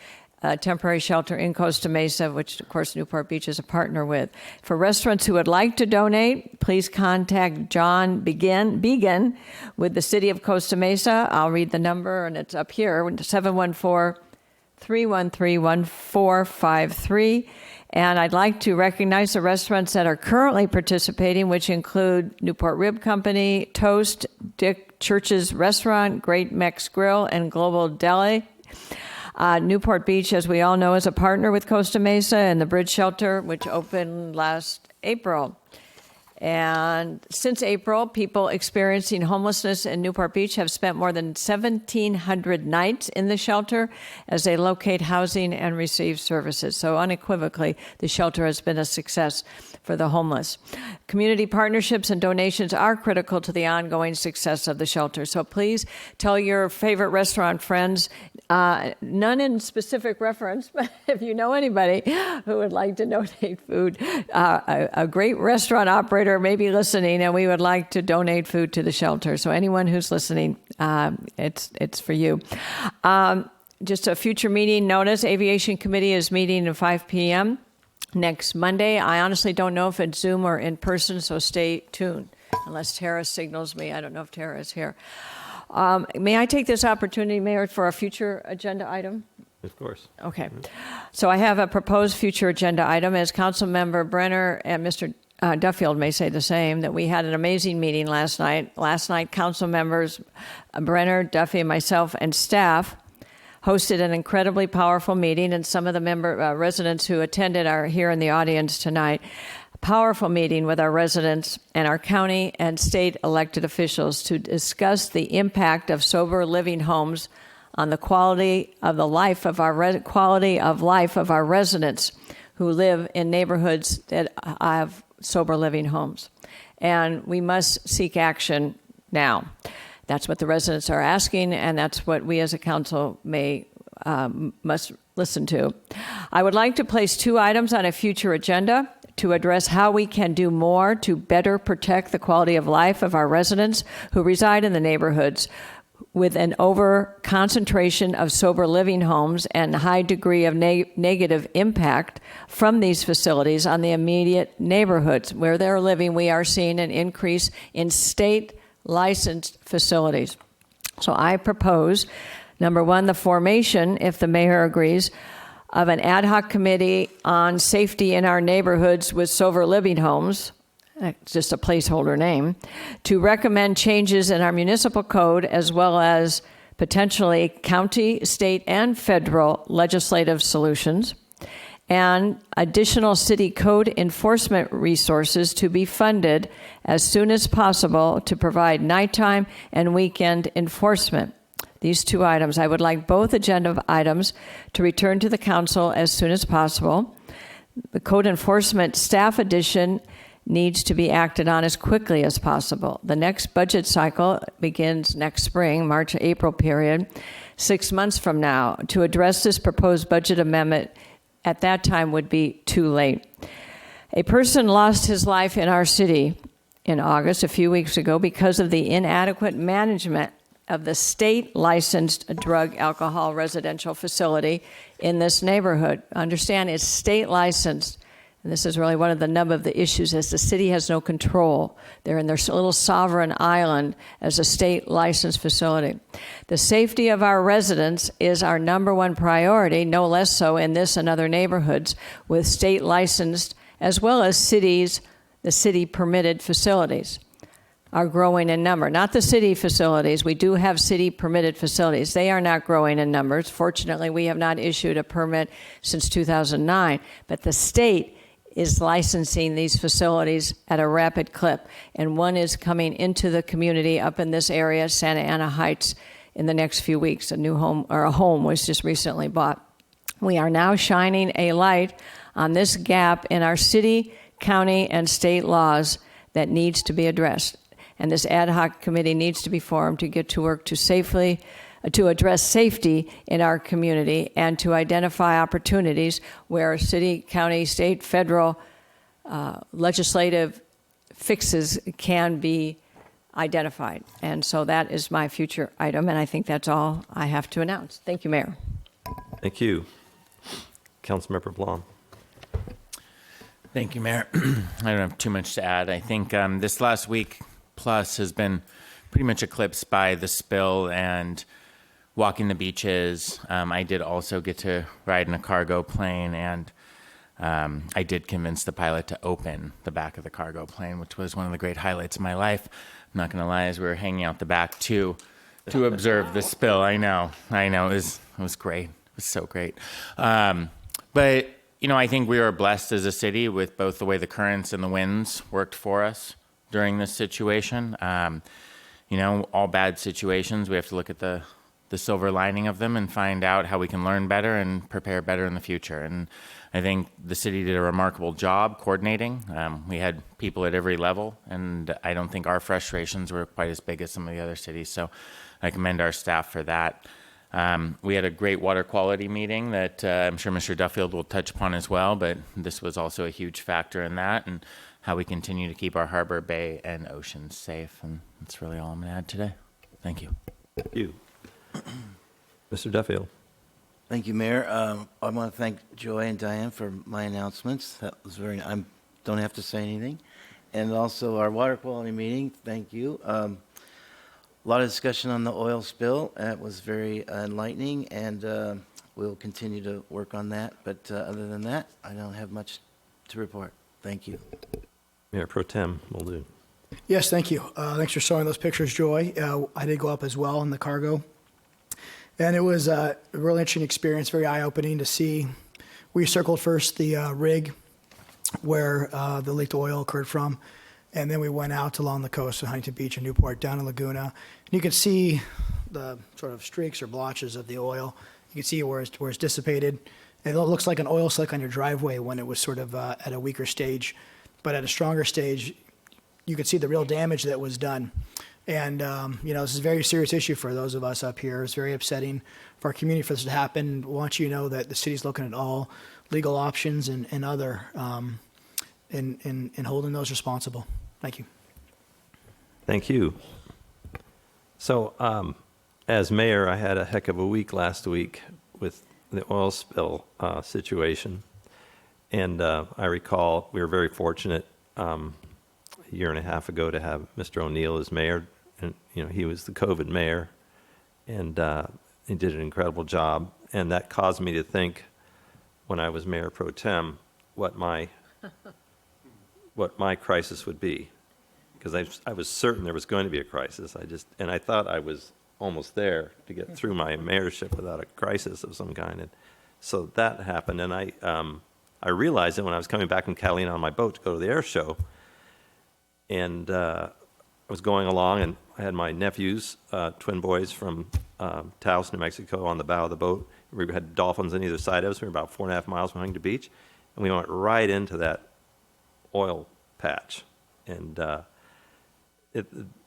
temporary shelter in Costa Mesa, which, of course, Newport Beach is a partner with. For restaurants who would like to donate, please contact John Began with the City of Costa Mesa. I'll read the number, and it's up here, 714-313-1453. And I'd like to recognize the restaurants that are currently participating, which include Newport Rib Company, Toast, Dick Church's Restaurant, Great Mex Grill, and Global Deli. Newport Beach, as we all know, is a partner with Costa Mesa and the Bridge Shelter, which opened last April. And since April, people experiencing homelessness in Newport Beach have spent more than 1,700 nights in the shelter as they locate housing and receive services. So unequivocally, the shelter has been a success for the homeless. Community partnerships and donations are critical to the ongoing success of the shelter. So please tell your favorite restaurant friends, none in specific reference, but if you know anybody who would like to donate food, a great restaurant operator may be listening, and we would like to donate food to the shelter. So anyone who's listening, it's for you. Just a future meeting notice, Aviation Committee is meeting at 5 p.m. next Monday. I honestly don't know if it's Zoom or in person, so stay tuned. Unless Tara signals me. I don't know if Tara is here. May I take this opportunity, Mayor, for a future agenda item? Of course. Okay. So I have a proposed future agenda item. As Councilmember Brenner and Mr. Duffield may say the same, that we had an amazing meeting last night. Last night, council members Brenner, Duffy, and myself and staff hosted an incredibly powerful meeting, and some of the residents who attended are here in the audience tonight. A powerful meeting with our residents and our county and state elected officials to discuss the impact of sober living homes on the quality of life of our residents who live in neighborhoods that have sober living homes. And we must seek action now. That's what the residents are asking, and that's what we as a council must listen to. I would like to place 2 items on a future agenda to address how we can do more to better protect the quality of life of our residents who reside in the neighborhoods with an over-concentration of sober living homes and high degree of negative impact from these facilities on the immediate neighborhoods. Where they're living, we are seeing an increase in state-licensed facilities. So I propose, number 1, the formation, if the mayor agrees, of an ad hoc committee on safety in our neighborhoods with sober living homes. It's just a placeholder name, to recommend changes in our municipal code as well as potentially county, state, and federal legislative solutions, and additional city code enforcement resources to be funded as soon as possible to provide nighttime and weekend enforcement. These 2 items, I would like both agenda items to return to the council as soon as possible. The code enforcement staff addition needs to be acted on as quickly as possible. The next budget cycle begins next spring, March-April period, 6 months from now. To address this proposed budget amendment at that time would be too late. A person lost his life in our city in August, a few weeks ago, because of the inadequate management of the state-licensed drug alcohol residential facility in this neighborhood. Understand, it's state-licensed. And this is really one of the nub of the issues, is the city has no control. They're in their little sovereign island as a state licensed facility. The safety of our residents is our number 1 priority, no less so in this and other neighborhoods with state licensed as well as the city permitted facilities are growing in number. Not the city facilities. We do have city permitted facilities. They are not growing in numbers. Fortunately, we have not issued a permit since 2009, but the state is licensing these facilities at a rapid clip. And one is coming into the community up in this area, Santa Ana Heights, in the next few weeks. A new home, or a home, was just recently bought. We are now shining a light on this gap in our city, county, and state laws that needs to be addressed. And this ad hoc committee needs to be formed to get to work to address safety in our community and to identify opportunities where city, county, state, federal legislative fixes can be identified. And so that is my future item, and I think that's all I have to announce. Thank you, Mayor. Thank you. Councilmember Blom. Thank you, Mayor. I don't have too much to add. I think this last week plus has been pretty much eclipsed by the spill and walking the beaches. I did also get to ride in a cargo plane, and I did convince the pilot to open the back of the cargo plane, which was one of the great highlights of my life. I'm not going to lie, as we were hanging out the back to observe the spill. I know. It was great. It was so great. But I think we were blessed as a city with both the way the currents and the winds worked for us during this situation. All bad situations, we have to look at the silver lining of them and find out how we can learn better and prepare better in the future. And I think the city did a remarkable job coordinating. We had people at every level, and I don't think our frustrations were quite as big as some of the other cities. So I commend our staff for that. We had a great water quality meeting that I'm sure Mr. Duffield will touch upon as well, but this was also a huge factor in that and how we continue to keep our harbor, bay, and oceans safe. And that's really all I'm going to add today. Thank you. Thank you. Mr. Duffield. Thank you, Mayor. I want to thank Joy and Diane for my announcements. That was I don't have to say anything. And also our water quality meeting, thank you. A lot of discussion on the oil spill. It was very enlightening, and we'll continue to work on that. But other than that, I don't have much to report. Thank you. Mayor Pro Tem will do. Yes, thank you. Thanks for showing those pictures, Joy. I did go up as well in the cargo. And it was a really interesting experience, very eye-opening to see. We circled first the rig where the leaked oil occurred from, and then we went out along the coast of Huntington Beach and Newport, down in Laguna. And you can see the sort of streaks or blotches of the oil. You can see where it's dissipated. It looks like an oil slick on your driveway when it was sort of at a weaker stage. But at a stronger stage, you could see the real damage that was done. And, this is a very serious issue for those of us up here. It's very upsetting for our community for this to happen. We want you to know that the city's looking at all legal options and other in holding those responsible. Thank you. Thank you. So, as mayor, I had a heck of a week last week with the oil spill situation. And I recall we were very fortunate a year and a half ago to have Mr. O'Neill as mayor. And, he was the COVID mayor, and he did an incredible job. And that caused me to think, when I was mayor pro tem, what my crisis would be. Because I was certain there was going to be a crisis. I thought I was almost there to get through my mayorship without a crisis of some kind. And so that happened, and I realized it when I was coming back from Catalina on my boat to go to the air show. And I was going along, and I had my nephews, twin boys from Taos, New Mexico, on the bow of the boat. We had dolphins on either side of us. We were about 4.5 miles from Huntington Beach, and we went right into that oil patch. And the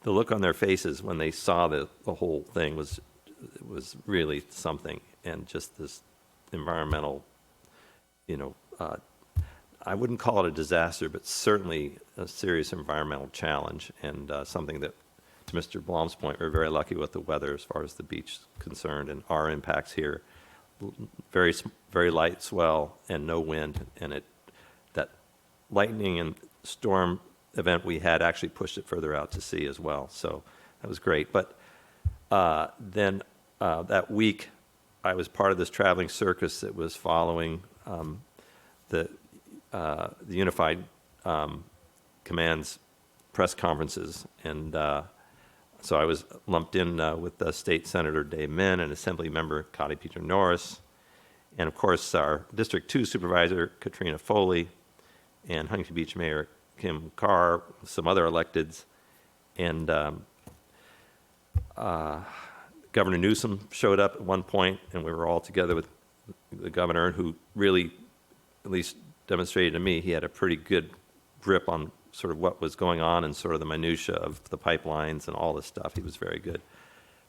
look on their faces when they saw the whole thing was really something. And just this environmental, I wouldn't call it a disaster, but certainly a serious environmental challenge, and something that, to Mr. Blom's point, we're very lucky with the weather as far as the beach is concerned, and our impacts here, very, very light swell and no wind, and that lightning and storm event we had actually pushed it further out to sea as well, so that was great. But then that week, I was part of this traveling circus that was following the Unified Command's press conferences, and so I was lumped in with State Senator Dave Min and Assembly Member Cotty Peter Norris, and of course our District 2 Supervisor Katrina Foley, and Huntington Beach Mayor Kim Carr, some other electeds, and Governor Newsom showed up at one point, and we were all together with the governor, who really, at least demonstrated to me, he had a pretty good grip on sort of what was going on and sort of the minutia of the pipelines and all this stuff. He was very good.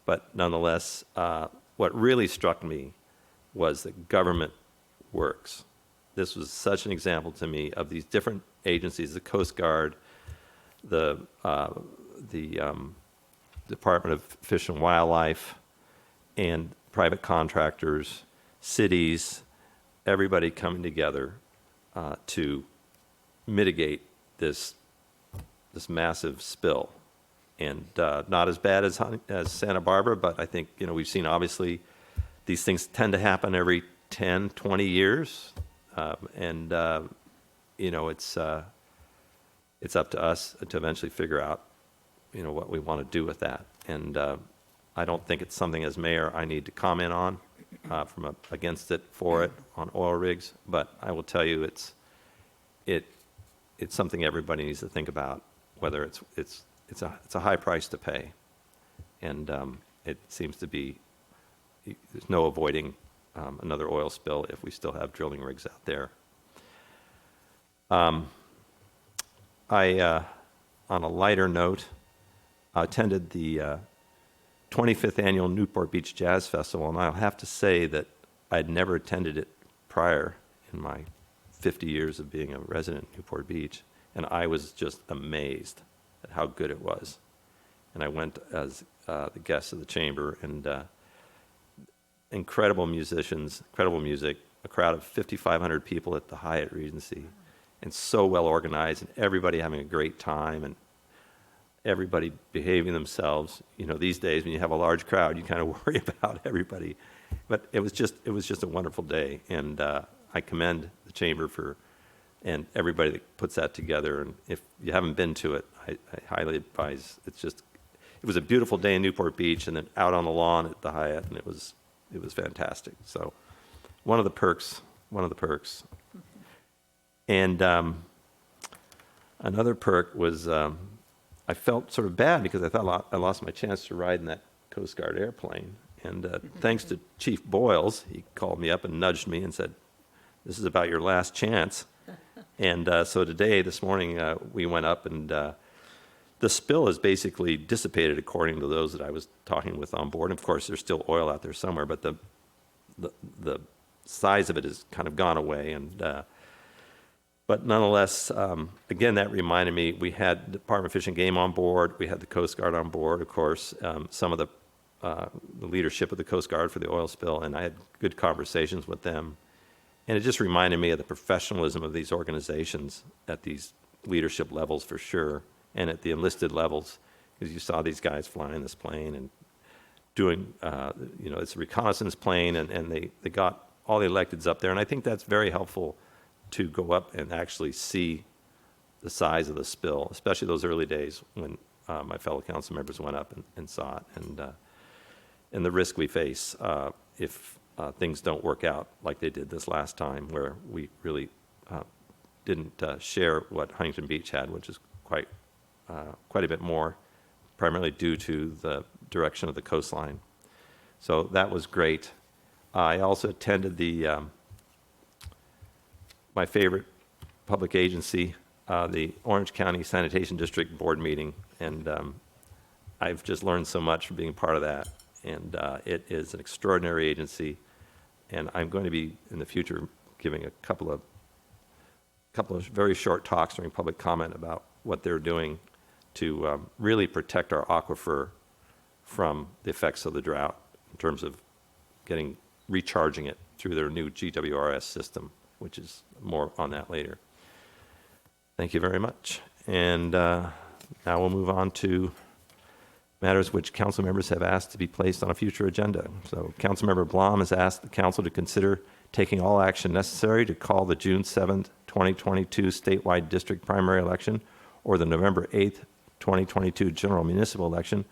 But nonetheless, what really struck me was that government works. This was such an example to me of these different agencies, the Coast Guard, the Department of Fish and Wildlife, and private contractors, cities, everybody coming together to mitigate this massive spill. And not as bad as Santa Barbara, but I think, we've seen obviously these things tend to happen every 10, 20 years. It's up to us to eventually figure out, what we want to do with that. And I don't think it's something as mayor I need to comment on from against it, for it, on oil rigs. But I will tell you, it's something everybody needs to think about, whether it's a high price to pay. And it seems to be, there's no avoiding another oil spill if we still have drilling rigs out there. On a lighter note, I attended the 25th annual Newport Beach Jazz Festival, and I'll have to say that I'd never attended it prior in my 50 years of being a resident in Newport Beach, and I was just amazed at how good it was. And I went as the guest of the chamber, and incredible musicians, incredible music, a crowd of 5,500 people at the Hyatt Regency, and so well organized, and everybody having a great time, and everybody behaving themselves. These days when you have a large crowd, you kind of worry about everybody. But it was just a wonderful day, and I commend the chamber and everybody that puts that together. And if you haven't been to it, I highly advise. It was a beautiful day in Newport Beach, and then out on the lawn at the Hyatt, and it was fantastic. So one of the perks. And another perk was I felt sort of bad because I thought I lost my chance to ride in that Coast Guard airplane. And thanks to Chief Boyles, he called me up and nudged me and said, "This is about your last chance." And so this morning, we went up, and the spill is basically dissipated according to those that I was talking with on board. And of course, there's still oil out there somewhere, but the size of it has kind of gone away. And but nonetheless, again, that reminded me, we had the Department of Fish and Game on board. We had the Coast Guard on board, of course, some of the leadership of the Coast Guard for the oil spill, and I had good conversations with them. And it just reminded me of the professionalism of these organizations at these leadership levels, for sure, and at the enlisted levels, because you saw these guys flying this plane and doing, it's a reconnaissance plane, and they got all the electeds up there. And I think that's very helpful to go up and actually see the size of the spill, especially those early days when my fellow council members went up and saw it, and the risk we face if things don't work out like they did this last time, where we really didn't share what Huntington Beach had, which is quite a bit more, primarily due to the direction of the coastline. So that was great. I also attended my favorite public agency, the Orange County Sanitation District Board meeting, and I've just learned so much from being part of that. And it is an extraordinary agency, and I'm going to be in the future giving a couple of very short talks during public comment about what they're doing to really protect our aquifer from the effects of the drought in terms of recharging it through their new GWRS system, which is more on that later. Thank you very much. And now we'll move on to matters which council members have asked to be placed on a future agenda. So Councilmember Blom has asked the council to consider taking all action necessary to call the June 7th, 2022 statewide district primary election or the November 8th, 2022 general municipal election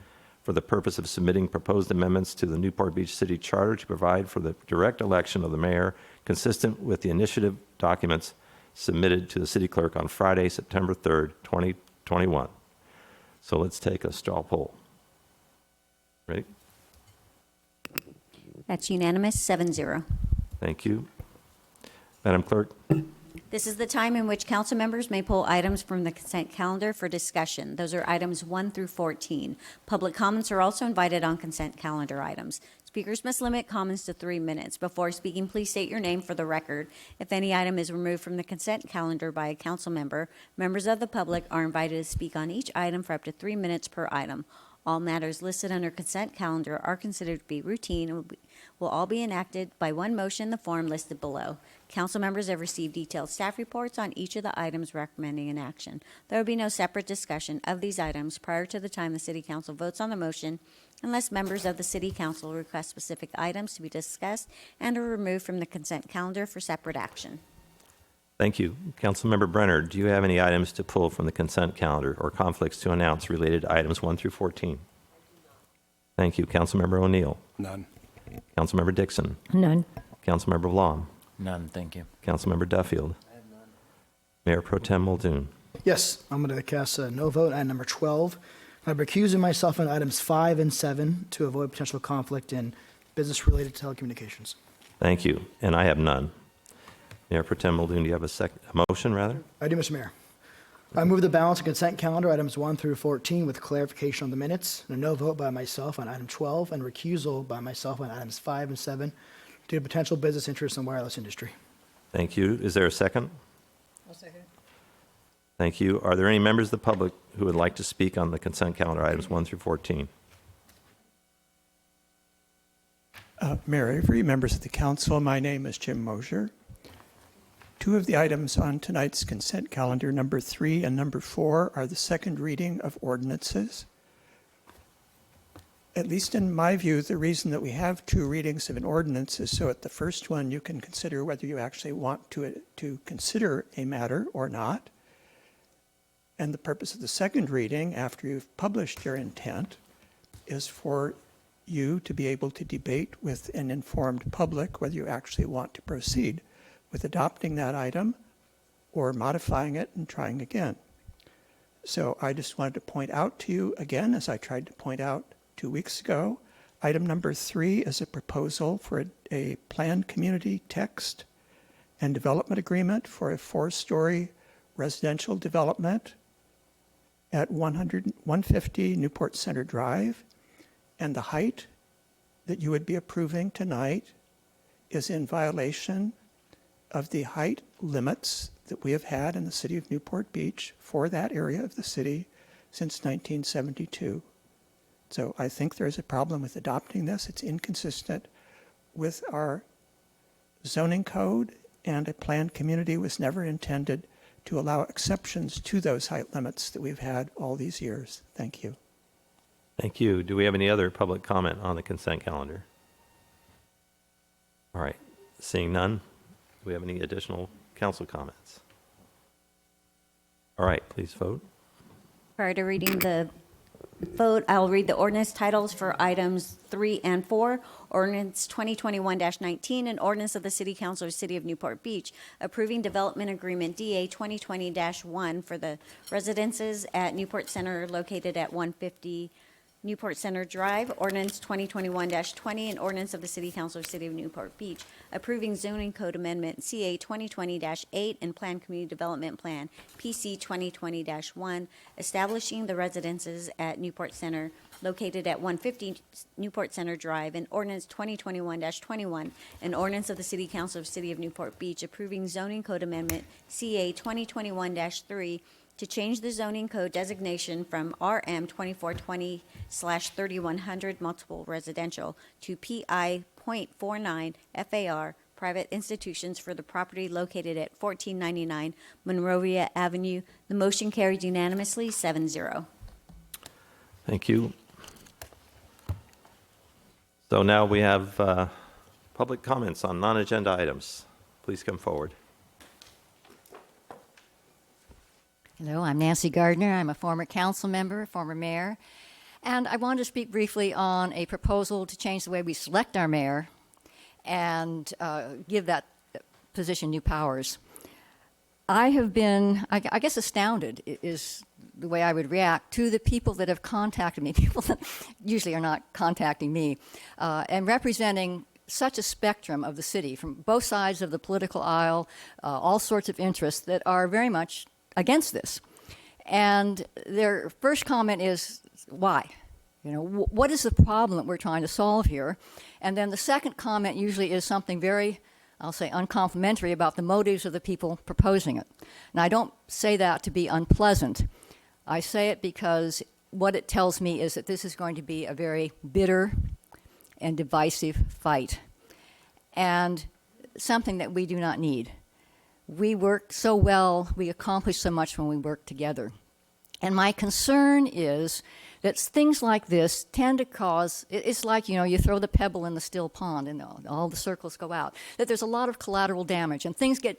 for the purpose of submitting proposed amendments to the Newport Beach City Charter to provide for the direct election of the mayor consistent with the initiative documents submitted to the city clerk on Friday, September 3rd, 2021. So let's take a straw poll. Ready? That's unanimous, 7-0. Thank you. Madam Clerk? This is the time in which council members may pull items from the consent calendar for discussion. Those are items 1 through 14. Public comments are also invited on consent calendar items. Speakers must limit comments to 3 minutes. Before speaking, please state your name for the record. If any item is removed from the consent calendar by a council member, members of the public are invited to speak on each item for up to 3 minutes per item. All matters listed under consent calendar are considered to be routine and will all be enacted by one motion in the form listed below. Council members have received detailed staff reports on each of the items recommending an action. There will be no separate discussion of these items prior to the time the City Council votes on the motion unless members of the City Council request specific items to be discussed and are removed from the consent calendar for separate action. Thank you. Councilmember Brenner, do you have any items to pull from the consent calendar or conflicts to announce related to items 1 through 14? Thank you. Councilmember O'Neill? None. Councilmember Dixon? None. Councilmember Blom? None, thank you. Councilmember Duffield? Mayor Pro Tem Muldoon? Yes, I'm going to cast a no vote on number 12. I'm recusing myself on items 5 and 7 to avoid potential conflict in business-related telecommunications. Thank you. And I have none. Mayor Pro Tem Muldoon, do you have a motion, rather? I do, Mr. Mayor. I move the balance of consent calendar items 1 through 14 with clarification on the minutes, and a no vote by myself on item 12, and recusal by myself on items 5 and 7 due to potential business interests in the wireless industry. Thank you. Is there a second? I'll second. Thank you. Are there any members of the public who would like to speak on the consent calendar items 1 through 14? Mayor Avery, members of the council, my name is Jim Mosier. Two of the items on tonight's consent calendar, number 3 and number 4, are the second reading of ordinances. At least in my view, the reason that we have 2 readings of an ordinance is so at the first one you can consider whether you actually want to consider a matter or not. And the purpose of the second reading, after you've published your intent, is for you to be able to debate with an informed public whether you actually want to proceed with adopting that item or modifying it and trying again. So I just wanted to point out to you again, as I tried to point out 2 weeks ago, item number 3 is a proposal for a planned community text and development agreement for a 4-story residential development at 150 Newport Center Drive. And the height that you would be approving tonight is in violation of the height limits that we have had in the city of Newport Beach for that area of the city since 1972. So I think there's a problem with adopting this. It's inconsistent with our zoning code, and a planned community was never intended to allow exceptions to those height limits that we've had all these years. Thank you. Thank you. Do we have any other public comment on the consent calendar? All right. Seeing none, do we have any additional council comments? All right, please vote. Prior to reading the vote, I'll read the ordinance titles for items 3 and 4. Ordinance 2021-19, an ordinance of the City Council of the City of Newport Beach approving development agreement DA 2020-1 for the residences at Newport Center located at 150 Newport Center Drive. Ordinance 2021-20, an ordinance of the City Council of the City of Newport Beach approving zoning code amendment CA 2020-8 and Planned Community Development Plan PC 2020-1, establishing the residences at Newport Center located at 150 Newport Center Drive, and ordinance 2021-21, an ordinance of the City Council of the City of Newport Beach approving zoning code amendment CA 2021-3 to change the zoning code designation from RM 2420/3100 multiple residential to PI .49 FAR private institutions for the property located at 1499 Monrovia Avenue. The motion carries unanimously, 7-0. Thank you. So now we have public comments on non-agenda items. Please come forward. Hello, I'm Nancy Gardner. I'm a former council member, former mayor, and I wanted to speak briefly on a proposal to change the way we select our mayor and give that position new powers. I have been, I guess, astounded is the way I would react to the people that have contacted me, people that usually are not contacting me, and representing such a spectrum of the city from both sides of the political aisle, all sorts of interests that are very much against this. And their first comment is, why? You know, what is the problem that we're trying to solve here? And then the second comment usually is something very, I'll say, uncomplimentary about the motives of the people proposing it. And I don't say that to be unpleasant. I say it because what it tells me is that this is going to be a very bitter and divisive fight, and something that we do not need. We work so well, we accomplish so much when we work together. And my concern is that things like this tend to cause, it's like, you know, you throw the pebble in the still pond and all the circles go out, that there's a lot of collateral damage and things get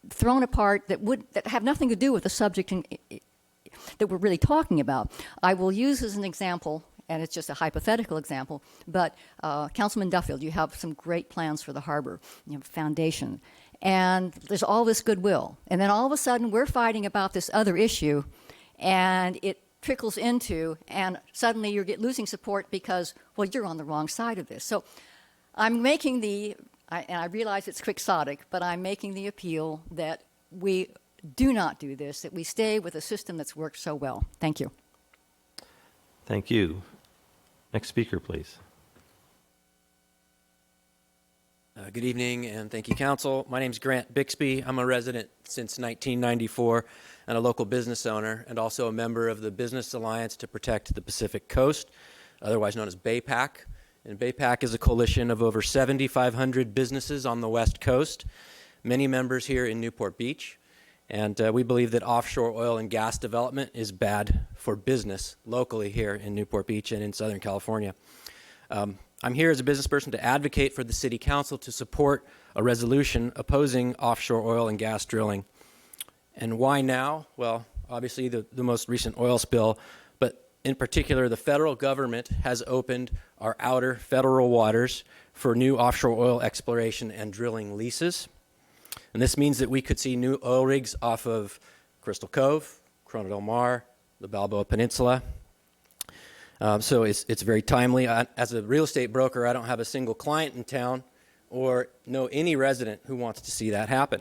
thrown apart that have nothing to do with the subject that we're really talking about. I will use as an example, and it's just a hypothetical example, but Councilman Duffield, you have some great plans for the harbor, you have a foundation, and there's all this goodwill. And then all of a sudden, we're fighting about this other issue, and it trickles into, and suddenly you're losing support because, well, you're on the wrong side of this. So I'm making and I realize it's quixotic, but I'm making the appeal that we do not do this, that we stay with a system that's worked so well. Thank you. Thank you. Next speaker, please. Good evening, and thank you, Council. My name is Grant Bixby. I'm a resident since 1994 and a local business owner, and also a member of the Business Alliance to Protect the Pacific Coast, otherwise known as BAPAC. And BAPAC is a coalition of over 7,500 businesses on the West Coast, many members here in Newport Beach. And we believe that offshore oil and gas development is bad for business locally here in Newport Beach and in Southern California. I'm here as a business person to advocate for the City Council to support a resolution opposing offshore oil and gas drilling. And why now? Well, obviously the most recent oil spill, but in particular, the federal government has opened our outer federal waters for new offshore oil exploration and drilling leases. And this means that we could see new oil rigs off of Crystal Cove, Corona del Mar, the Balboa Peninsula. So it's very timely. As a real estate broker, I don't have a single client in town or know any resident who wants to see that happen.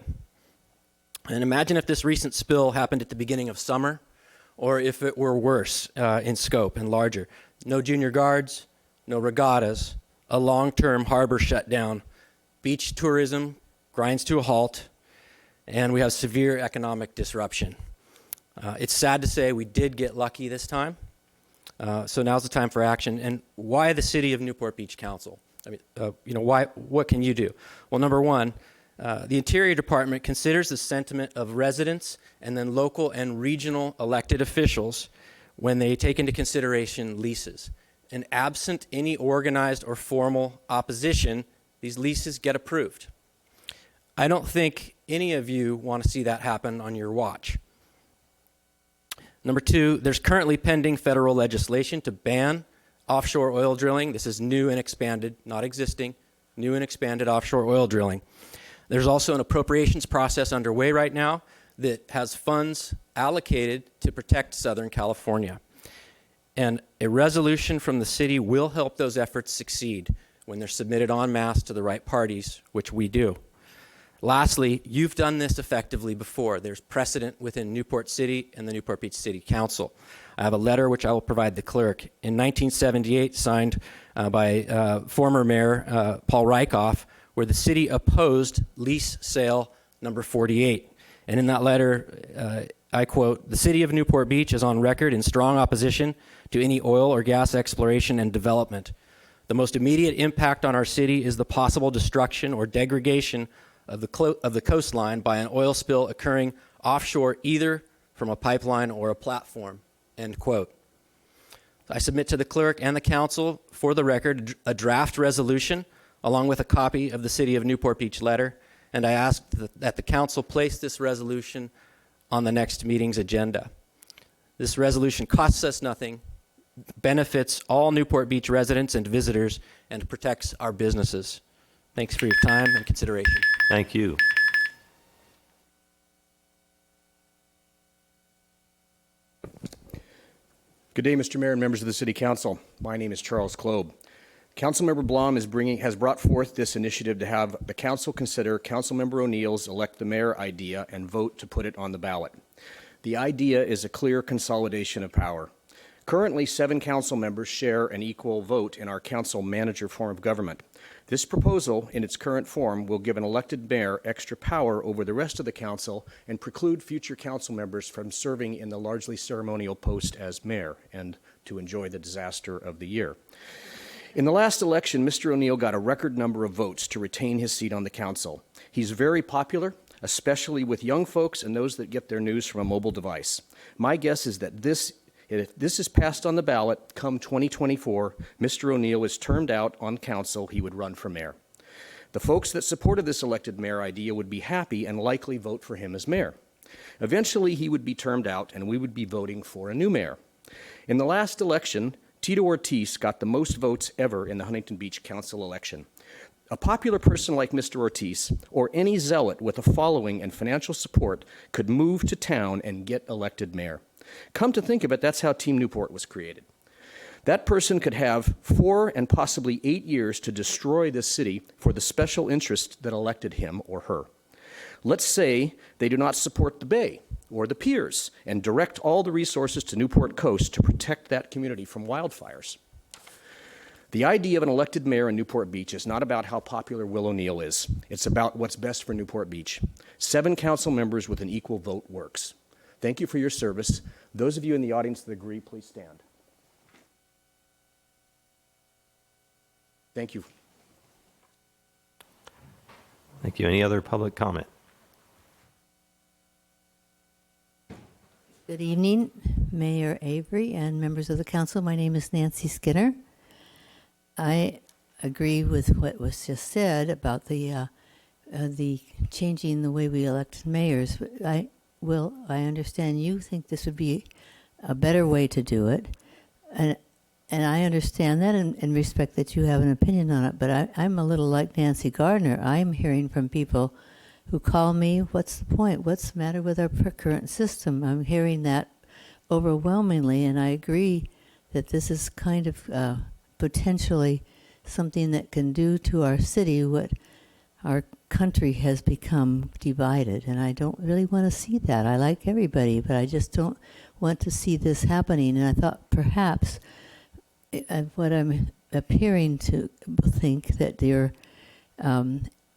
And imagine if this recent spill happened at the beginning of summer, or if it were worse in scope and larger. No junior guards, no regattas, a long-term harbor shutdown, beach tourism grinds to a halt, and we have severe economic disruption. It's sad to say we did get lucky this time. So now's the time for action. And why the City of Newport Beach Council? I mean, what can you do? Well, number one, the Interior Department considers the sentiment of residents and then local and regional elected officials when they take into consideration leases. And absent any organized or formal opposition, these leases get approved. I don't think any of you want to see that happen on your watch. Number two, there's currently pending federal legislation to ban offshore oil drilling. This is new and expanded, not existing, new and expanded offshore oil drilling. There's also an appropriations process underway right now that has funds allocated to protect Southern California. And a resolution from the city will help those efforts succeed when they're submitted en masse to the right parties, which we do. Lastly, you've done this effectively before. There's precedent within Newport City and the Newport Beach City Council. I have a letter which I will provide the clerk. In 1978, signed by former Mayor Paul Rykoff, where the city opposed lease sale number 48. And in that letter, I quote, "The city of Newport Beach is on record in strong opposition to any oil or gas exploration and development. The most immediate impact on our city is the possible destruction or degradation of the coastline by an oil spill occurring offshore, either from a pipeline or a platform," end quote. I submit to the clerk and the council, for the record, a draft resolution along with a copy of the City of Newport Beach letter, and I ask that the council place this resolution on the next meeting's agenda. This resolution costs us nothing, benefits all Newport Beach residents and visitors, and protects our businesses. Thanks for your time and consideration. Thank you. Good day, Mr. Mayor and members of the City Council. My name is Charles Klob. Councilmember Blom has brought forth this initiative to have the council consider Councilmember O'Neill's elect the mayor idea and vote to put it on the ballot. The idea is a clear consolidation of power. Currently, 7 council members share an equal vote in our council manager form of government. This proposal, in its current form, will give an elected mayor extra power over the rest of the council and preclude future council members from serving in the largely ceremonial post as mayor and to enjoy the disaster of the year. In the last election, Mr. O'Neill got a record number of votes to retain his seat on the council. He's very popular, especially with young folks and those that get their news from a mobile device. My guess is that if this is passed on the ballot come 2024, Mr. O'Neill is termed out on council, he would run for mayor. The folks that supported this elected mayor idea would be happy and likely vote for him as mayor. Eventually, he would be termed out and we would be voting for a new mayor. In the last election, Tito Ortiz got the most votes ever in the Huntington Beach Council election. A popular person like Mr. Ortiz, or any zealot with a following and financial support, could move to town and get elected mayor. Come to think of it, that's how Team Newport was created. That person could have 4 and possibly 8 years to destroy this city for the special interest that elected him or her. Let's say they do not support the Bay or the piers and direct all the resources to Newport Coast to protect that community from wildfires. The idea of an elected mayor in Newport Beach is not about how popular Will O'Neill is. It's about what's best for Newport Beach. 7 council members with an equal vote works. Thank you for your service. Those of you in the audience that agree, please stand. Thank you. Thank you. Any other public comment? Good evening, Mayor Avery and members of the council. My name is Nancy Skinner. I agree with what was just said about the changing the way we elect mayors. I understand you think this would be a better way to do it, and I understand that and respect that you have an opinion on it, but I'm a little like Nancy Gardner. I'm hearing from people who call me, what's the point? What's the matter with our current system? I'm hearing that overwhelmingly, and I agree that this is kind of potentially something that can do to our city what our country has become divided, and I don't really want to see that. I like everybody, but I just don't want to see this happening, and I thought perhaps what I'm appearing to think that your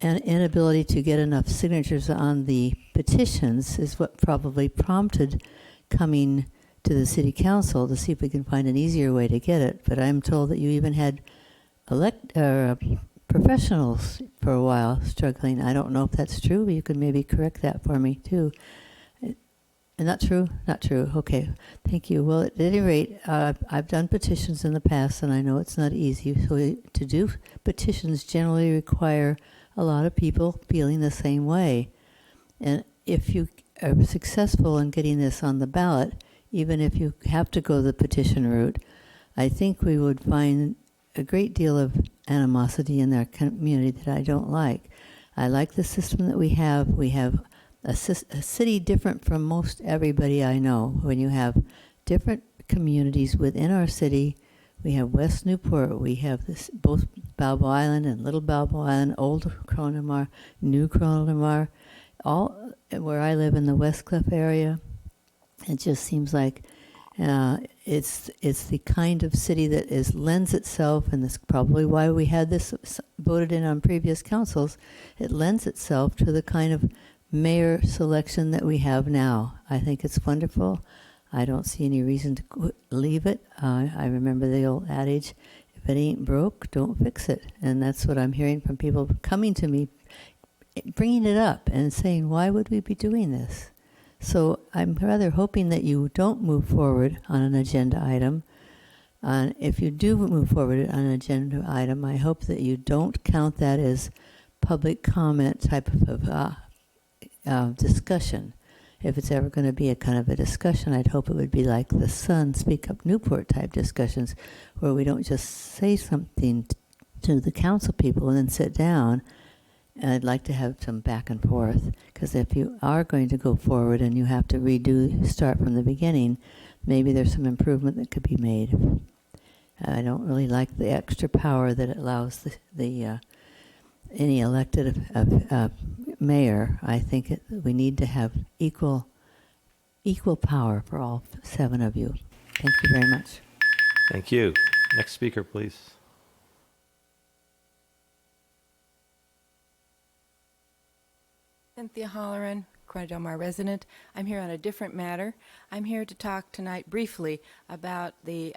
inability to get enough signatures on the petitions is what probably prompted coming to the city council to see if we can find an easier way to get it. But I'm told that you even had professionals for a while struggling. I don't know if that's true, but you could maybe correct that for me too. Not true? Not true. Okay. Thank you. Well, at any rate, I've done petitions in the past, and I know it's not easy. So to do petitions generally require a lot of people feeling the same way. And if you are successful in getting this on the ballot, even if you have to go the petition route, I think we would find a great deal of animosity in our community that I don't like. I like the system that we have. We have a city different from most everybody I know. When you have different communities within our city, we have West Newport, we have both Balboa Island and Little Balboa Island, Old Cronamar, New Cronamar, all where I live in the West Cliff area. It just seems like it's the kind of city that lends itself, and that's probably why we had this voted in on previous councils. It lends itself to the kind of mayor selection that we have now. I think it's wonderful. I don't see any reason to leave it. I remember the old adage, if it ain't broke, don't fix it. And that's what I'm hearing from people coming to me, bringing it up and saying, why would we be doing this? So I'm rather hoping that you don't move forward on an agenda item. If you do move forward on an agenda item, I hope that you don't count that as public comment type of discussion. If it's ever going to be a kind of a discussion, I'd hope it would be like the Sun Speak Up Newport type discussions, where we don't just say something to the council people and then sit down. And I'd like to have some back and forth, because if you are going to go forward and you have to start from the beginning, maybe there's some improvement that could be made. I don't really like the extra power that it allows any elected mayor. I think we need to have equal power for all 7 of you. Thank you very much. Thank you. Next speaker, please. Cynthia Holleran, Corona Del Mar resident. I'm here on a different matter. I'm here to talk tonight briefly about the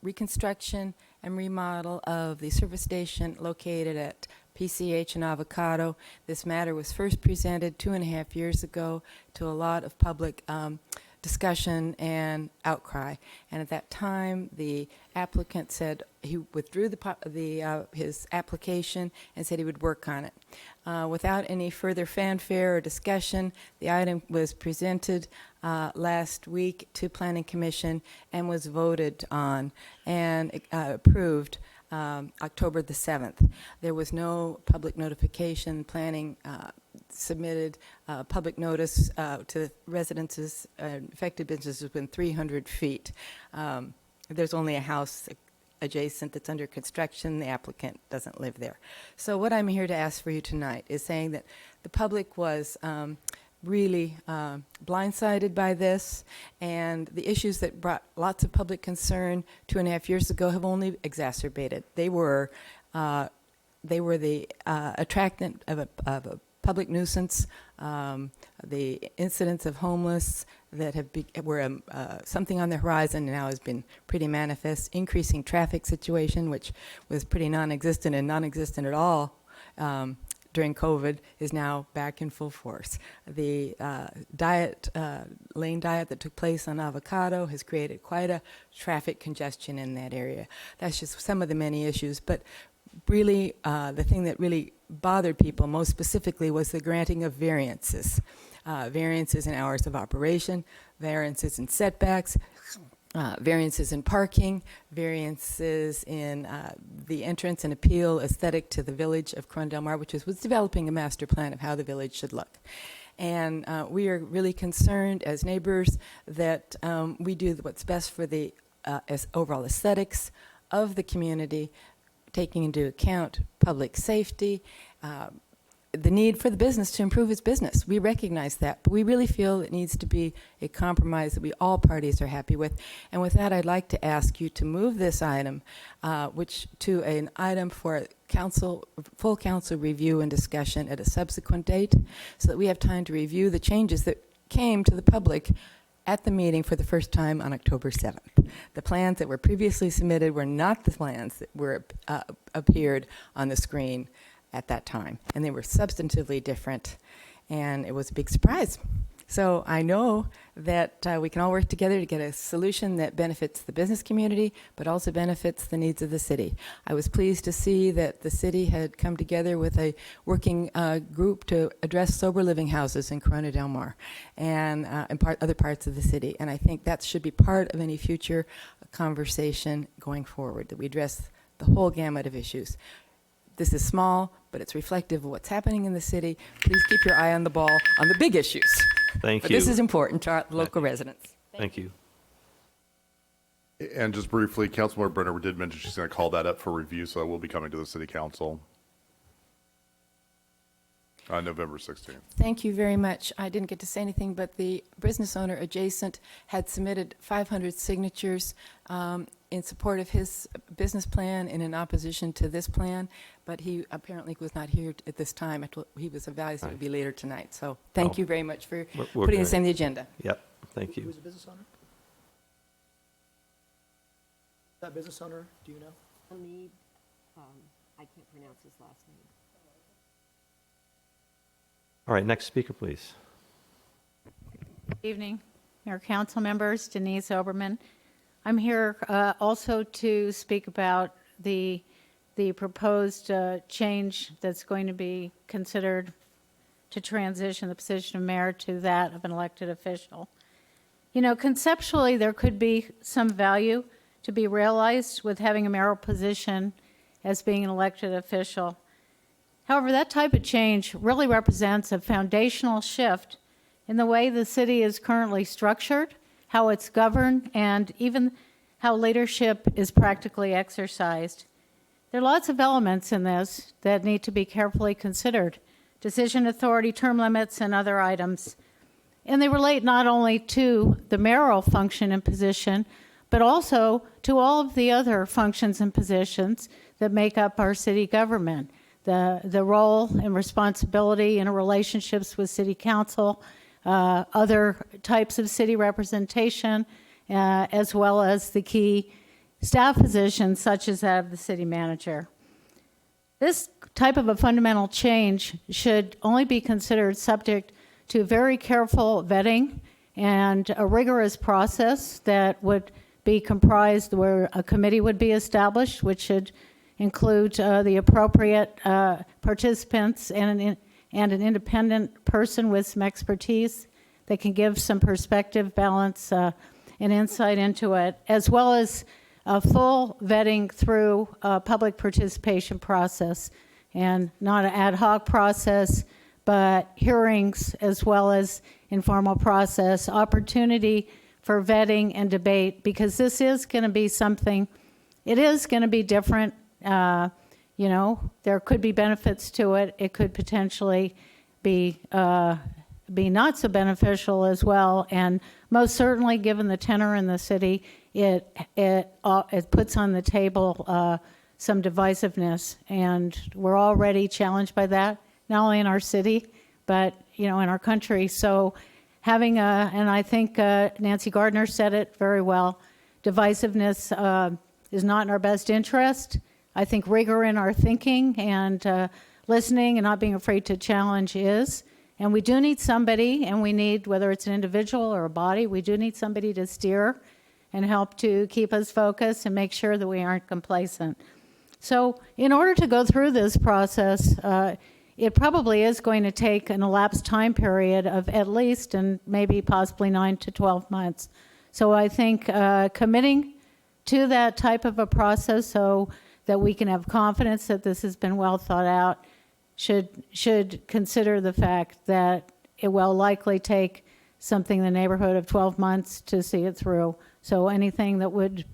reconstruction and remodel of the service station located at PCH and Avocado. This matter was first presented 2.5 years ago to a lot of public discussion and outcry. And at that time, the applicant said he withdrew his application and said he would work on it. Without any further fanfare or discussion, the item was presented last week to Planning Commission and was voted on and approved October the 7th. There was no public notification. Planning submitted public notice to residences, affected businesses within 300 feet. There's only a house adjacent that's under construction. The applicant doesn't live there. So what I'm here to ask for you tonight is saying that the public was really blindsided by this, and the issues that brought lots of public concern 2.5 years ago have only exacerbated. They were the attractant of a public nuisance, the incidents of homeless that were something on the horizon now has been pretty manifest, increasing traffic situation, which was pretty non-existent and non-existent at all during COVID, is now back in full force. The lane diet that took place on Avocado has created quite a traffic congestion in that area. That's just some of the many issues, but really the thing that really bothered people most specifically was the granting of variances. Variances in hours of operation, variances in setbacks, variances in parking, variances in the entrance and appeal aesthetic to the village of Corona Del Mar, which was developing a master plan of how the village should look. And we are really concerned as neighbors that we do what's best for the overall aesthetics of the community, taking into account public safety, the need for the business to improve its business. We recognize that, but we really feel it needs to be a compromise that all parties are happy with. And with that, I'd like to ask you to move this item, to an item for full council review and discussion at a subsequent date, so that we have time to review the changes that came to the public at the meeting for the first time on October 7th. The plans that were previously submitted were not the plans that were appeared on the screen at that time, and they were substantively different, and it was a big surprise. So I know that we can all work together to get a solution that benefits the business community, but also benefits the needs of the city. I was pleased to see that the city had come together with a working group to address sober living houses in Corona Del Mar and other parts of the city. And I think that should be part of any future conversation going forward, that we address the whole gamut of issues. This is small, but it's reflective of what's happening in the city. Please keep your eye on the ball on the big issues. Thank But you. this is important to our local residents. Thank you. And just briefly, Councilmember Brenner did mention she's going to call that up for review, so it will be coming to the city council on November 16th. Thank you very much. I didn't get to say anything, but the business owner adjacent had submitted 500 signatures in support of his business plan and in opposition to this plan, but he apparently was not here at this time. He was advised it would be later tonight. So thank you very much for putting this on the agenda. Yep, thank you. Who's the business owner? That business owner, do you know? Hamid, I can't pronounce his last name. All right, next speaker, please. Evening, Mayor, Council members, Denise Oberman. I'm here also to speak about the proposed change that's going to be considered to transition the position of mayor to that of an elected official. You know, conceptually, there could be some value to be realized with having a mayoral position as being an elected official. However, that type of change really represents a foundational shift in the way the city is currently structured, how it's governed, and even how leadership is practically exercised. There are lots of elements in this that need to be carefully considered: decision authority, term limits, and other items. And they relate not only to the mayoral function and position, but also to all of the other functions and positions that make up our city government. The role and responsibility in relationships with city council, other types of city representation, as well as the key staff positions such as that of the city manager. This type of a fundamental change should only be considered subject to very careful vetting and a rigorous process that would be comprised where a committee would be established, which should include the appropriate participants and an independent person with some expertise that can give some perspective, balance, and insight into it, as well as a full vetting through a public participation process, and not an ad hoc process, but hearings as well as informal process, opportunity for vetting and debate, because this is going to be something, it is going to be different. You know, there could be benefits to it. It could potentially be not so beneficial as well. And most certainly, given the tenor in the city, it puts on the table some divisiveness, and we're already challenged by that, not only in our city, but in our country. So having and I think Nancy Gardner said it very well, divisiveness is not in our best interest. I think rigor in our thinking and listening and not being afraid to challenge is. And we do need somebody, and we need, whether it's an individual or a body, we do need somebody to steer and help to keep us focused and make sure that we aren't complacent. So in order to go through this process, it probably is going to take an elapsed time period of at least and maybe possibly 9 to 12 months. So I think committing to that type of a process so that we can have confidence that this has been well thought out should consider the fact that it will likely take something in the neighborhood of 12 months to see it through. So anything that with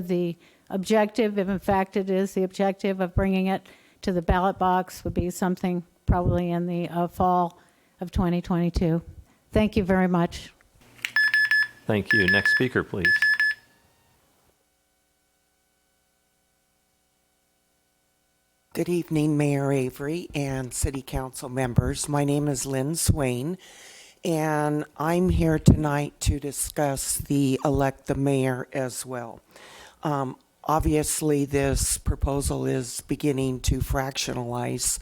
the objective, if in fact it is the objective of bringing it to the ballot box, would be something probably in the fall of 2022. Thank you very much. Thank you. Next speaker, please. Good evening, Mayor Avery and City Council members. My name is Lynn Swain, and I'm here tonight to discuss the elect the mayor as well. Obviously, this proposal is beginning to fractionalize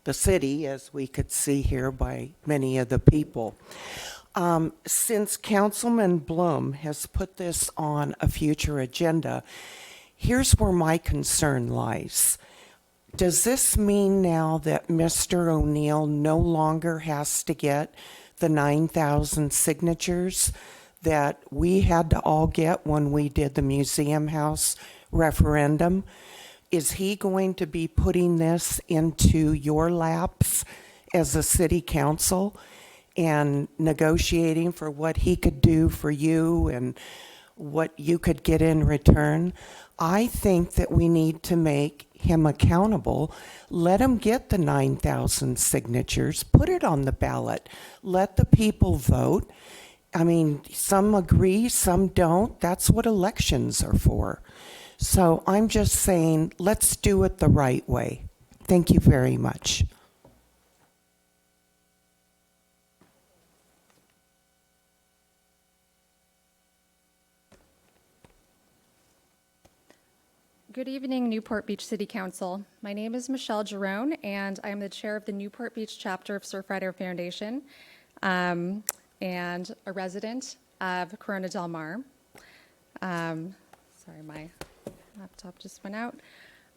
the city, as we could see here by many of the people. Since Councilman Blum has put this on a future agenda, here's where my concern lies. Does this mean now that Mr. O'Neill no longer has to get the 9,000 signatures that we had to all get when we did the Museum House referendum? Is he going to be putting this into your laps as a city council and negotiating for what he could do for you and what you could get in return? I think that we need to make him accountable. Let him get the 9,000 signatures, put it on the ballot, let the people vote. I mean, some agree, some don't. That's what elections are for. So I'm just saying, let's do it the right way. Thank you very much. Good evening, Newport Beach City Council. My name is Michelle Jerome, and I am the chair of the Newport Beach chapter of Surfrider Foundation and a resident of Corona Del Mar. Sorry, my laptop just went out.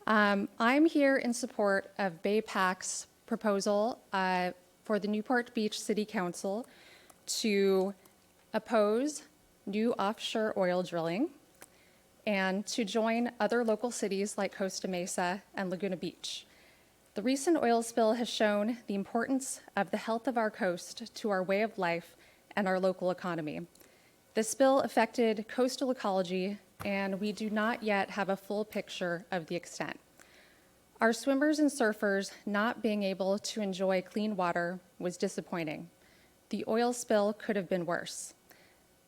I'm here in support of BayPAC's proposal for the Newport Beach City Council to oppose new offshore oil drilling and to join other local cities like Costa Mesa and Laguna Beach. The recent oil spill has shown the importance of the health of our coast to our way of life and our local economy. The spill affected coastal ecology, and we do not yet have a full picture of the extent. Our swimmers and surfers not being able to enjoy clean water was disappointing. The oil spill could have been worse.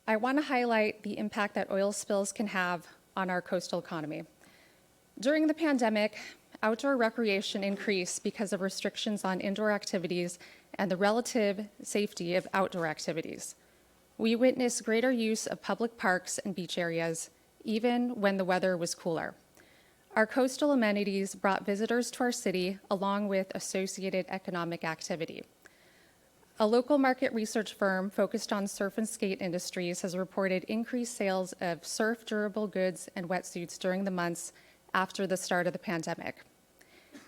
I want to highlight the impact that oil spills can have on our coastal economy. During the pandemic, outdoor recreation increased because of restrictions on indoor activities and the relative safety of outdoor activities. We witnessed greater use of public parks and beach areas, even when the weather was cooler. Our coastal amenities brought visitors to our city along with associated economic activity. A local market research firm focused on surf and skate industries has reported increased sales of surf durable goods and wetsuits during the months after the start of the pandemic.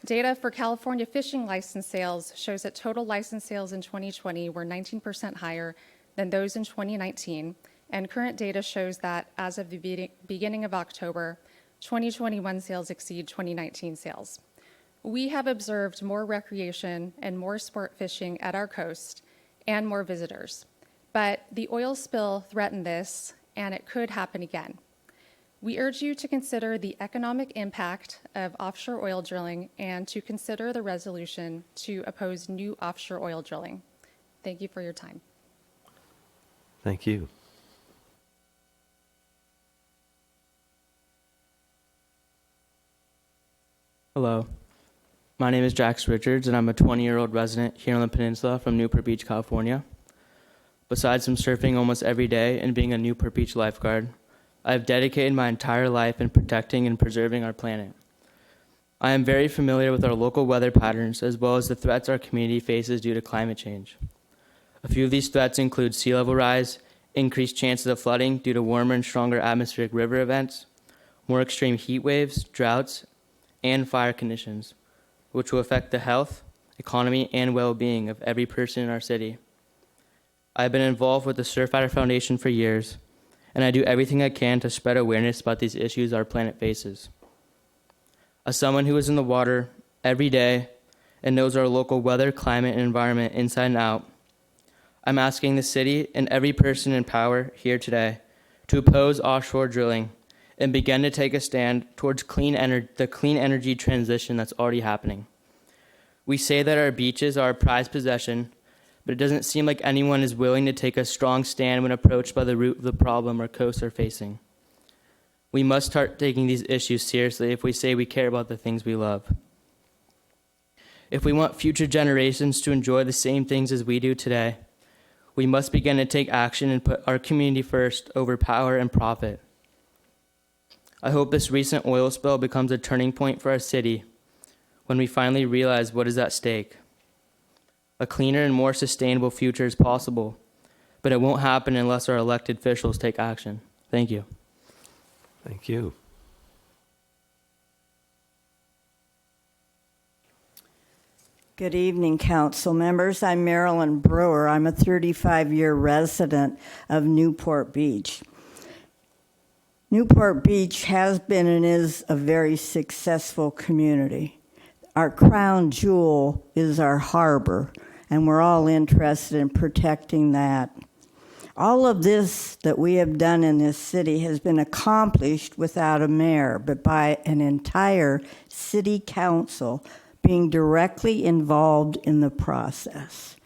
Data for California fishing license sales shows that total license sales in 2020 were 19% higher than those in 2019, and current data shows that as of the beginning of October, 2021 sales exceed 2019 sales. We have observed more recreation and more sport fishing at our coast and more visitors, but the oil spill threatened this, and it could happen again. We urge you to consider the economic impact of offshore oil drilling and to consider the resolution to oppose new offshore oil drilling. Thank you for your time. Thank you. Hello, my name is Jax Richards, and I'm a 20-year-old resident here on the peninsula from Newport Beach, California. Besides from surfing almost every day and being a Newport Beach lifeguard, I have dedicated my entire life in protecting and preserving our planet. I am very familiar with our local weather patterns as well as the threats our community faces due to climate change. A few of these threats include sea level rise, increased chances of flooding due to warmer and stronger atmospheric river events, more extreme heat waves, droughts, and fire conditions, which will affect the health, economy, and well-being of every person in our city. I have been involved with the Surfrider Foundation for years, and I do everything I can to spread awareness about these issues our planet faces. As someone who is in the water every day and knows our local weather, climate, and environment inside and out, I'm asking the city and every person in power here today to oppose offshore drilling and begin to take a stand towards the clean energy transition that's already happening. We say that our beaches are a prized possession, but it doesn't seem like anyone is willing to take a strong stand when approached by the root of the problem our coasts are facing. We must start taking these issues seriously if we say we care about the things we love. If we want future generations to enjoy the same things as we do today, we must begin to take action and put our community first over power and profit. I hope this recent oil spill becomes a turning point for our city when we finally realize what is at stake. A cleaner and more sustainable future is possible, but it won't happen unless our elected officials take action. Thank you. Thank you. Good evening, council members. I'm Marilyn Brewer. I'm a 35-year resident of Newport Beach. Newport Beach has been and is a very successful community. Our crown jewel is our harbor, and we're all interested in protecting that. All of this that we have done in this city has been accomplished without a mayor, but by an entire city council being directly involved in the process.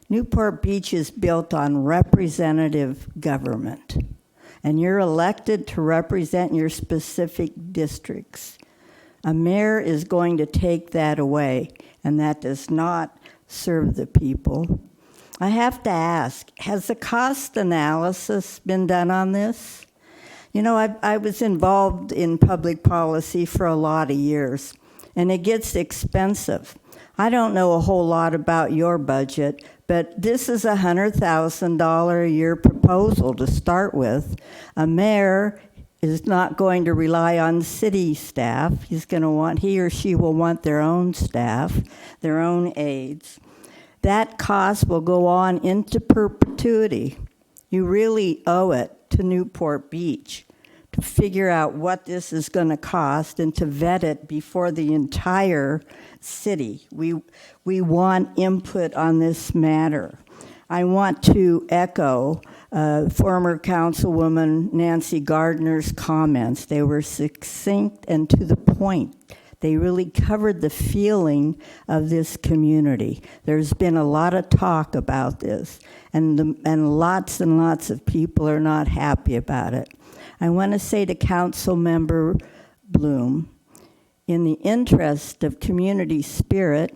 Newport Beach is built on representative government, and you're elected to represent your specific districts. A mayor is going to take that away, and that does not serve the people. I have to ask, has a cost analysis been done on this? You know, I was involved in public policy for a lot of years, and it gets expensive. I don't know a whole lot about your budget, but this is a $100,000 a year proposal to start with. A mayor is not going to rely on city staff. He or she will want their own staff, their own aides. That cost will go on into perpetuity. You really owe it to Newport Beach to figure out what this is going to cost and to vet it before the entire city. We want input on this matter. I want to echo former Councilwoman Nancy Gardner's comments. They were succinct and to the point. They really covered the feeling of this community. There's been a lot of talk about this, and lots of people are not happy about it. I want to say to Councilmember Bloom, in the interest of community spirit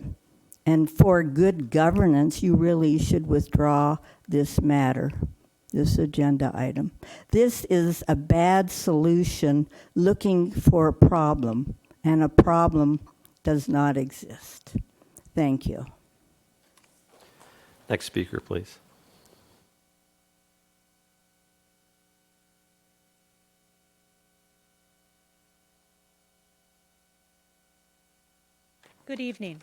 and for good governance, you really should withdraw this matter, this agenda item. This is a bad solution looking for a problem, and a problem does not exist. Thank you. Next speaker, please. Good evening.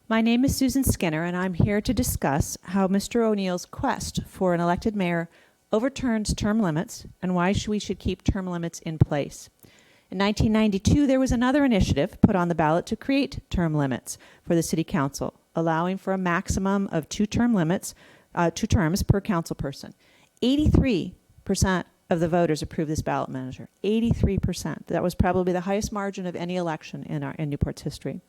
My name is Susan Skinner, and I'm here to discuss how Mr. O'Neill's quest for an elected mayor overturns term limits and why we should keep term limits in place. In 1992, there was another initiative put on the ballot to create term limits for the city council, allowing for a maximum of 2 terms per council person. 83% of the voters approved this ballot measure. 83%. That was probably the highest margin of any election in Newport's history.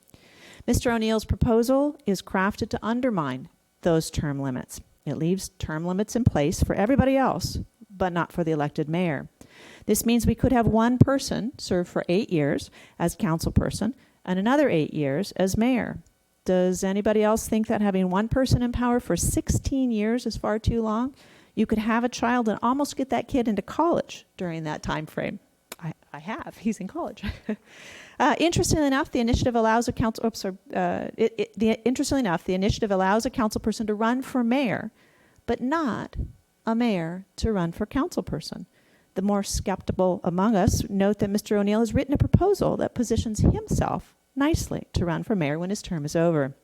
Mr. O'Neill's proposal is crafted to undermine those term limits. It leaves term limits in place for everybody else, but not for the elected mayor. This means we could have one person serve for 8 years as council person and another 8 years as mayor. Does anybody else think that having one person in power for 16 years is far too long? You could have a child and almost get that kid into college during that time frame. I have. He's in college. Interestingly enough, the initiative allows a council. Interestingly enough, the initiative allows a council person to run for mayor, but not a mayor to run for council person. The more skeptical among us note that Mr. O'Neill has written a proposal that positions himself nicely to run for mayor when his term is over.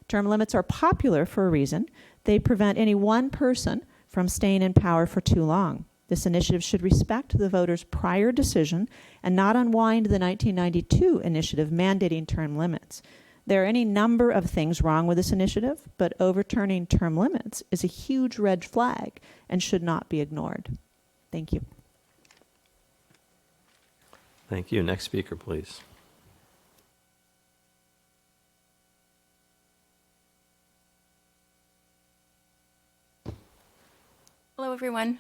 Term limits are popular for a reason. They prevent any one person from staying in power for too long. This initiative should respect the voters' prior decision and not unwind the 1992 initiative mandating term limits. There are any number of things wrong with this initiative, but overturning term limits is a huge red flag and should not be ignored. Thank you. Thank you. Next speaker, please. Hello, everyone.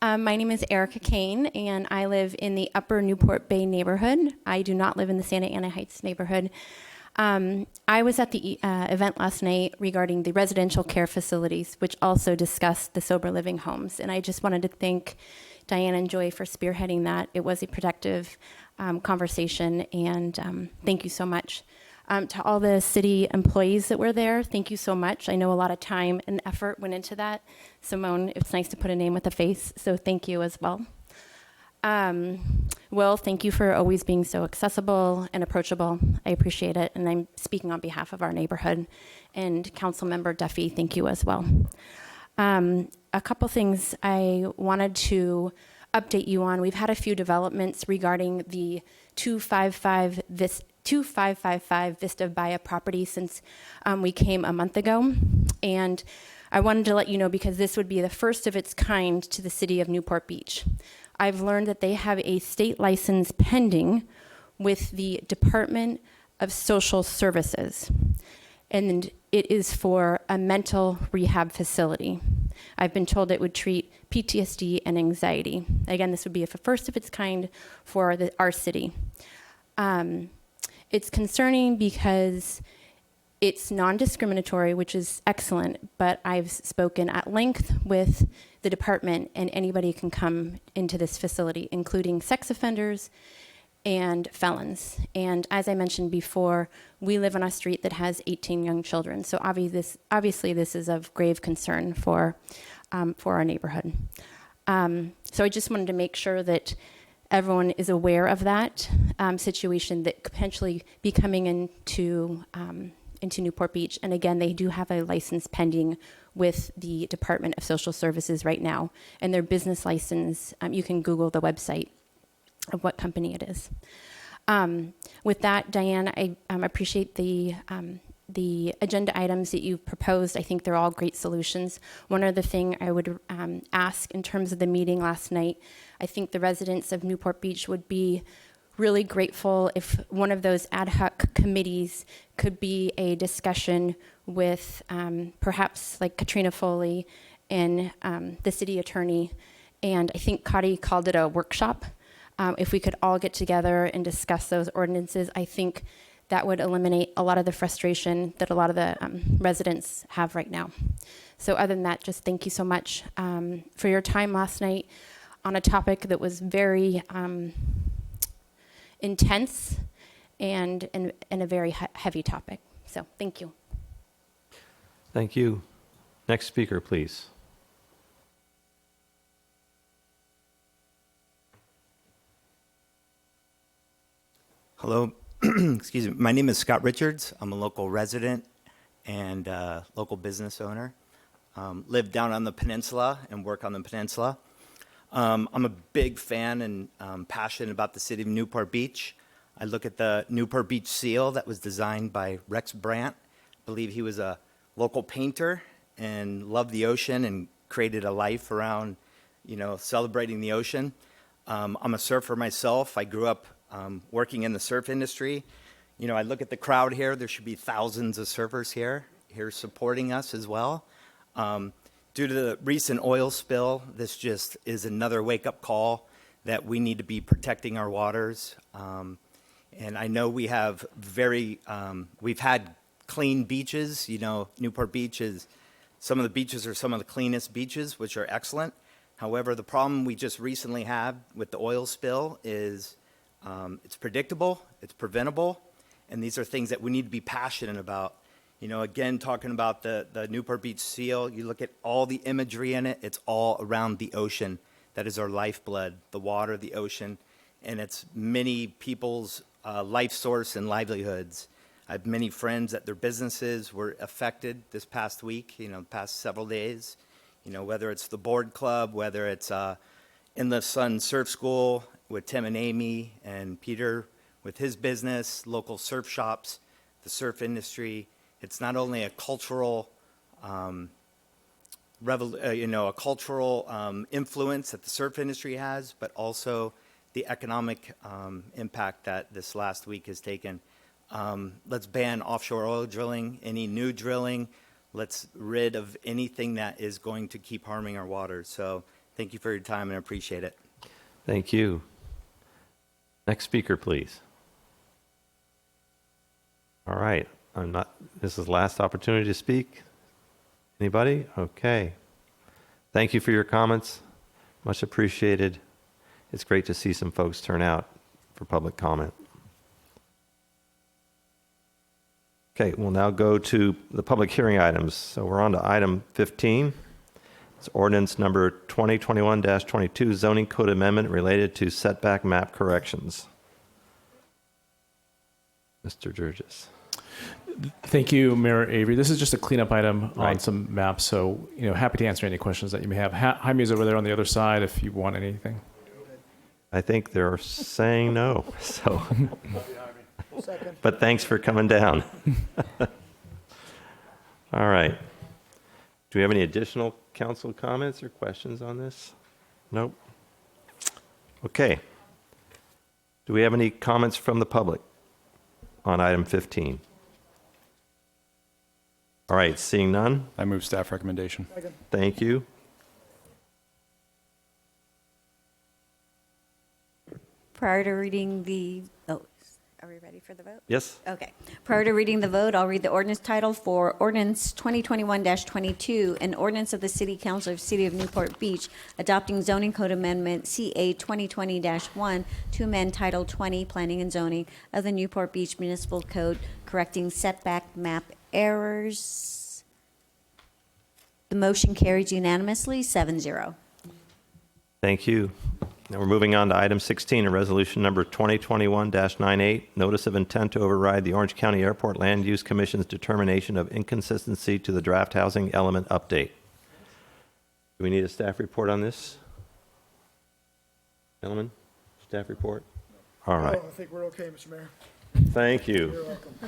My name is Erica Kane, and I live in the Upper Newport Bay neighborhood. I do not live in the Santa Ana Heights neighborhood. I was at the event last night regarding the residential care facilities, which also discussed the sober living homes. And I just wanted to thank Diana and Joy for spearheading that. It was a productive conversation, and thank you so much. To all the city employees that were there, thank you so much. I know a lot of time and effort went into that. Simone, it's nice to put a name with a face, so thank you as well. Will, thank you for always being so accessible and approachable. I appreciate it, and I'm speaking on behalf of our neighborhood. And Councilmember Duffy, thank you as well. A couple things I wanted to update you on. We've had a few developments regarding the 2555 Vista Bahia property since we came a month ago. And I wanted to let you know because this would be the first of its kind to the city of Newport Beach. I've learned that they have a state license pending with the Department of Social Services. And it is for a mental rehab facility. I've been told it would treat PTSD and anxiety. Again, this would be a first of its kind for our city. It's concerning because it's non-discriminatory, which is excellent, but I've spoken at length with the department, and anybody can come into this facility, including sex offenders and felons. And as I mentioned before, we live on a street that has 18 young children, so obviously this is of grave concern for our neighborhood. So I just wanted to make sure that everyone is aware of that situation that could potentially be coming into Newport Beach. And again, they do have a license pending with the Department of Social Services right now. And their business license, you can Google the website, what company it is. With that, Diane, I appreciate the agenda items that you've proposed. I think they're all great solutions. One other thing I would ask in terms of the meeting last night, I think the residents of Newport Beach would be really grateful if one of those ad hoc committees could be a discussion with perhaps like Katrina Foley and the city attorney. And I think Cotty called it a workshop. If we could all get together and discuss those ordinances, I think that would eliminate a lot of the frustration that a lot of the residents have right now. So other than that, just thank you so much for your time last night on a topic that was very intense and a very heavy topic. So thank you. Thank you. Next speaker, please. Hello, excuse me. My name is Scott Richards. I'm a local resident and local business owner. Live down on the peninsula and work on the peninsula. I'm a big fan and passionate about the city of Newport Beach. I look at the Newport Beach seal that was designed by Rex Brandt. I believe he was a local painter and loved the ocean and created a life around, celebrating the ocean. I'm a surfer myself. I grew up working in the surf industry. I look at the crowd here. There should be thousands of surfers here supporting us as well. Due to the recent oil spill, this just is another wake-up call that we need to be protecting our waters. And I know we have we've had clean beaches. Newport Beach some of the beaches are some of the cleanest beaches, which are excellent. However, the problem we just recently had with the oil spill is it's predictable, it's preventable, and these are things that we need to be passionate about. Again, talking about the Newport Beach seal, you look at all the imagery in it, it's all around the ocean. That is our lifeblood, the water, the ocean, and it's many people's life source and livelihoods. I have many friends that their businesses were affected this past week, the past several days, whether it's the board club, whether it's In the Sun Surf School with Tim and Amy and Peter with his business, local surf shops, the surf industry. It's not only a cultural, a cultural influence that the surf industry has, but also the economic impact that this last week has taken. Let's ban offshore oil drilling, any new drilling. Let's rid of anything that is going to keep harming our waters. So thank you for your time and I appreciate it. Thank you. Next speaker, please. All right. This is the last opportunity to speak. Anybody? Okay. Thank you for your comments. Much appreciated. It's great to see some folks turn out for public comment. Okay, we'll now go to the public hearing items. So we're on to item 15. It's ordinance number 2021-22, zoning code amendment related to setback map corrections. Mr. Georges. Thank you, Mayor Avery. This is just a cleanup item on some maps, so happy to answer any questions that you may have. Jaime's over there on the other side if you want anything. I think they're saying no, so. But thanks for coming down. All right. Do we have any additional council comments or questions on this? Nope. Okay. Do we have any comments from the public on item 15? All right, seeing none. I move staff recommendation. Thank you. Prior to reading the, are we ready for the vote? Yes. Okay. Prior to reading the vote, I'll read the ordinance title for ordinance 2021-22, an ordinance of the City Council of the City of Newport Beach adopting zoning code amendment CA 2020-1 to amend Title 20 Planning and Zoning of the Newport Beach Municipal Code, correcting setback map errors. The motion carries unanimously, 7-0. Thank you. Now we're moving on to item 16, a resolution number 2021-98, notice of intent to override the Orange County Airport Land Use Commission's determination of inconsistency to the draft housing element update. Do we need a staff report on this, gentlemen? Staff report? All right. I think we're okay, Mr. Mayor. Thank you. You're welcome.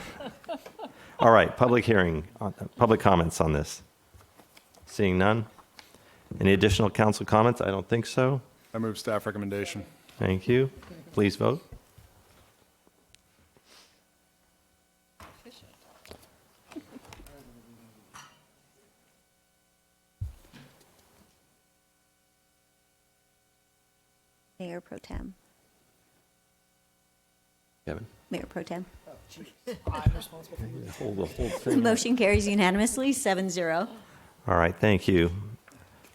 All right, public hearing, public comments on this. Seeing none. Any additional council comments? I don't think so. I move staff recommendation. Thank you. Please vote. Mayor Pro Tem. Kevin? Mayor Pro Tem. I'm responsible for you. Hold the whole thing. Motion carries unanimously, 7-0. All right, thank you.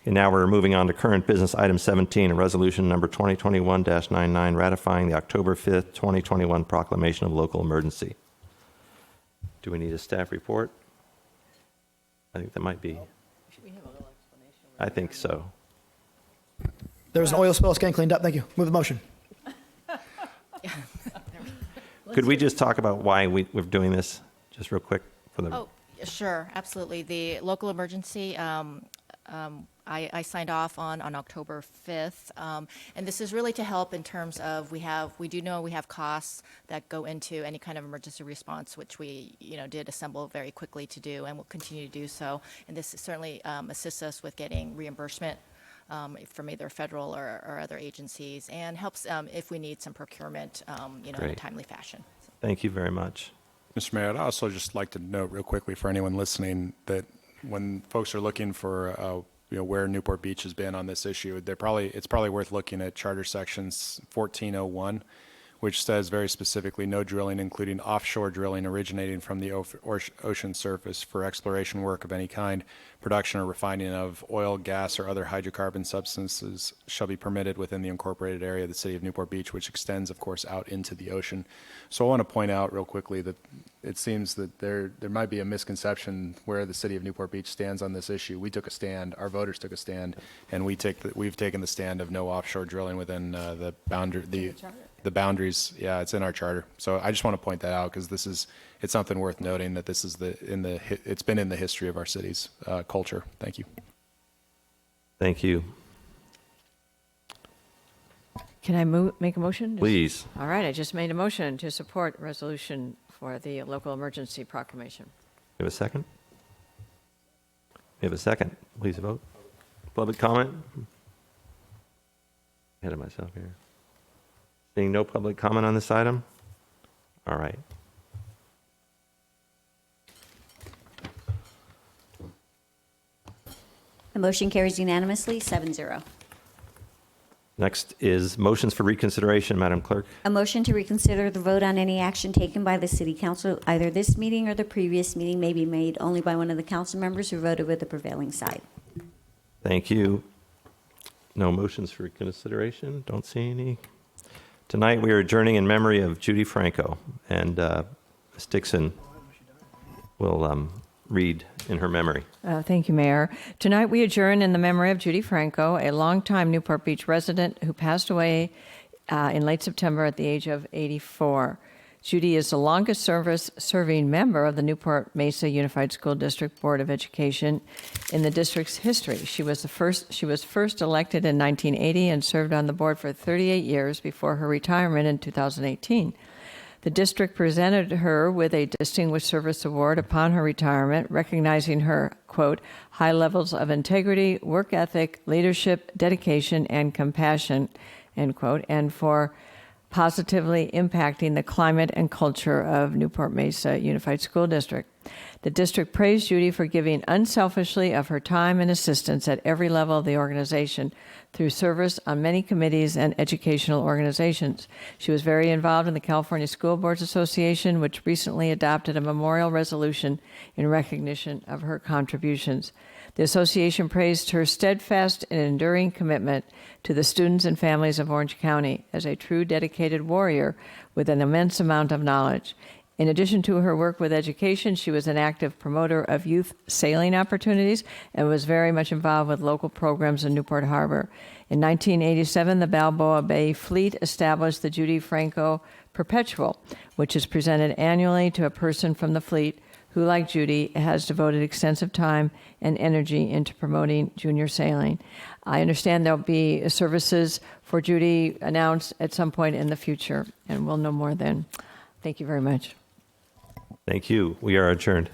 And now we're moving on to current business item 17, a resolution number 2021-99, ratifying the October 5th, 2021 proclamation of local emergency. Do we need a staff report? I think that might be. I think so. There was an oil spill. It's getting cleaned up. Thank you. Move the motion. Could we just talk about why we're doing this, just real quick for the? Oh, sure, absolutely. The local emergency, I signed off on October 5th, and this is really to help in terms of we do know we have costs that go into any kind of emergency response, which we did assemble very quickly to do, and will continue to do so. And this certainly assists us with getting reimbursement from either federal or other agencies, and helps if we need some procurement, in a timely fashion. Thank you very much. Mr. Mayor, I'd also just like to note real quickly for anyone listening that when folks are looking for where Newport Beach has been on this issue, it's probably worth looking at Charter Sections 1401, which says very specifically no drilling, including offshore drilling originating from the ocean surface for exploration work of any kind, production or refining of oil, gas, or other hydrocarbon substances shall be permitted within the incorporated area of the city of Newport Beach, which extends, of course, out into the ocean. So I want to point out real quickly that it seems that there might be a misconception where the city of Newport Beach stands on this issue. We took a stand, our voters took a stand, and we've taken the stand of no offshore drilling within the boundaries. Yeah, it's in our charter. So I just want to point that out because it's something worth noting that this is it's been in the history of our city's culture. Thank you. Thank you. Can I make a motion? Please. All right, I just made a motion to support resolution for the local emergency proclamation. We have a second? We have a second. Please vote. Public comment? Ahead of myself here. Seeing no public comment on this item? All right. The motion carries unanimously, 7-0. Next is motions for reconsideration, Madam Clerk. A motion to reconsider the vote on any action taken by the city council, either this meeting or the previous meeting, may be made only by one of the council members who voted with the prevailing side. Thank you. No motions for reconsideration. Don't see any. Tonight we are adjourning in memory of Judy Franco, and Ms. Dixon will read in her memory. Thank you, Mayor. Tonight we adjourn in the memory of Judy Franco, a longtime Newport Beach resident who passed away in late September at the age of 84. Judy is the longest serving member of the Newport Mesa Unified School District Board of Education in the district's history. She was first elected in 1980 and served on the board for 38 years before her retirement in 2018. The district presented her with a Distinguished Service Award upon her retirement, recognizing her, quote, high levels of integrity, work ethic, leadership, dedication, and compassion, end quote, and for positively impacting the climate and culture of Newport Mesa Unified School District. The district praised Judy for giving unselfishly of her time and assistance at every level of the organization through service on many committees and educational organizations. She was very involved in the California School Boards Association, which recently adopted a memorial resolution in recognition of her contributions. The association praised her steadfast and enduring commitment to the students and families of Orange County as a true dedicated warrior with an immense amount of knowledge. In addition to her work with education, she was an active promoter of youth sailing opportunities and was very much involved with local programs in Newport Harbor. In 1987, the Balboa Bay Fleet established the Judy Franco Perpetual, which is presented annually to a person from the fleet who, like Judy, has devoted extensive time and energy into promoting junior sailing. I understand there'll be services for Judy announced at some point in the future, and we'll know more then. Thank you very much. Thank you. We are adjourned.